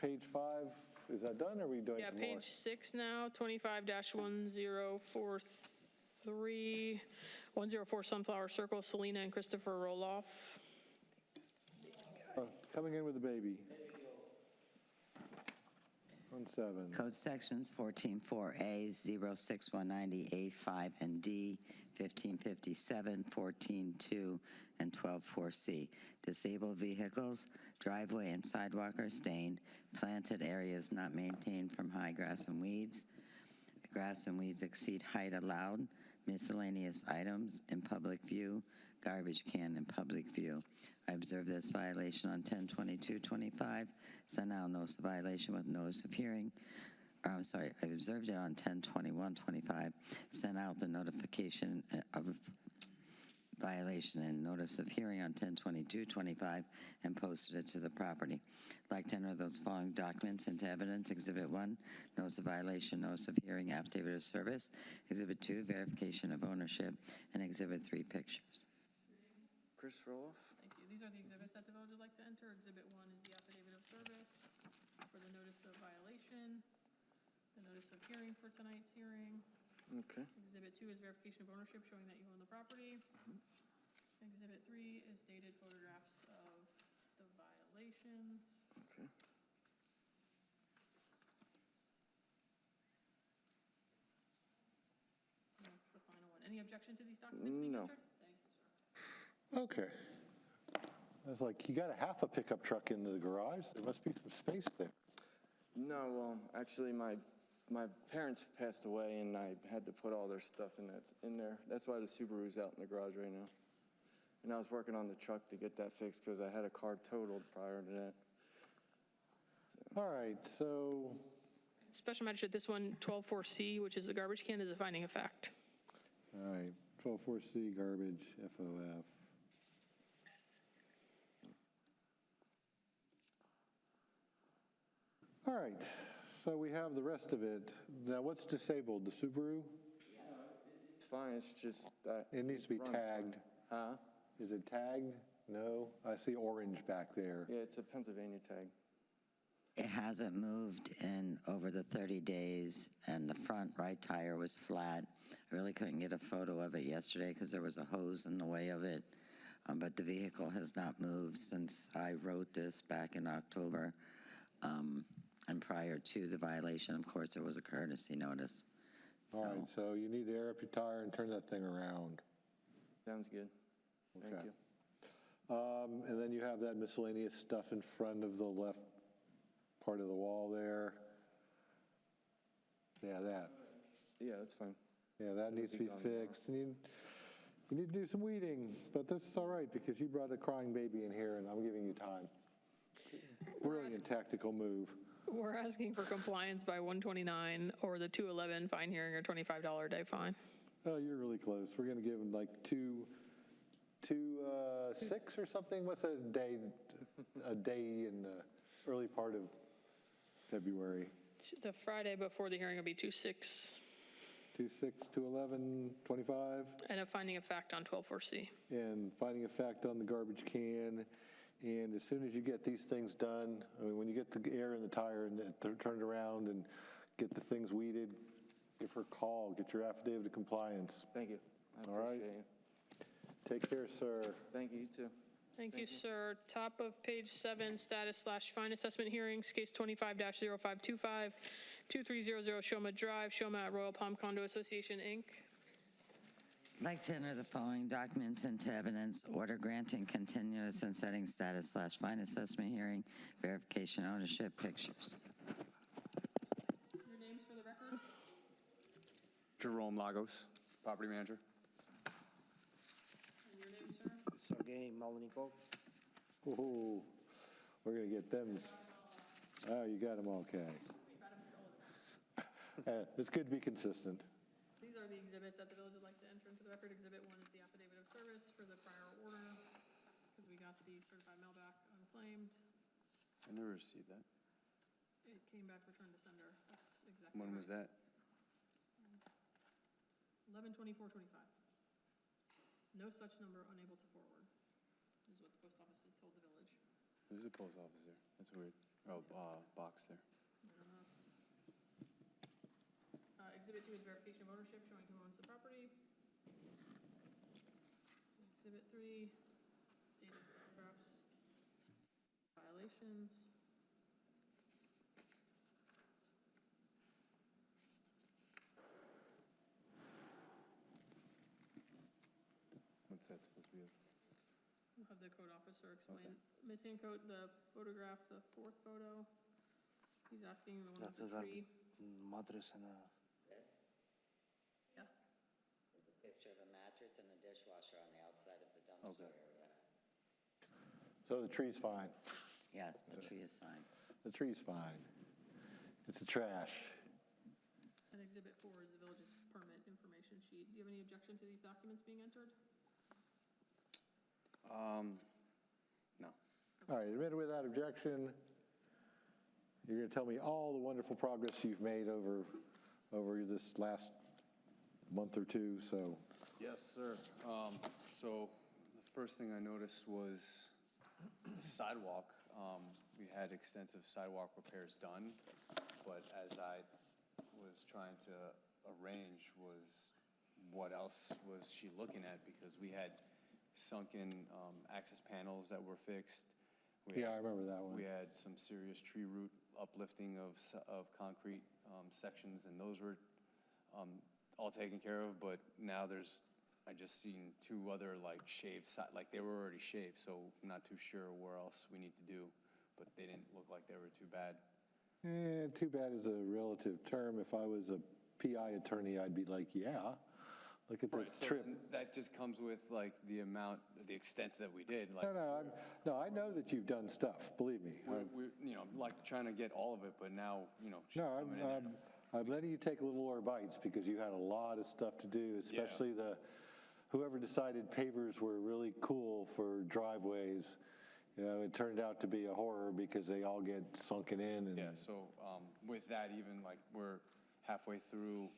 [SPEAKER 1] Page 5, is that done, or are we doing some more?
[SPEAKER 3] Yeah, page 6 now, 25-1043, 104 Sunflower Circle, Selena and Christopher Roloff.
[SPEAKER 1] Oh, coming in with the baby. 617.
[SPEAKER 6] Code Sections 144A, 06190, A5 and D, 1557, 142, and 124C. Disabled vehicles, driveway and sidewalk are stained, planted areas not maintained from high grass and weeds. Grass and weeds exceed height allowed, miscellaneous items in public view, garbage can in public view. I observed this violation on 10/22/25, sent out notice of violation with notice of hearing. I observed it on 10/21/25, sent out the notification of violation and notice of hearing on 10/22/25, and posted it to the property. I'd like to enter those following documents into evidence. Exhibit 1, notice of violation, notice of hearing, affidavit of service. Exhibit 2, verification of ownership, and Exhibit 3, pictures.
[SPEAKER 20] Chris Roloff.
[SPEAKER 3] Thank you. These are the exhibits that the village would like to enter. Exhibit 1 is the affidavit of service for the notice of violation, the notice of hearing for tonight's hearing.
[SPEAKER 20] Okay.
[SPEAKER 3] Exhibit 2 is verification of ownership showing that you own the property. Exhibit 3 is dated photographs of the violations.
[SPEAKER 20] Okay.
[SPEAKER 3] That's the final one. Any objection to these documents being
[SPEAKER 20] No.
[SPEAKER 3] entered? Thank you, sir.
[SPEAKER 1] Okay. I was like, you got a half a pickup truck in the garage? There must be some space there.
[SPEAKER 20] No, well, actually, my parents passed away, and I had to put all their stuff in there. That's why the Subaru's out in the garage right now. And I was working on the truck to get that fixed because I had a car totaled prior to that.
[SPEAKER 1] All right, so,
[SPEAKER 3] Special Magistrate, this one, 124C, which is the garbage can, is a finding of fact.
[SPEAKER 1] all right, 124C, garbage, FOF. All right, so we have the rest of it. Now, what's disabled, the Subaru?
[SPEAKER 20] It's fine, it's just that.
[SPEAKER 1] It needs to be
[SPEAKER 20] runs fine.
[SPEAKER 1] tagged.
[SPEAKER 20] Huh?
[SPEAKER 1] Is it tagged? No? I see orange back there.
[SPEAKER 20] Yeah, it's a Pennsylvania tag.
[SPEAKER 6] It hasn't moved in over the 30 days, and the front right tire was flat. I really couldn't get a photo of it yesterday because there was a hose in the way of it. But the vehicle has not moved since I wrote this back in October. And prior to the violation, of course, there was a courtesy notice.
[SPEAKER 1] All right, so you need to air up your tire and turn that thing around.
[SPEAKER 20] Sounds good. Thank
[SPEAKER 1] Okay.
[SPEAKER 20] you.
[SPEAKER 1] And then you have that miscellaneous stuff in front of the left part of the wall there. Yeah, that.
[SPEAKER 20] Yeah, that's fine.
[SPEAKER 1] Yeah, that needs to be
[SPEAKER 20] gone tomorrow.
[SPEAKER 1] fixed. And you need to do some weeding, but that's all right because you brought a crying baby in here and I'm giving you time. Brilliant tactical move.
[SPEAKER 3] We're asking for compliance by 129 or the 211 fine hearing or $25 a day fine.
[SPEAKER 1] Oh, you're really close. We're going to give them like 2-6 or something. What's a day in the early part of February?
[SPEAKER 3] The Friday before the hearing will be 2/6.
[SPEAKER 1] 2-6, 2-11, 25,
[SPEAKER 3] And a finding of fact on 124C.
[SPEAKER 1] and finding a fact on the garbage can. And as soon as you get these things done, I mean, when you get the air in the tire and turn it around and get the things weeded, give her a call, get your affidavit of compliance.
[SPEAKER 20] Thank you. I
[SPEAKER 1] All right.
[SPEAKER 20] appreciate you.
[SPEAKER 1] Take care, sir.
[SPEAKER 20] Thank you, you too.
[SPEAKER 3] Thank you, sir. Top of page 7, status/fine assessment hearings, case 25-0525, 2300 Shoma Drive, Shoma at Royal Palm Condo Association, Inc.
[SPEAKER 6] I'd like to enter the following documents into evidence: order granting continuous and setting status/fine assessment hearing, verification ownership, pictures.
[SPEAKER 3] Your names for the record?
[SPEAKER 21] Jerome Lagos, property manager.
[SPEAKER 3] And your name, sir?
[SPEAKER 22] Sergey Malnikov.
[SPEAKER 1] Oh, we're going to get them. Oh, you got them all, okay. It's good to be consistent.
[SPEAKER 3] These are the exhibits that the village would like to enter into the record. Exhibit 1 is the affidavit of service for the prior order, because we got the certified mail back unclaimed.
[SPEAKER 21] I never received that.
[SPEAKER 3] It came back returned to sender. That's exactly
[SPEAKER 21] When was that?
[SPEAKER 3] 11/24/25. No such number unable to forward, is what the post office had told the village.
[SPEAKER 21] There's a post office there. That's weird. Oh, box there.
[SPEAKER 3] I don't know. Exhibit 2 is verification of ownership, showing who owns the property. Exhibit 3, dated photographs, violations.
[SPEAKER 21] What's that supposed to be?
[SPEAKER 3] We'll have the code officer explain. Ms. Hancock, the photograph, the fourth photo, he's asking the one with the tree.
[SPEAKER 4] Mattress and a...
[SPEAKER 3] Yeah.
[SPEAKER 6] There's a picture of a mattress and a dishwasher on the outside of the dumpster area.
[SPEAKER 1] So the tree's fine.
[SPEAKER 6] Yes, the tree is fine.
[SPEAKER 1] The tree's fine. It's the trash.
[SPEAKER 3] And Exhibit 4 is the village's permit information sheet. Do you have any objection to these documents being entered?
[SPEAKER 21] No.
[SPEAKER 1] All right, admitted without objection. You're going to tell me all the wonderful progress you've made over this last month or two, so.
[SPEAKER 21] Yes, sir. So the first thing I noticed was the sidewalk. We had extensive sidewalk repairs done, but as I was trying to arrange was what else was she looking at? Because we had sunken access panels that were fixed.
[SPEAKER 1] I remember that one.
[SPEAKER 21] We had some serious tree root uplifting of concrete sections, and those were all taken care of, but now I just seen two other like shaved, like they were already shaved, so I'm not too sure where else we need to do, but they didn't look like they were too bad.
[SPEAKER 1] Too bad is a relative term. If I was a PI attorney, I'd be like, yeah, look at this
[SPEAKER 21] So
[SPEAKER 1] trip.
[SPEAKER 21] then that just comes with like the amount, the extents that we did. Like,
[SPEAKER 1] No, I know that you've done stuff, believe me.
[SPEAKER 21] we're like trying to get all of it, but now, she's
[SPEAKER 1] No,
[SPEAKER 21] coming in.
[SPEAKER 1] I'm letting you take little more bites because you had a lot of stuff to do, especially whoever decided pavers were really cool for driveways. It turned out to be a horror because they all get sunken in. And
[SPEAKER 21] So with that, even like we're halfway through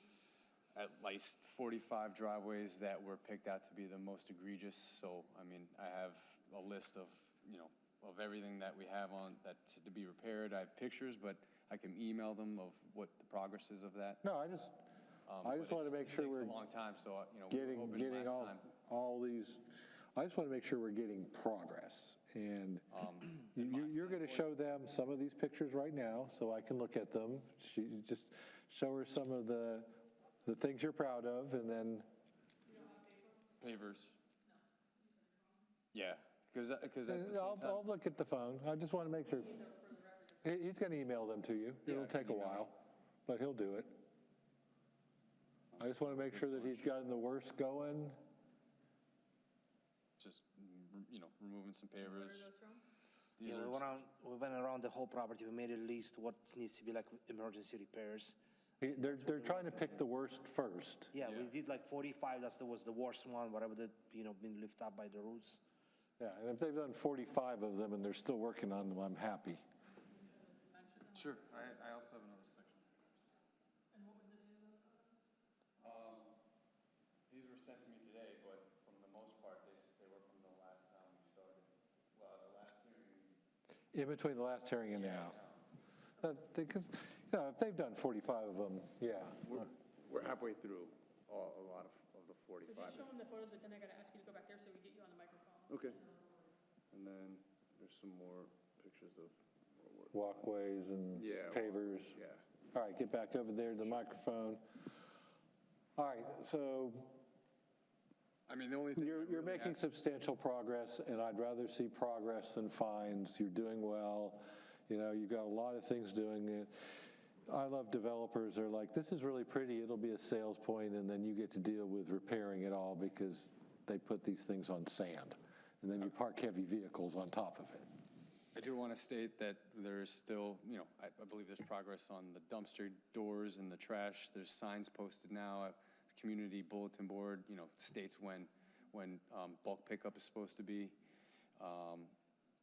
[SPEAKER 21] at least 45 driveways that were picked out to be the most egregious. So, I mean, I have a list of, of everything that we have on that to be repaired. I have pictures, but I can email them of what the progress is of that.
[SPEAKER 1] No, I just want to make sure we're
[SPEAKER 21] It takes a long time, so, we were hoping
[SPEAKER 1] getting
[SPEAKER 21] last time.
[SPEAKER 1] all these, I just want to make sure we're getting progress. And you're going to show them some of these pictures right now so I can look at them. Just show her some of the things you're proud of, and then.
[SPEAKER 21] Pavers. Yeah, because at the same time.
[SPEAKER 1] I'll look at the phone. I just want to make sure. He's going to email them to you. It'll take a while, but he'll do it. I just want to make sure that he's gotten the worst going.
[SPEAKER 21] Just, removing some pavers.
[SPEAKER 3] Where are those from?
[SPEAKER 4] Yeah, we went around the whole property. We made a list what needs to be like emergency repairs.
[SPEAKER 1] They're trying to pick the worst first.
[SPEAKER 4] Yeah, we did like 45. Was the worst one. Whatever that been lifted up by the roots.
[SPEAKER 1] Yeah, and if they've done 45 of them and they're still working on them, I'm happy.
[SPEAKER 21] Sure. I also have another section.
[SPEAKER 3] And what was the date of those photos?
[SPEAKER 21] These were sent to me today, but from the most part, they were from the last time we started. Well, the last hearing.
[SPEAKER 1] In between the last hearing and now. Because, if they've done 45 of them, yeah.
[SPEAKER 10] We're halfway through a lot of the
[SPEAKER 3] So
[SPEAKER 10] 45.
[SPEAKER 3] just show them the photos, but then I got to ask you to go back there so we get you on the microphone.
[SPEAKER 10] Okay. And then there's some more pictures of
[SPEAKER 1] Walkways and pavers.
[SPEAKER 10] Yeah.
[SPEAKER 1] All right, get back over there to the microphone. All right, so
[SPEAKER 21] I mean, the only thing.
[SPEAKER 1] you're making substantial progress, and I'd rather see progress than fines. You're doing well. You've got a lot of things doing it. I love developers. They're like, this is really pretty. It'll be a sales point, and then you get to deal with repairing it all because they put these things on sand, and then you park heavy vehicles on top of it.
[SPEAKER 21] I do want to state that there is still, I believe there's progress on the dumpster doors and the trash. There's signs posted now. A community bulletin board, states when bulk pickup is supposed to be.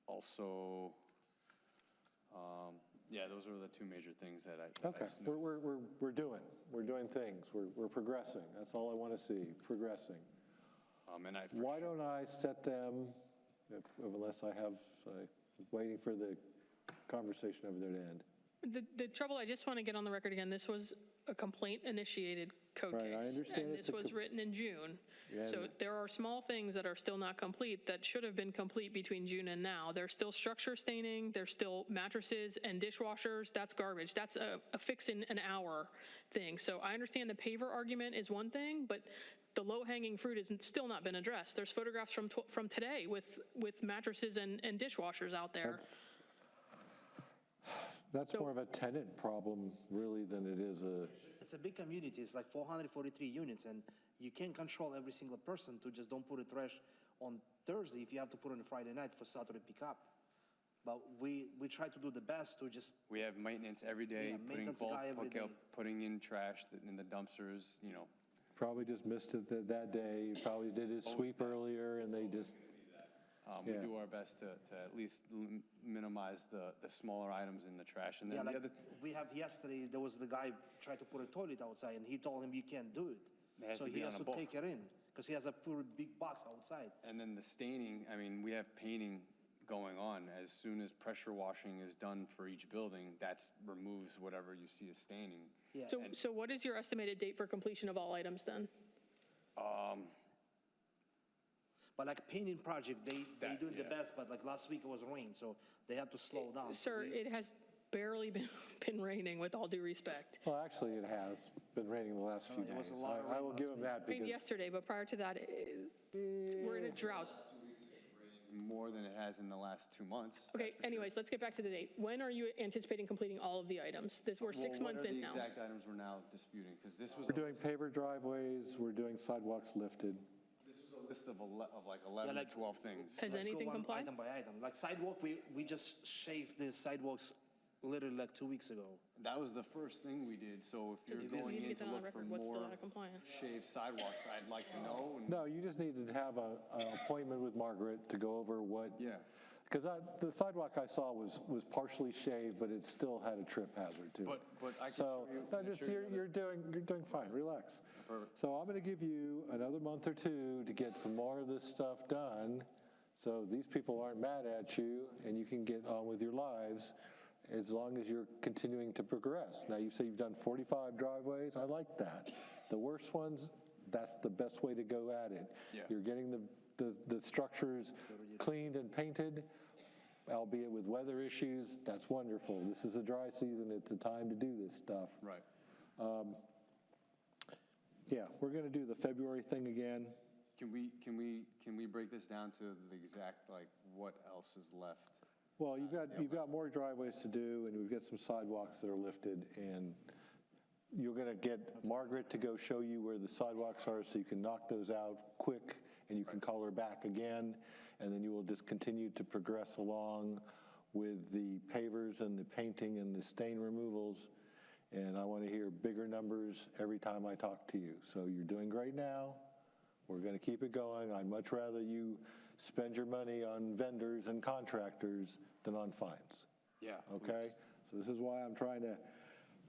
[SPEAKER 21] Also, those are the two major things that I.
[SPEAKER 1] Okay, we're doing things. We're progressing. That's all I want to see, progressing. Why don't I set them, unless I have, waiting for the conversation over there to end.
[SPEAKER 3] The trouble, I just want to get on the record again, this was a complaint-initiated code case.
[SPEAKER 1] I understand.
[SPEAKER 3] And this was written in June.
[SPEAKER 1] Yeah,
[SPEAKER 3] So there are small things that are still not complete that should have been complete between June and now. There's still structure staining, there's still mattresses and dishwashers. That's garbage. That's a fix in an hour thing. So I understand the paver argument is one thing, but the low-hanging fruit has still not been addressed. There's photographs from today with mattresses and dishwashers out there.
[SPEAKER 1] That's more of a tenant problem, really, than it is a...
[SPEAKER 4] It's a big community. It's like 443 units, and you can't control every single person to just don't put a trash on Thursday if you have to put it on a Friday night for Saturday pickup. But we try to do the best to just...
[SPEAKER 21] We have maintenance every day,
[SPEAKER 4] Yeah,
[SPEAKER 21] putting
[SPEAKER 4] maintenance
[SPEAKER 21] bulk
[SPEAKER 4] guy every
[SPEAKER 21] pickup,
[SPEAKER 4] day.
[SPEAKER 21] putting in trash in the dumpsters,
[SPEAKER 1] Probably just missed it that day. He probably did his sweep earlier, and they just...
[SPEAKER 21] We
[SPEAKER 1] Yeah.
[SPEAKER 21] do our best to at least minimize the smaller items in the trash. And then
[SPEAKER 4] Yeah,
[SPEAKER 21] the
[SPEAKER 4] like
[SPEAKER 21] other,
[SPEAKER 4] we have yesterday, there was the guy tried to put a toilet outside, and he told him you can't do it.
[SPEAKER 21] It has
[SPEAKER 4] So
[SPEAKER 21] to
[SPEAKER 4] he
[SPEAKER 21] be
[SPEAKER 4] has
[SPEAKER 21] on
[SPEAKER 4] to
[SPEAKER 21] a bulk.
[SPEAKER 4] take it in, because he has a pretty big box outside.
[SPEAKER 21] and then the staining, I mean, we have painting going on. As soon as pressure washing is done for each building, that's removes whatever you see as staining.
[SPEAKER 4] Yeah.
[SPEAKER 3] So what is your estimated date for completion of all items then?
[SPEAKER 4] But like painting project, they doing the best, but like last week it was rain, so they have to slow down.
[SPEAKER 3] Sir, it has barely been raining, with all due respect.
[SPEAKER 1] Well, actually, it has been raining the last few
[SPEAKER 4] it was
[SPEAKER 1] days.
[SPEAKER 4] a lot of
[SPEAKER 1] I
[SPEAKER 4] rain
[SPEAKER 1] will
[SPEAKER 4] last
[SPEAKER 1] give him
[SPEAKER 4] week.
[SPEAKER 1] that
[SPEAKER 3] I mean,
[SPEAKER 1] because...
[SPEAKER 3] yesterday, but prior to that, we're in a drought.
[SPEAKER 21] More than it has in the last 2 months.
[SPEAKER 3] Okay, anyways, let's get back to the date. When are you anticipating completing all of the items? We're 6 months in now.
[SPEAKER 21] What are the exact items we're now disputing? Because this was
[SPEAKER 1] We're doing paver driveways, we're doing sidewalks lifted.
[SPEAKER 21] This was a list of like 11, 12 things.
[SPEAKER 3] Has
[SPEAKER 4] Let's go
[SPEAKER 3] anything
[SPEAKER 4] one
[SPEAKER 3] complied?
[SPEAKER 4] item by item. Like sidewalk, we just shaved the sidewalks literally like 2 weeks ago.
[SPEAKER 21] That was the first thing we did. So if you're
[SPEAKER 3] We need
[SPEAKER 21] going
[SPEAKER 3] to
[SPEAKER 21] in
[SPEAKER 3] get
[SPEAKER 21] to
[SPEAKER 3] that on
[SPEAKER 21] look for
[SPEAKER 3] record. What's still
[SPEAKER 21] more
[SPEAKER 3] out of compliance?
[SPEAKER 21] shaved sidewalks, I'd like to know. And
[SPEAKER 1] No, you just needed to have an appointment with Margaret to go over what...
[SPEAKER 21] yeah.
[SPEAKER 1] Because the sidewalk I saw was partially shaved, but it still had a trip hazard to it.
[SPEAKER 21] But I can
[SPEAKER 1] So,
[SPEAKER 21] show you.
[SPEAKER 1] no,
[SPEAKER 21] can I
[SPEAKER 1] just,
[SPEAKER 21] show you
[SPEAKER 1] you're doing fine, relax.
[SPEAKER 21] Perfect.
[SPEAKER 1] So I'm going to give you another month or two to get some more of this stuff done, so these people aren't mad at you, and you can get on with your lives, as long as you're continuing to progress. Now, you say you've done 45 driveways, I like that. The worst ones, that's the best way to go at it.
[SPEAKER 21] Yeah.
[SPEAKER 1] You're getting the structures cleaned and painted, albeit with weather issues, that's wonderful. This is a dry season, it's a time to do this stuff.
[SPEAKER 21] Right.
[SPEAKER 1] Yeah, we're going to do the February thing again.
[SPEAKER 21] Can we break this down to the exact, like, what else is left?
[SPEAKER 1] Well, you've got more driveways to do, and we've got some sidewalks that are lifted, and you're going to get Margaret to go show you where the sidewalks are so you can knock those out quick, and you can call her back again, and then you will just continue to progress along with the pavers and the painting and the stain removals, and I want to hear bigger numbers every time I talk to you. So you're doing great now. We're going to keep it going. I'd much rather you spend your money on vendors and contractors than on fines.
[SPEAKER 21] Yeah.
[SPEAKER 1] Okay? So this is why I'm trying to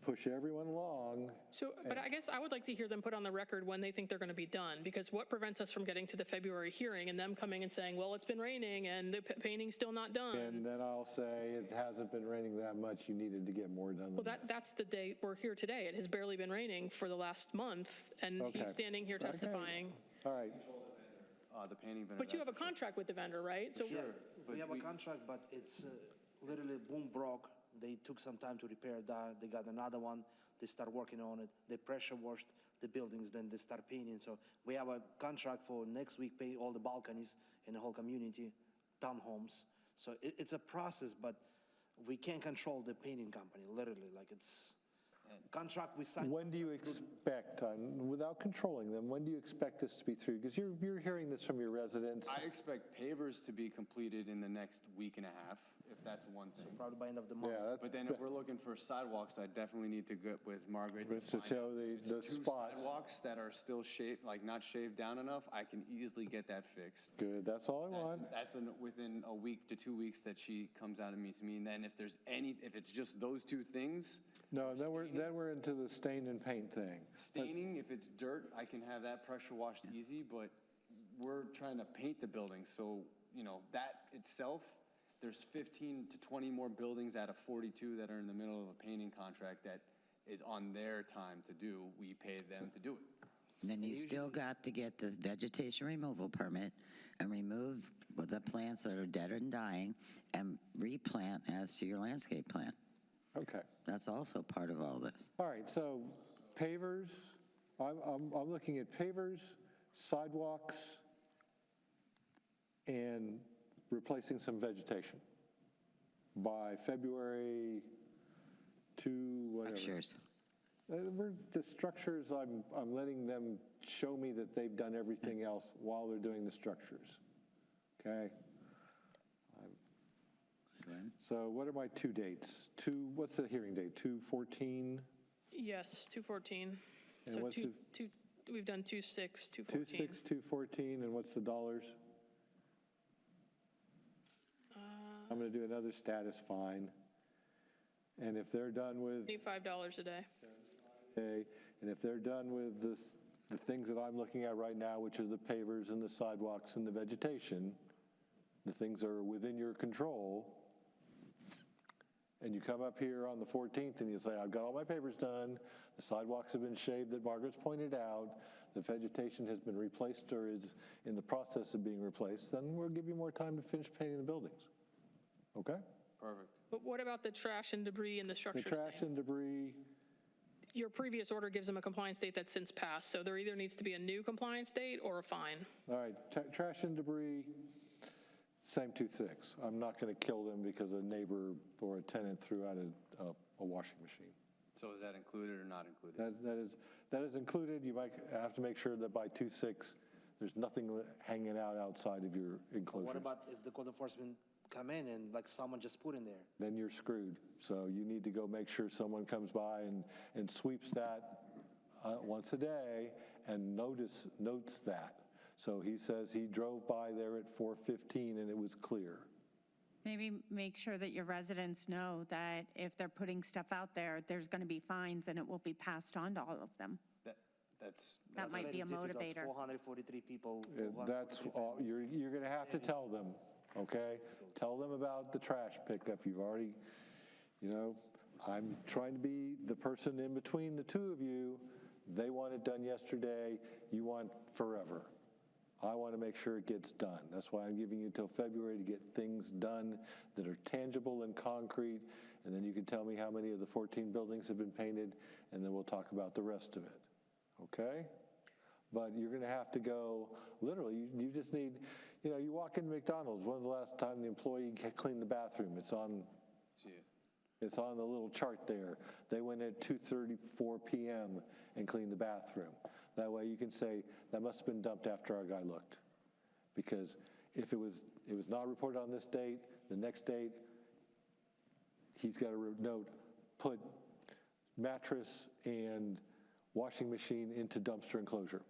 [SPEAKER 1] push everyone along.
[SPEAKER 3] So, but I guess I would like to hear them put on the record when they think they're going to be done, because what prevents us from getting to the February hearing and them coming and saying, well, it's been raining and the painting's still not done?
[SPEAKER 1] And then I'll say, it hasn't been raining that much, you needed to get more done
[SPEAKER 3] Well,
[SPEAKER 1] than this.
[SPEAKER 3] that's the day we're here today. It has barely been raining for the last month, and
[SPEAKER 1] Okay.
[SPEAKER 3] he's standing here
[SPEAKER 1] Okay.
[SPEAKER 3] testifying.
[SPEAKER 1] All right.
[SPEAKER 21] The painting vendor.
[SPEAKER 3] But you have a contract with the vendor, right? So
[SPEAKER 4] Yeah,
[SPEAKER 21] but
[SPEAKER 4] we have a contract, but it's literally boom broke. They took some time to repair that. They got another one. They start working on it. They pressure washed the buildings, then they start painting. So we have a contract for next week, pay all the balconies in the whole community, townhomes. So it's a process, but we can't control the painting company, literally. Like it's contract we signed.
[SPEAKER 1] When do you expect, without controlling them, when do you expect this to be through? Because you're hearing this from your residents.
[SPEAKER 21] I expect pavers to be completed in the next week and a half, if that's one thing.
[SPEAKER 4] Probably by end of the month.
[SPEAKER 1] Yeah, that's,
[SPEAKER 21] But then if we're looking for sidewalks, I definitely need to get with Margaret to
[SPEAKER 1] to
[SPEAKER 21] find
[SPEAKER 1] show
[SPEAKER 21] out
[SPEAKER 1] the
[SPEAKER 21] if it's two
[SPEAKER 1] spots.
[SPEAKER 21] sidewalks that are still shaved, like not shaved down enough, I can easily get that fixed.
[SPEAKER 1] Good, that's all I want.
[SPEAKER 21] That's within a week to 2 weeks that she comes out and meets me. And then if there's if it's just those two things,
[SPEAKER 1] No, then we're into the stain and paint thing.
[SPEAKER 21] staining, if it's dirt, I can have that pressure washed easy, but we're trying to paint the building. So, that itself, there's 15 to 20 more buildings out of 42 that are in the middle of a painting contract that is on their time to do. We pay them to do it.
[SPEAKER 6] And then you still got to get the vegetation removal permit and remove the plants that are dead and dying and replant as to your landscape plan.
[SPEAKER 1] Okay.
[SPEAKER 6] That's also part of all this.
[SPEAKER 1] All right, so pavers, I'm looking at pavers, sidewalks, and replacing some vegetation by February to whatever.
[SPEAKER 6] Structures.
[SPEAKER 1] The structures, I'm letting them show me that they've done everything else while they're doing the structures. Okay? So what are my two dates? What's the hearing date? 2/14?
[SPEAKER 3] Yes, 2/14.
[SPEAKER 1] And
[SPEAKER 3] So
[SPEAKER 1] what's
[SPEAKER 3] we've done 2/6, 2/14.
[SPEAKER 1] 2/6, 2/14, and what's the dollars? I'm going to do another status fine. And if they're done with,
[SPEAKER 3] $25 a day.
[SPEAKER 1] okay, and if they're done with the things that I'm looking at right now, which are the pavers and the sidewalks and the vegetation, the things that are within your control, and you come up here on the 14th and you say, I've got all my papers done, the sidewalks have been shaved that Margaret's pointed out, the vegetation has been replaced or is in the process of being replaced, then we'll give you more time to finish painting the buildings. Okay?
[SPEAKER 21] Perfect.
[SPEAKER 3] But what about the trash and debris in the structure
[SPEAKER 1] The trash
[SPEAKER 3] stain?
[SPEAKER 1] and debris,
[SPEAKER 3] Your previous order gives them a compliance date that's since passed, so there either needs to be a new compliance date or a fine.
[SPEAKER 1] all right, trash and debris, same 2/6. I'm not going to kill them because a neighbor or a tenant threw out a washing machine.
[SPEAKER 21] So is that included or not included?
[SPEAKER 1] That is included. You might have to make sure that by 2/6, there's nothing hanging out outside of your enclosure.
[SPEAKER 4] What about if the code enforcement come in and like someone just put in there?
[SPEAKER 1] Then you're screwed. So you need to go make sure someone comes by and sweeps that once a day and notes that. So he says he drove by there at 4:15 and it was clear.
[SPEAKER 8] Maybe make sure that your residents know that if they're putting stuff out there, there's going to be fines and it will be passed on to all of them. That might be a motivator.
[SPEAKER 4] 443 people.
[SPEAKER 1] That's all, you're going to have to tell them, okay? Tell them about the trash pickup. You've already, I'm trying to be the person in between the two of you. They want it done yesterday. You want forever. I want to make sure it gets done. That's why I'm giving you until February to get things done that are tangible and concrete, and then you can tell me how many of the 14 buildings have been painted, and then we'll talk about the rest of it, okay? But you're going to have to go, literally, you just need, you walk into McDonald's, when's the last time the employee cleaned the bathroom? It's on the little chart there. They went at 2:34 p.m. and cleaned the bathroom. That way you can say, that must have been dumped after our guy looked. Because if it was not reported on this date, the next date, he's got to note, put mattress and washing machine into dumpster enclosure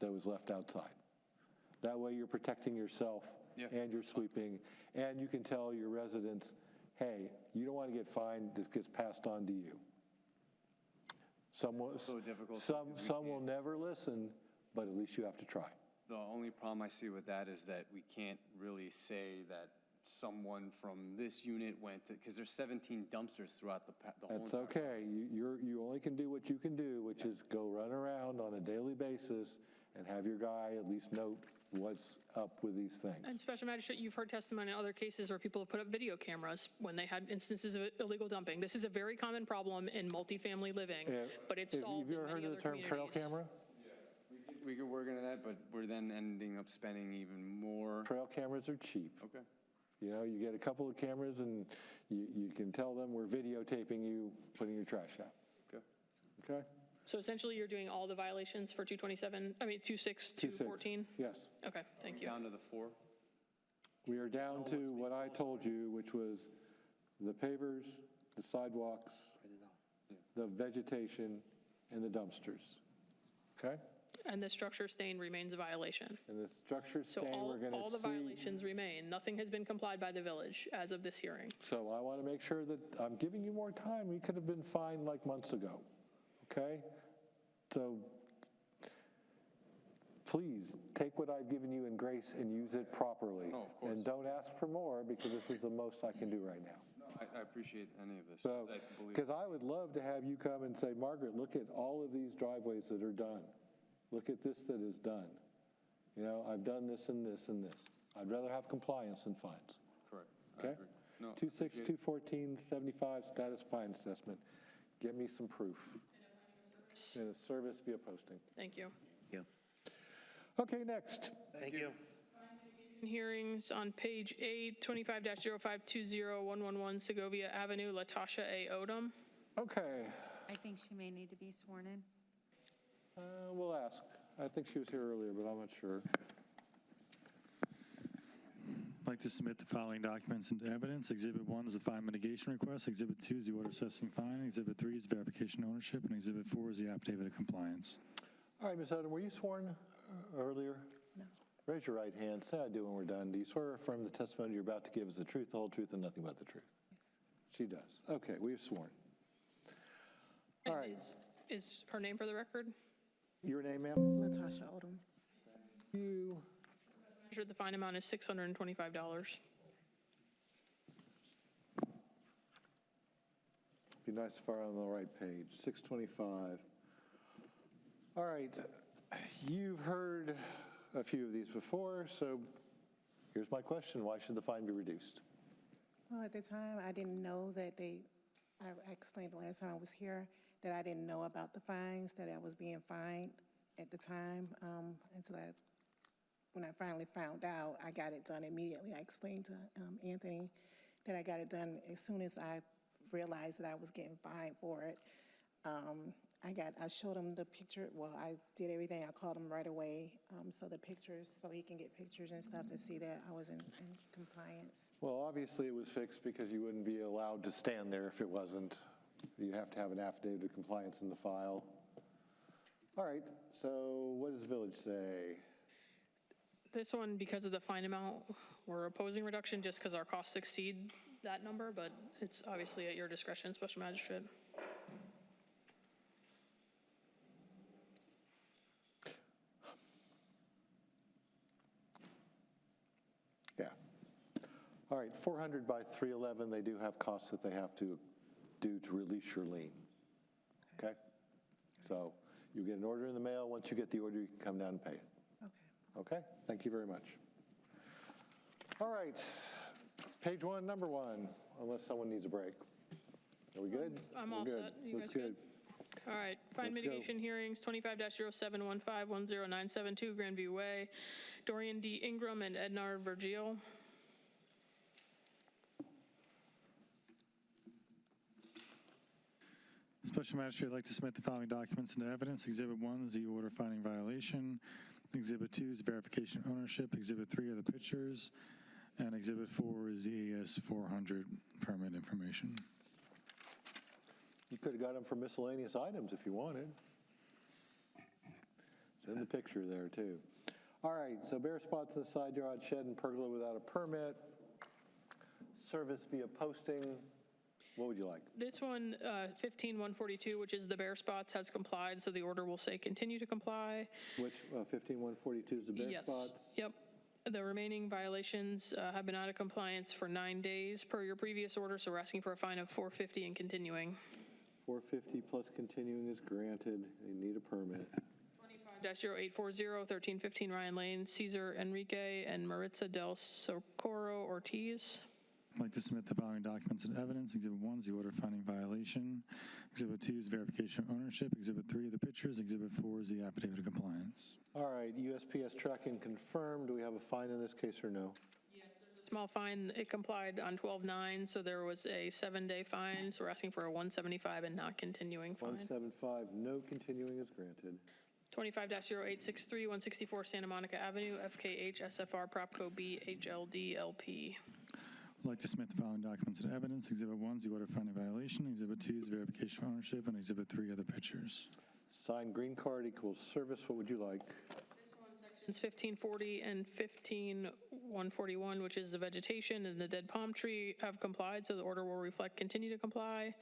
[SPEAKER 1] that was left outside. That way you're protecting yourself and you're sweeping, and you can tell your residents, hey, you don't want to get fined, this gets passed on to you. Some will never listen, but at least you have to try.
[SPEAKER 21] The only problem I see with that is that we can't really say that someone from this unit went to, because there's 17 dumpsters throughout the whole
[SPEAKER 1] That's
[SPEAKER 21] entire.
[SPEAKER 1] okay. You only can do what you can do, which is go run around on a daily basis and have your guy at least note what's up with these things.
[SPEAKER 3] And Special Magistrate, you've heard testimony in other cases where people have put up video cameras when they had instances of illegal dumping. This is a very common problem in multifamily living, but it's solved
[SPEAKER 1] Have you
[SPEAKER 3] in
[SPEAKER 1] ever heard
[SPEAKER 3] many
[SPEAKER 1] of the
[SPEAKER 3] other
[SPEAKER 1] term trail
[SPEAKER 3] communities.
[SPEAKER 1] camera?
[SPEAKER 21] We could work into that, but we're then ending up spending even more.
[SPEAKER 1] Trail cameras are cheap.
[SPEAKER 21] Okay.
[SPEAKER 1] You get a couple of cameras and you can tell them we're videotaping you putting your trash out.
[SPEAKER 21] Okay.
[SPEAKER 1] Okay?
[SPEAKER 3] So essentially, you're doing all the violations for 227, I mean, 2/6, 2/14?
[SPEAKER 1] Yes.
[SPEAKER 3] Okay, thank you.
[SPEAKER 21] Down to the 4.
[SPEAKER 1] We are down to what I told you, which was the pavers, the sidewalks, the vegetation, and the dumpsters. Okay?
[SPEAKER 3] And the structure stain remains a violation.
[SPEAKER 1] And the structure
[SPEAKER 3] So
[SPEAKER 1] stain, we're going to see.
[SPEAKER 3] all the violations remain. Nothing has been complied by the village as of this hearing.
[SPEAKER 1] So I want to make sure that I'm giving you more time. We could have been fined like months ago. Okay? So please take what I've given you in grace and use it properly.
[SPEAKER 21] Oh, of course.
[SPEAKER 1] And don't ask for more because this is the most I can do right now.
[SPEAKER 21] No, I appreciate any of this.
[SPEAKER 1] So,
[SPEAKER 21] I believe-
[SPEAKER 1] because I would love to have you come and say, Margaret, look at all of these driveways that are done. Look at this that is done. I've done this and this and this. I'd rather have compliance than fines.
[SPEAKER 21] Correct. I
[SPEAKER 1] Okay?
[SPEAKER 21] agree. No,
[SPEAKER 1] 2/6, 2/14, 75 status fine assessment. Get me some proof. And a service via posting.
[SPEAKER 3] Thank you.
[SPEAKER 1] Okay, next.
[SPEAKER 4] Thank you.
[SPEAKER 3] Hearings on page 8, 25-0520-111 Segovia Avenue, Latasha A. Odom.
[SPEAKER 1] Okay,
[SPEAKER 8] I think she may need to be sworn in.
[SPEAKER 1] we'll ask. I think she was here earlier, but I'm not sure.
[SPEAKER 2] I'd like to submit the following documents into evidence. Exhibit 1 is the fine mitigation request. Exhibit 2 is the order assessing fine. Exhibit 3 is verification of ownership. And Exhibit 4 is the affidavit of compliance.
[SPEAKER 1] All right, Ms. Odom, were you sworn earlier? No. Raise your right hand. Say I do when we're done. Do you swear or affirm the testimony you're about to give is the truth, the whole truth, and nothing but the truth? Yes. She does. Okay, we've sworn. All
[SPEAKER 3] And
[SPEAKER 1] right.
[SPEAKER 3] Is her name for the record?
[SPEAKER 1] Your name, ma'am?
[SPEAKER 5] Latasha Odom.
[SPEAKER 1] You.
[SPEAKER 3] The fine amount is $625.
[SPEAKER 1] Be nice if we're on the right page. 625. All right. You've heard a few of these before, so here's my question. Why should the fine be reduced?
[SPEAKER 5] Well, at the time, I didn't know that I explained the last time I was here that I didn't know about the fines, that I was being fined at the time when I finally found out, I got it done immediately. I explained to Anthony that I got it done as soon as I realized that I was getting fined for it. I showed him the picture. Well, I did everything. I called him right away. So the pictures, so he can get pictures and stuff to see that I was in compliance.
[SPEAKER 1] Well, obviously it was fixed because you wouldn't be allowed to stand there if it wasn't. You have to have an affidavit of compliance in the file. All right, so what does the village say?
[SPEAKER 3] This one, because of the fine amount, we're opposing reduction just because our costs exceed that number, but it's obviously at your discretion, Special Magistrate.
[SPEAKER 1] Yeah. All right, 400 by 311, they do have costs that they have to do to release your lien. Okay? So you get an order in the mail. Once you get the order, you can come down and pay it. Okay, thank you very much. All right, page 1, number 1, unless someone needs a break. Are we good?
[SPEAKER 3] I'm
[SPEAKER 1] We're
[SPEAKER 3] all
[SPEAKER 1] good.
[SPEAKER 3] set. You
[SPEAKER 1] That's
[SPEAKER 3] guys good? All right, fine
[SPEAKER 1] Let's go.
[SPEAKER 3] mitigation hearings, 25-0715-10972 Grandview Way, Dorian D. Ingram and Ednar Vergil.
[SPEAKER 2] Special Magistrate, I'd like to submit the following documents into evidence. Exhibit 1 is the order finding violation. Exhibit 2 is verification of ownership. Exhibit 3 are the pictures. And Exhibit 4 is the AS 400 permit information.
[SPEAKER 1] You could have got them for miscellaneous items if you wanted. It's in the picture there, too. All right, so bare spots in the side yard, shed and pergola without a permit. Service via posting. What would you like?
[SPEAKER 3] This one, 15-142, which is the bare spots, has complied, so the order will say continue to comply.
[SPEAKER 1] Which 15142 is the bare
[SPEAKER 3] Yes.
[SPEAKER 1] spots?
[SPEAKER 3] Yep. The remaining violations have been out of compliance for 9 days per your previous order, so we're asking for a fine of $450 and continuing.
[SPEAKER 1] 450 plus continuing is granted. They need a permit.
[SPEAKER 3] 25-0840, 1315 Ryan Lane, Cesar Enrique and Maritza del Socorro Ortiz.
[SPEAKER 2] I'd like to submit the following documents in evidence. Exhibit 1 is the order finding violation. Exhibit 2 is verification of ownership. Exhibit 3 are the pictures. Exhibit 4 is the affidavit of compliance.
[SPEAKER 1] All right, USPS tracking confirmed. Do we have a fine in this case or no?
[SPEAKER 3] Yes, there's a small fine. It complied on 12/9, so there was a 7-day fine. So we're asking for a $175 and not continuing fine.
[SPEAKER 1] 175, no continuing is granted.
[SPEAKER 3] 25-0863, 164 Santa Monica Avenue, FKH SFR Propco B HLD LP.
[SPEAKER 2] I'd like to submit the following documents in evidence. Exhibit 1 is the order finding violation. Exhibit 2 is verification of ownership. And Exhibit 3 are the pictures.
[SPEAKER 1] Signed green card equals service. What would you like?
[SPEAKER 3] This one, sections 1540 and 15141, which is the vegetation and the dead palm tree, have complied, so the order will reflect continue to comply.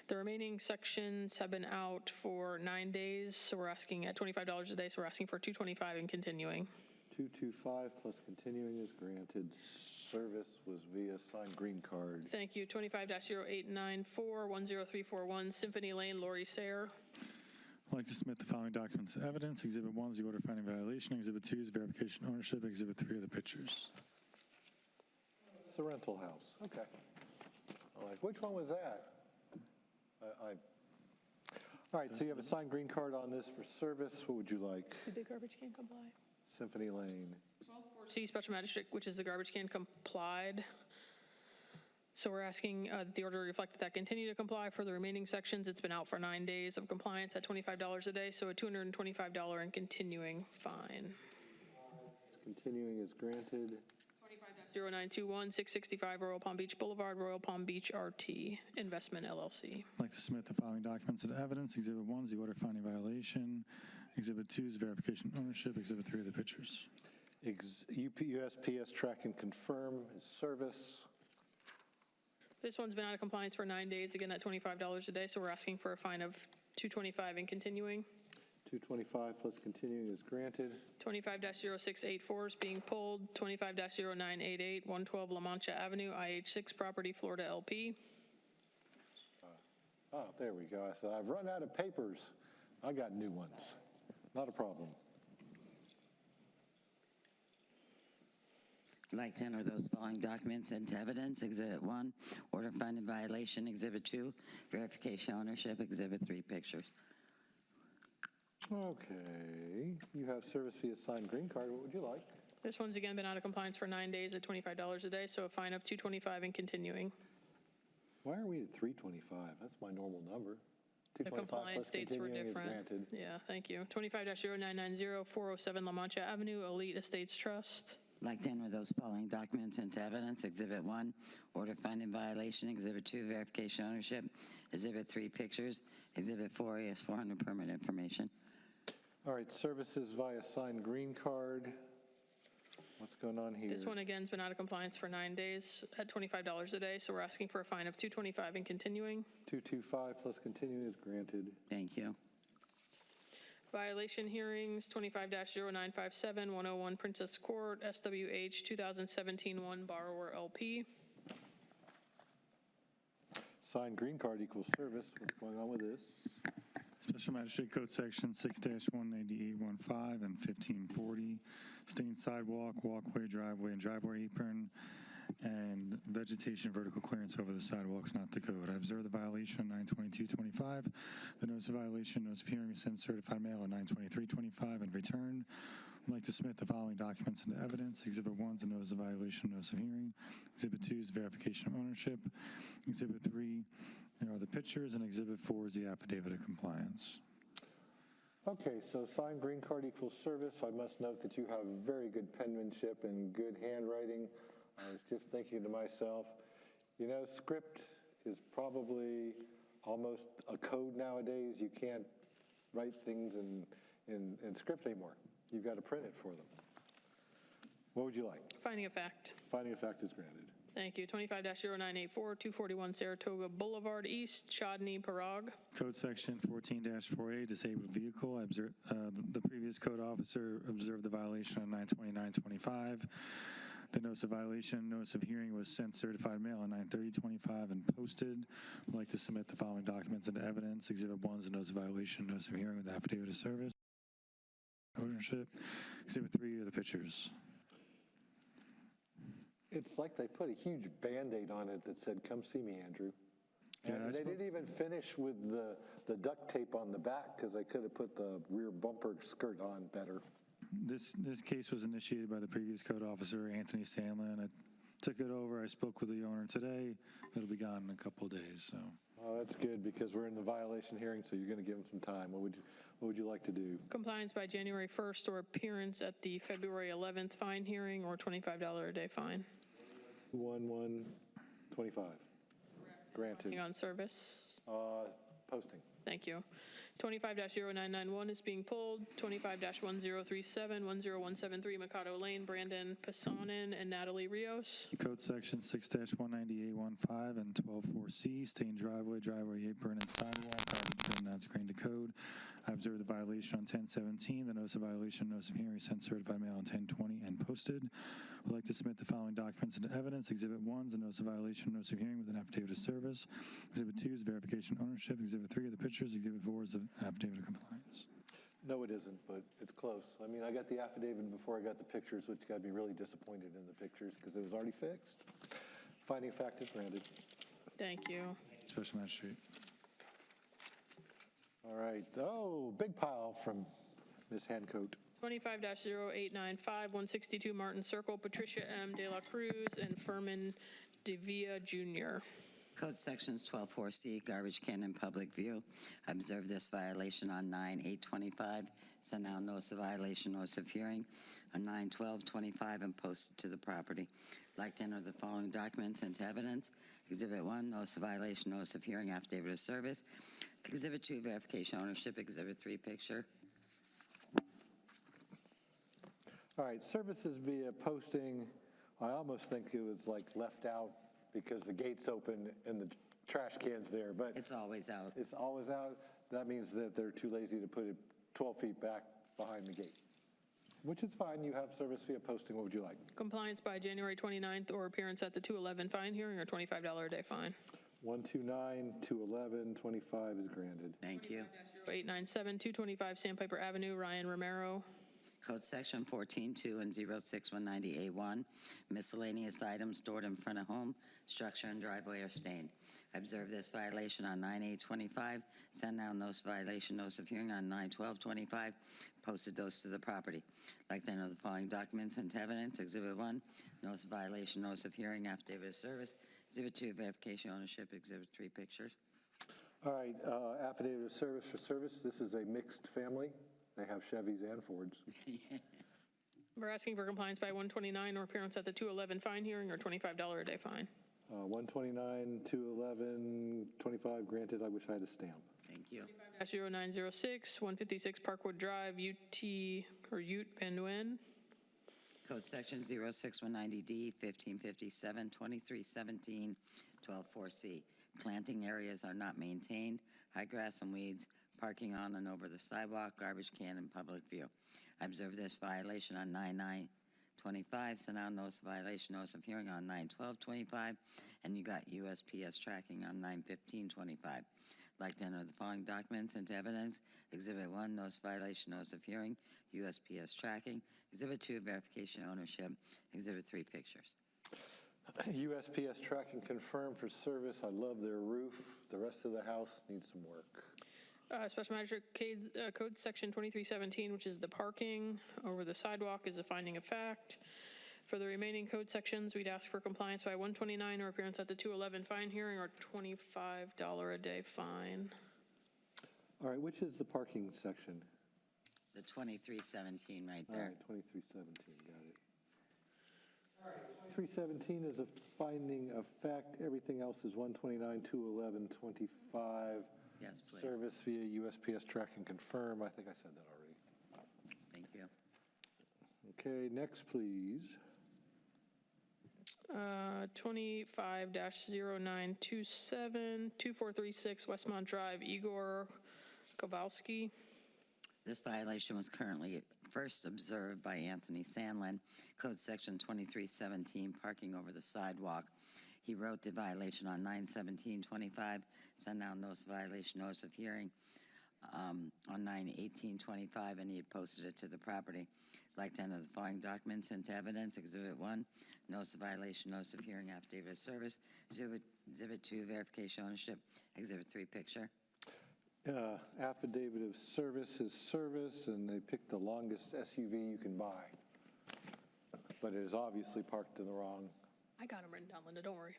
[SPEAKER 3] The remaining sections have been out for 9 days, so we're asking at $25 a day, so we're asking for $225 and continuing.
[SPEAKER 1] 225 plus continuing is granted. Service was via signed green card.
[SPEAKER 3] Thank you. 25-0894, 10341 Symphony Lane, Lori Sayre.
[SPEAKER 2] I'd like to submit the following documents in evidence. Exhibit 1 is the order finding violation. Exhibit 2 is verification of ownership. Exhibit 3 are the pictures.
[SPEAKER 1] It's a rental house. Okay. I'm like, which one was that? All right, so you have a signed green card on this for service. What would you like?
[SPEAKER 3] Did the garbage can comply?
[SPEAKER 1] Symphony Lane.
[SPEAKER 3] 12-4C Special Magistrate, which is the garbage can, complied. So we're asking that the order reflect that continue to comply for the remaining sections. It's been out for 9 days of compliance at $25 a day, so a $225 and continuing fine.
[SPEAKER 1] Continuing is granted.
[SPEAKER 3] 25-0921, 665 Royal Palm Beach Boulevard, Royal Palm Beach RT Investment LLC.
[SPEAKER 2] I'd like to submit the following documents as evidence. Exhibit 1 is the order finding violation. Exhibit 2 is verification of ownership. Exhibit 3 are the pictures.
[SPEAKER 1] USPS track and confirm is service.
[SPEAKER 3] This one's been out of compliance for 9 days, again at $25 a day, so we're asking for a fine of $225 and continuing.
[SPEAKER 1] $225 plus continuing is granted.
[SPEAKER 3] 25-0684 is being pulled. 25-0988, 112 La Mancha Avenue, IH6 property, Florida LP.
[SPEAKER 1] Oh, there we go. I said, I've run out of papers. I got new ones. Not a problem.
[SPEAKER 6] I'd like to enter those following documents into evidence. Exhibit 1, order finding violation. Exhibit 2, verification ownership. Exhibit 3, pictures.
[SPEAKER 1] Okay. You have service via signed green card. What would you like?
[SPEAKER 3] This one's again been out of compliance for 9 days at $25 a day, so a fine of $225 and continuing.
[SPEAKER 1] Why are we at 325? That's my normal number.
[SPEAKER 3] The
[SPEAKER 1] 225
[SPEAKER 3] compliance
[SPEAKER 1] plus
[SPEAKER 3] dates were
[SPEAKER 1] continuing is
[SPEAKER 3] different.
[SPEAKER 1] granted.
[SPEAKER 3] Yeah, thank you. 25-0990, 407 La Mancha Avenue, Elite Estates Trust.
[SPEAKER 6] I'd like to enter those following documents into evidence. Exhibit 1, order finding violation. Exhibit 2, verification ownership. Exhibit 3, pictures. Exhibit 4, AS400 permit information.
[SPEAKER 1] All right, services via signed green card. What's going on here?
[SPEAKER 3] This one again's been out of compliance for 9 days at $25 a day, so we're asking for a fine of $225 and continuing.
[SPEAKER 1] 225 plus continuing is granted.
[SPEAKER 6] Thank you.
[SPEAKER 3] Violation hearings, 25-0957, 101 Princess Court, SWH 2017-1 Borrower LP.
[SPEAKER 1] Signed green card equals service. What's going on with this?
[SPEAKER 2] Special Magistrate Code Section 6-19815 and 1540, stained sidewalk, walkway, driveway, and driveway apron, and vegetation vertical clearance over the sidewalks, not the code. I observed the violation on 9/22/25. The notice of violation, notice of hearing was sent certified mail on 9/23/25 and returned. I'd like to submit the following documents into evidence. Exhibit 1 is the notice of violation, notice of hearing. Exhibit 2 is verification of ownership. Exhibit 3 are the pictures, and Exhibit 4 is the affidavit of compliance.
[SPEAKER 1] Okay, so signed green card equals service. I must note that you have very good penmanship and good handwriting. I was just thinking to myself, you know, script is probably almost a code nowadays. You can't write things in script anymore. You've got to print it for them. What would you like?
[SPEAKER 3] Finding of fact.
[SPEAKER 1] Finding of fact is granted.
[SPEAKER 3] Thank you. 25-0984, 241 Saratoga Boulevard East, Chodney, Parag.
[SPEAKER 2] Code Section 14-4A, disabled vehicle. I observed, the previous code officer observed the violation on 9/29/25. The notice of violation, notice of hearing was sent certified mail on 9/30/25 and posted. I'd like to submit the following documents into evidence. Exhibit 1 is the notice of violation, notice of hearing with affidavit of service. Ownership. Exhibit 3 are the pictures.
[SPEAKER 1] It's like they put a huge Band-Aid on it that said, "Come see me, Andrew."
[SPEAKER 2] Yeah,
[SPEAKER 1] And they didn't even finish with the duct tape on the back because they could have put the rear bumper skirt on better.
[SPEAKER 2] This case was initiated by the previous code officer, Anthony Sandlin. I took it over. I spoke with the owner today. It'll be gone in a couple of days. So.
[SPEAKER 1] Oh, that's good because we're in the violation hearing, so you're going to give them some time. What would you like to do?
[SPEAKER 3] Compliance by January 1st or appearance at the February 11th fine hearing or $25 a day fine.
[SPEAKER 1] 1/1/25. Granted.
[SPEAKER 3] On service.
[SPEAKER 1] Posting.
[SPEAKER 3] Thank you. 25-0991 is being pulled. 25-1037, 10173 Mikado Lane, Brandon Passanen and Natalie Rios.
[SPEAKER 2] Code Section 6-19815 and 12-4C, stained driveway, driveway apron, and sidewalk are not screened to code. I observed the violation on 10/17. The notice of violation, notice of hearing sent certified mail on 10/20 and posted. I'd like to submit the following documents into evidence. Exhibit 1 is the notice of violation, notice of hearing with an affidavit of service. Exhibit 2 is verification of ownership. Exhibit 3 are the pictures. Exhibit 4 is the affidavit of compliance.
[SPEAKER 1] No, it isn't, but it's close. I mean, I got the affidavit before I got the pictures, which got me really disappointed in the pictures because it was already fixed. Finding of fact is granted.
[SPEAKER 3] Thank you.
[SPEAKER 2] Special Magistrate.
[SPEAKER 1] All right. Oh, big pile from Ms. Hancoat.
[SPEAKER 3] 25-0895, 162 Martin Circle, Patricia M. De La Cruz and Furman De Villa Jr.
[SPEAKER 6] Code Sections 124C, garbage can in public view. Observe this violation on 9/8/25. Send out notice of violation, notice of hearing on 9/12/25 and post it to the property. Like to enter the following documents into evidence. Exhibit 1, notice of violation, notice of hearing, affidavit of service. Exhibit 2, verification ownership. Exhibit 3, picture.
[SPEAKER 1] All right, services via posting, I almost think it was like left out because the gate's open and the trash can's there, but.
[SPEAKER 6] It's always out.
[SPEAKER 1] It's always out. That means that they're too lazy to put it 12 feet back behind the gate, which is fine. You have service via posting. What would you like?
[SPEAKER 3] Compliance by January 29th or appearance at the 211 fine hearing or $25 a day fine.
[SPEAKER 1] 129, 211, 25 is granted.
[SPEAKER 6] Thank you.
[SPEAKER 3] 897, 225 Sandpiper Avenue, Ryan Romero.
[SPEAKER 6] Code Section 14.2 and 06190A1, miscellaneous items stored in front of home, structure, and driveway are stained. Observe this violation on 9/8/25. Send out notice of violation, notice of hearing on 9/12/25. Posted those to the property. Like to enter the following documents into evidence. Exhibit 1, notice of violation, notice of hearing, affidavit of service. Exhibit 2, verification ownership. Exhibit 3, pictures.
[SPEAKER 1] All right, affidavit of service for service. This is a mixed family. They have Chevys and Fords.
[SPEAKER 3] We're asking for compliance by 129 or appearance at the 211 fine hearing or $25 a day fine.
[SPEAKER 1] 129, 211, 25 granted. I wish I had a stamp.
[SPEAKER 6] Thank you.
[SPEAKER 3] 0906, 156 Parkwood Drive, Ute Van Nguyen.
[SPEAKER 6] Code Section 06190D, 1557, 2317, 124C. Planting areas are not maintained, high grass and weeds, parking on and over the sidewalk, garbage can in public view. I observe this violation on 9/9/25, sent out notice of violation, notice of hearing on 9/12/25, and you got USPS tracking on 9/15/25. Like to enter the following documents into evidence. Exhibit 1, notice of violation, notice of hearing, USPS tracking. Exhibit 2, verification ownership. Exhibit 3, pictures.
[SPEAKER 1] USPS tracking confirmed for service. I love their roof. The rest of the house needs some work.
[SPEAKER 3] Special Magistrate Code Section 2317, which is the parking over the sidewalk, is a finding of fact. For the remaining code sections, we'd ask for compliance by 129 or appearance at the 211 fine hearing or $25 a day fine.
[SPEAKER 1] All right, which is the parking section?
[SPEAKER 6] The 2317 right
[SPEAKER 1] All
[SPEAKER 6] there.
[SPEAKER 1] right, 2317, got it. All right, 2317 is a finding of fact. Everything else is 129, 211, 25.
[SPEAKER 6] Yes, please.
[SPEAKER 1] Service via USPS track and confirm. I think I said that already.
[SPEAKER 6] Thank you.
[SPEAKER 1] Okay, next, please.
[SPEAKER 3] 25-0927, 2436 Westmont Drive, Igor Kowalski.
[SPEAKER 6] This violation was currently first observed by Anthony Sandlin, Code Section 2317, parking over the sidewalk. He wrote the violation on 9/17/25, sent out notice of violation, notice of hearing on 9/18/25, and he had posted it to the property. Like to enter the following documents into evidence. Exhibit 1, notice of violation, notice of hearing, affidavit of service. Exhibit 2, verification ownership. Exhibit 3, picture.
[SPEAKER 1] Affidavit of service is service, and they picked the longest SUV you can buy. But it is obviously parked in the wrong.
[SPEAKER 3] I got them written down, Linda, don't worry.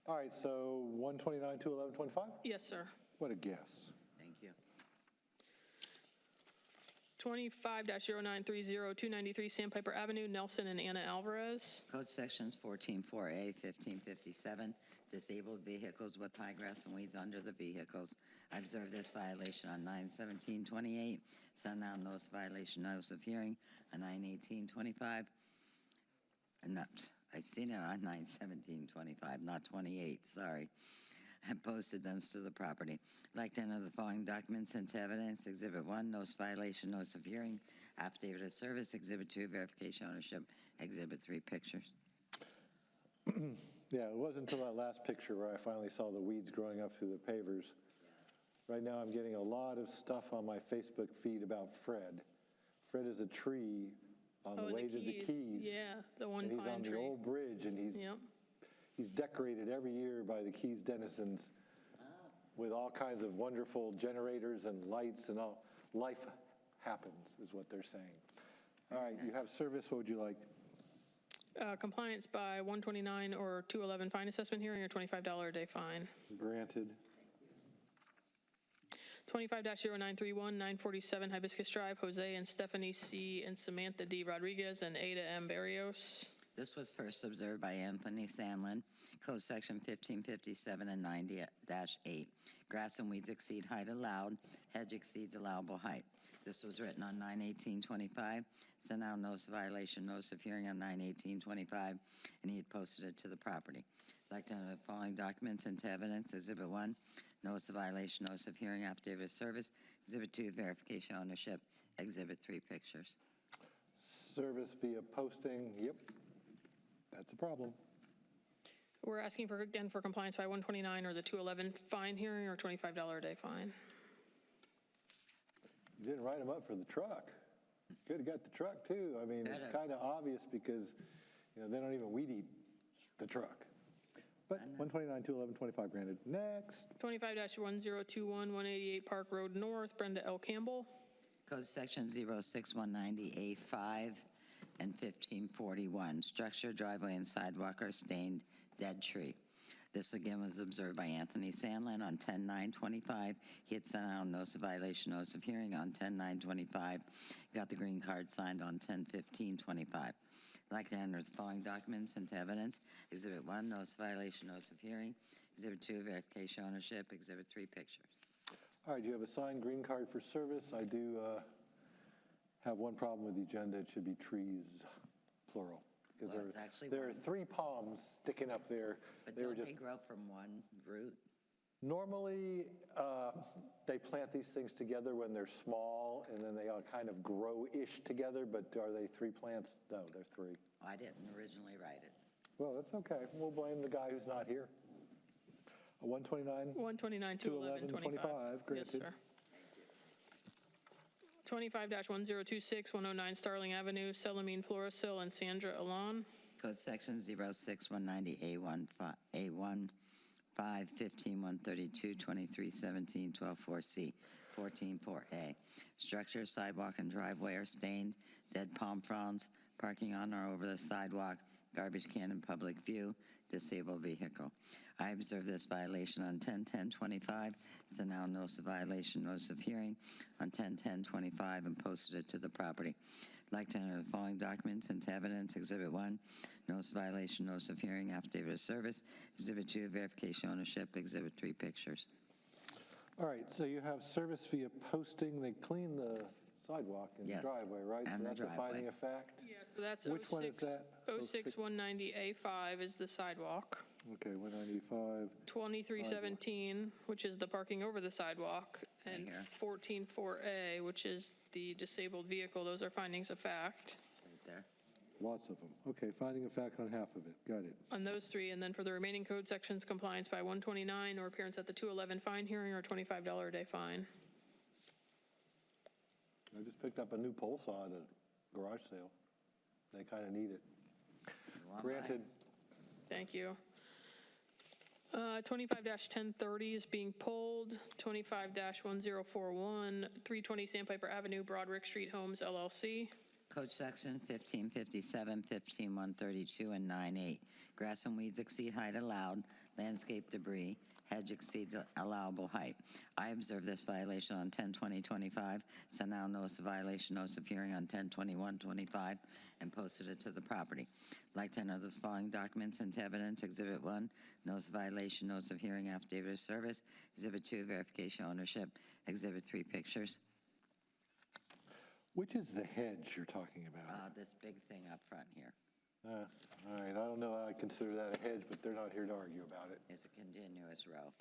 [SPEAKER 1] All right, so 129, 211, 25?
[SPEAKER 3] Yes, sir.
[SPEAKER 1] What a guess.
[SPEAKER 6] Thank you.
[SPEAKER 3] 25-0930, 293 Sandpiper Avenue, Nelson and Anna Alvarez.
[SPEAKER 6] Code Sections 14.4A, 1557, disabled vehicles with high grass and weeds under the vehicles. I observed this violation on 9/17/28, sent out notice of violation, notice of hearing on 9/18/25. I've seen it on 9/17/25, not 28, sorry. I posted them to the property. I'd like to enter the following documents into evidence. Exhibit 1, notice violation, notice of hearing, affidavit of service. Exhibit 2, verification ownership. Exhibit 3, pictures.
[SPEAKER 1] Yeah, it wasn't until that last picture where I finally saw the weeds growing up through the pavers. Right now I'm getting a lot of stuff on my Facebook feed about Fred. Fred is a tree on the way to the Keys.
[SPEAKER 3] Yeah, the one
[SPEAKER 1] and he's
[SPEAKER 3] pine
[SPEAKER 1] on
[SPEAKER 3] tree.
[SPEAKER 1] the old bridge, and he's decorated every year by the Keys denizens with all kinds of wonderful generators and lights and all life happens, is what they're saying. All right, you have service, what would you like?
[SPEAKER 3] Compliance by 129 or 211 fine assessment hearing or $25 a day fine.
[SPEAKER 1] Granted.
[SPEAKER 3] 25-0931, 947 Hibiscus Drive, Jose and Stephanie C. and Samantha D. Rodriguez and Ada M. Barrios.
[SPEAKER 6] This was first observed by Anthony Sandlin, Code Section 1557 and 90-8. Grass and weeds exceed height allowed, hedge exceeds allowable height. This was written on 9/18/25, sent out notice of violation, notice of hearing on 9/18/25, and he had posted it to the property. I'd like to enter the following documents into evidence. Exhibit 1, notice of violation, notice of hearing, affidavit of service. Exhibit 2, verification of ownership. Exhibit 3, pictures.
[SPEAKER 1] Service via posting, yep, that's a problem.
[SPEAKER 3] We're asking for, again, for compliance by 129 or the 211 fine hearing or $25 a day fine.
[SPEAKER 1] You didn't write them up for the truck. Could have got the truck too. I mean, it's kind of obvious because, you know, they don't even weed eat the truck. But 129, 211, 25 granted. Next.
[SPEAKER 3] 25-1021, 188 Park Road North, Brenda L. Campbell.
[SPEAKER 6] Code Section 06190A5 and 1541. Structure, driveway, and sidewalk are stained dead tree. This again was observed by Anthony Sandlin on 10/9/25. He had sent out a notice of violation, notice of hearing on 10/9/25. Got the green card signed on 10/15/25. I'd like to enter the following documents into evidence. Exhibit 1, notice of violation, notice of hearing. Exhibit 2, verification ownership. Exhibit 3, pictures.
[SPEAKER 1] All right, you have a signed green card for service. I do have one problem with the agenda. It should be trees, plural. Because
[SPEAKER 6] Well, it's actually
[SPEAKER 1] there are
[SPEAKER 6] one.
[SPEAKER 1] 3 palms sticking up there.
[SPEAKER 6] But
[SPEAKER 1] They were
[SPEAKER 6] don't
[SPEAKER 1] just
[SPEAKER 6] they grow from one root?
[SPEAKER 1] Normally, they plant these things together when they're small, and then they all kind of grow-ish together, but are they 3 plants? No, they're 3.
[SPEAKER 6] I didn't originally write it.
[SPEAKER 1] Well, that's okay. We'll blame the guy who's not here. 129?
[SPEAKER 3] 129, 211, 25.
[SPEAKER 1] granted.
[SPEAKER 3] Yes, sir. 25-1026, 109 Starling Avenue, Celamine Florasil and Sandra Alon.
[SPEAKER 6] Code Section 06190A1, A1, 5, 15, 132, 23, 17, 12, 4C, 14, 4A. Structure, sidewalk, and driveway are stained, dead palm fronds, parking on or over the sidewalk, garbage can in public view, disabled vehicle. I observed this violation on 10/10/25, sent out notice of violation, notice of hearing on 10/10/25, and posted it to the property. I'd like to enter the following documents into evidence. Exhibit 1, notice of violation, notice of hearing, affidavit of service. Exhibit 2, verification ownership. Exhibit 3, pictures.
[SPEAKER 1] All right, so you have service via posting. They clean the sidewalk and
[SPEAKER 6] Yes,
[SPEAKER 1] driveway, right?
[SPEAKER 6] and
[SPEAKER 1] So
[SPEAKER 6] the
[SPEAKER 1] that's a
[SPEAKER 6] driveway.
[SPEAKER 1] finding of fact?
[SPEAKER 3] Yeah, so that's
[SPEAKER 1] Which one is that?
[SPEAKER 3] 06190A5 is the sidewalk.
[SPEAKER 1] Okay, 195.
[SPEAKER 3] 2317, which is the parking over the sidewalk, and
[SPEAKER 6] here.
[SPEAKER 3] 144A, which is the disabled vehicle. Those are findings of fact
[SPEAKER 6] Right there.
[SPEAKER 1] Lots of them. Okay, finding of fact on half of it. Got it.
[SPEAKER 3] on those 3. And then for the remaining code sections, compliance by 129 or appearance at the 211 fine hearing or $25 a day fine.
[SPEAKER 1] I just picked up a new pole saw at a garage sale. They kind of need it.
[SPEAKER 6] want
[SPEAKER 1] Granted.
[SPEAKER 3] Thank you. 25-1030 is being pulled. 25-1041, 320 Sandpiper Avenue, Broderick Street Homes, LLC.
[SPEAKER 6] Code Section 1557, 15132, and 98. Grass and weeds exceed height allowed. Landscape debris. Hedge exceeds allowable height. I observed this violation on 10/20/25, sent out notice of violation, notice of hearing on 10/21/25, and posted it to the property. I'd like to enter the following documents into evidence. Exhibit 1, notice of violation, notice of hearing, affidavit of service. Exhibit 2, verification ownership. Exhibit 3, pictures.
[SPEAKER 1] Which is the hedge you're talking about?
[SPEAKER 6] This big thing up front here
[SPEAKER 1] All right, I don't know how I consider that a hedge, but they're not here to argue about it.
[SPEAKER 6] is a continuous row.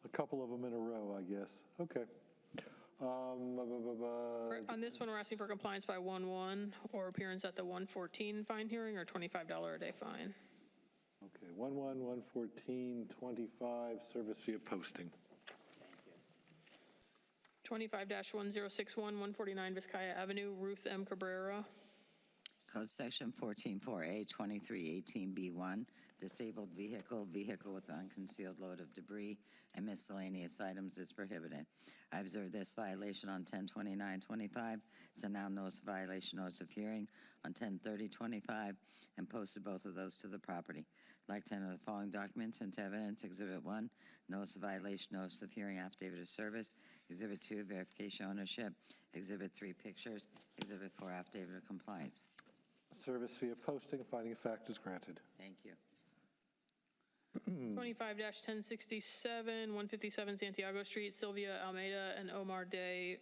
[SPEAKER 1] A couple of them in a row, I guess. Okay.
[SPEAKER 3] On this one, we're asking for compliance by 1/1 or appearance at the 114 fine hearing or $25 a day fine.
[SPEAKER 1] Okay, 1/1/114/25, service via posting.
[SPEAKER 3] 25-1061, 149 Vizcaya Avenue, Ruth M. Cabrera.
[SPEAKER 6] Code Section 144A, 2318B1, disabled vehicle, vehicle with unconcealed load of debris, and miscellaneous items is prohibited. I observed this violation on 10/29/25, sent out notice of violation, notice of hearing on 10/30/25, and posted both of those to the property. I'd like to enter the following documents into evidence. Exhibit 1, notice of violation, notice of hearing, affidavit of service. Exhibit 2, verification ownership. Exhibit 3, pictures. Exhibit 4, affidavit of compliance.
[SPEAKER 1] Service via posting, finding of fact is granted.
[SPEAKER 6] Thank you.
[SPEAKER 3] 25-1067, 157 Santiago Street, Sylvia Almeida and Omar D.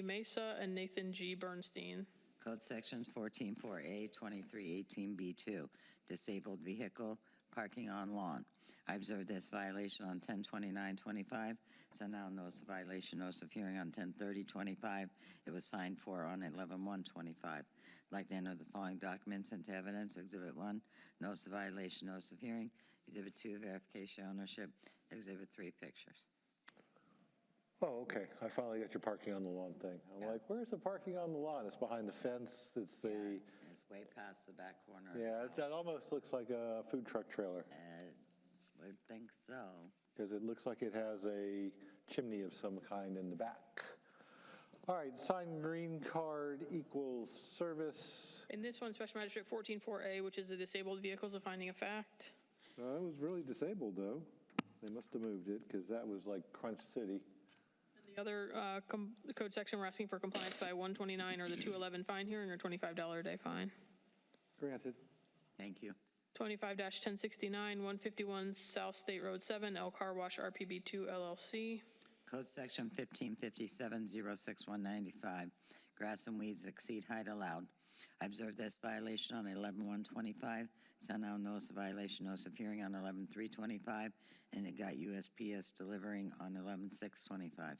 [SPEAKER 3] Mesa and Nathan G. Bernstein.
[SPEAKER 6] Code sections 14-4A, 2318B2, disabled vehicle, parking on lawn. I observed this violation on 10/29/25, sent out notice of violation, notice of hearing on 10/30/25. It was signed for on 11/1/25. I'd like to enter the following documents into evidence. Exhibit 1, notice of violation, notice of hearing. Exhibit 2, verification ownership. Exhibit 3, pictures.
[SPEAKER 1] Oh, okay. I finally got your parking on the lawn thing. I'm like, where's the parking on the lawn? It's behind the fence. It's the,
[SPEAKER 6] It's way past the back corner. of the
[SPEAKER 1] yeah,
[SPEAKER 6] house.
[SPEAKER 1] that almost looks like a food truck trailer
[SPEAKER 6] I would think so.
[SPEAKER 1] because it looks like it has a chimney of some kind in the back. All right, sign green card equals service.
[SPEAKER 3] In this one, Special Magistrate 14-4A, which is the disabled vehicles of finding of fact.
[SPEAKER 1] It was really disabled, though. They must have moved it because that was like Crunch City.
[SPEAKER 3] The other code section, we're asking for compliance by 129 or the 211 fine hearing or $25 a day fine.
[SPEAKER 1] Granted.
[SPEAKER 6] Thank you.
[SPEAKER 3] 25-1069, 151 South State Road 7, El Car Wash RPB2 LLC.
[SPEAKER 6] Code section 1557-06195, grass and weeds exceed height allowed. I observed this violation on 11/1/25, sent out notice of violation, notice of hearing on 11/3/25, and it got USPS delivering on 11/6/25. I'd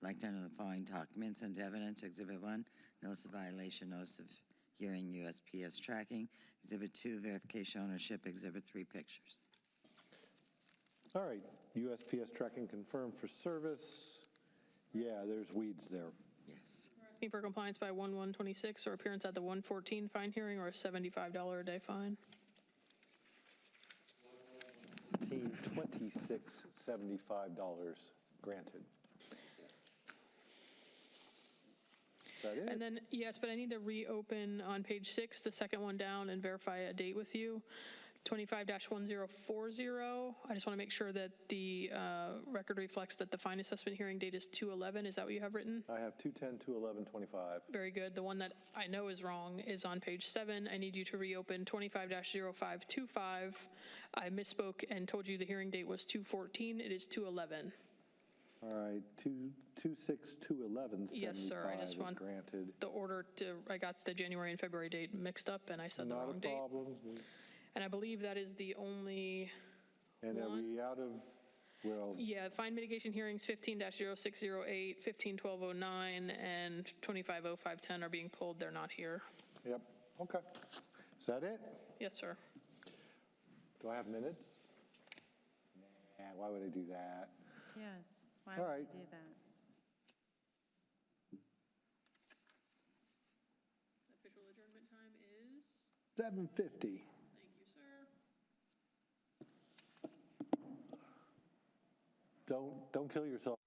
[SPEAKER 6] like to enter the following documents into evidence. Exhibit 1, notice of violation, notice of hearing, USPS tracking. Exhibit 2, verification ownership. Exhibit 3, pictures.
[SPEAKER 1] All right, USPS tracking confirmed for service. Yeah, there's weeds there.
[SPEAKER 6] Yes.
[SPEAKER 3] We're asking for compliance by 1/1/26 or appearance at the 114 fine hearing or a $75 a day fine.
[SPEAKER 1] 26, $75 granted. Is that it?
[SPEAKER 3] And then, yes, but I need to reopen on page 6, the second one down, and verify a date with you. 25-1040. I just want to make sure that the record reflects that the fine assessment hearing date is 2/11. Is that what you have written?
[SPEAKER 1] I have 2/10/2/11/25.
[SPEAKER 3] Very good. The one that I know is wrong is on page 7. I need you to reopen 25-0525. I misspoke and told you the hearing date was 2/14. It is 2/11.
[SPEAKER 1] All right, 2/6/2/11/75
[SPEAKER 3] Yes, sir. I just
[SPEAKER 1] is
[SPEAKER 3] want
[SPEAKER 1] granted.
[SPEAKER 3] the order to, I got the January and February date mixed up, and I said the
[SPEAKER 1] Not a
[SPEAKER 3] wrong date.
[SPEAKER 1] problem.
[SPEAKER 3] And I believe that is the only
[SPEAKER 1] And are we out of, well,
[SPEAKER 3] Yeah, fine mitigation hearings 15-0608, 15-1209, and 25-0510 are being pulled. They're not here.
[SPEAKER 1] yep, okay. Is that it?
[SPEAKER 3] Yes, sir.
[SPEAKER 1] Do I have minutes? Nah, why would I do that?
[SPEAKER 8] Yes, why
[SPEAKER 1] All
[SPEAKER 8] would
[SPEAKER 1] right.
[SPEAKER 8] you do that?
[SPEAKER 3] Official adjournment time is?
[SPEAKER 1] 7:50.
[SPEAKER 3] Thank you, sir.
[SPEAKER 1] Don't kill yourself.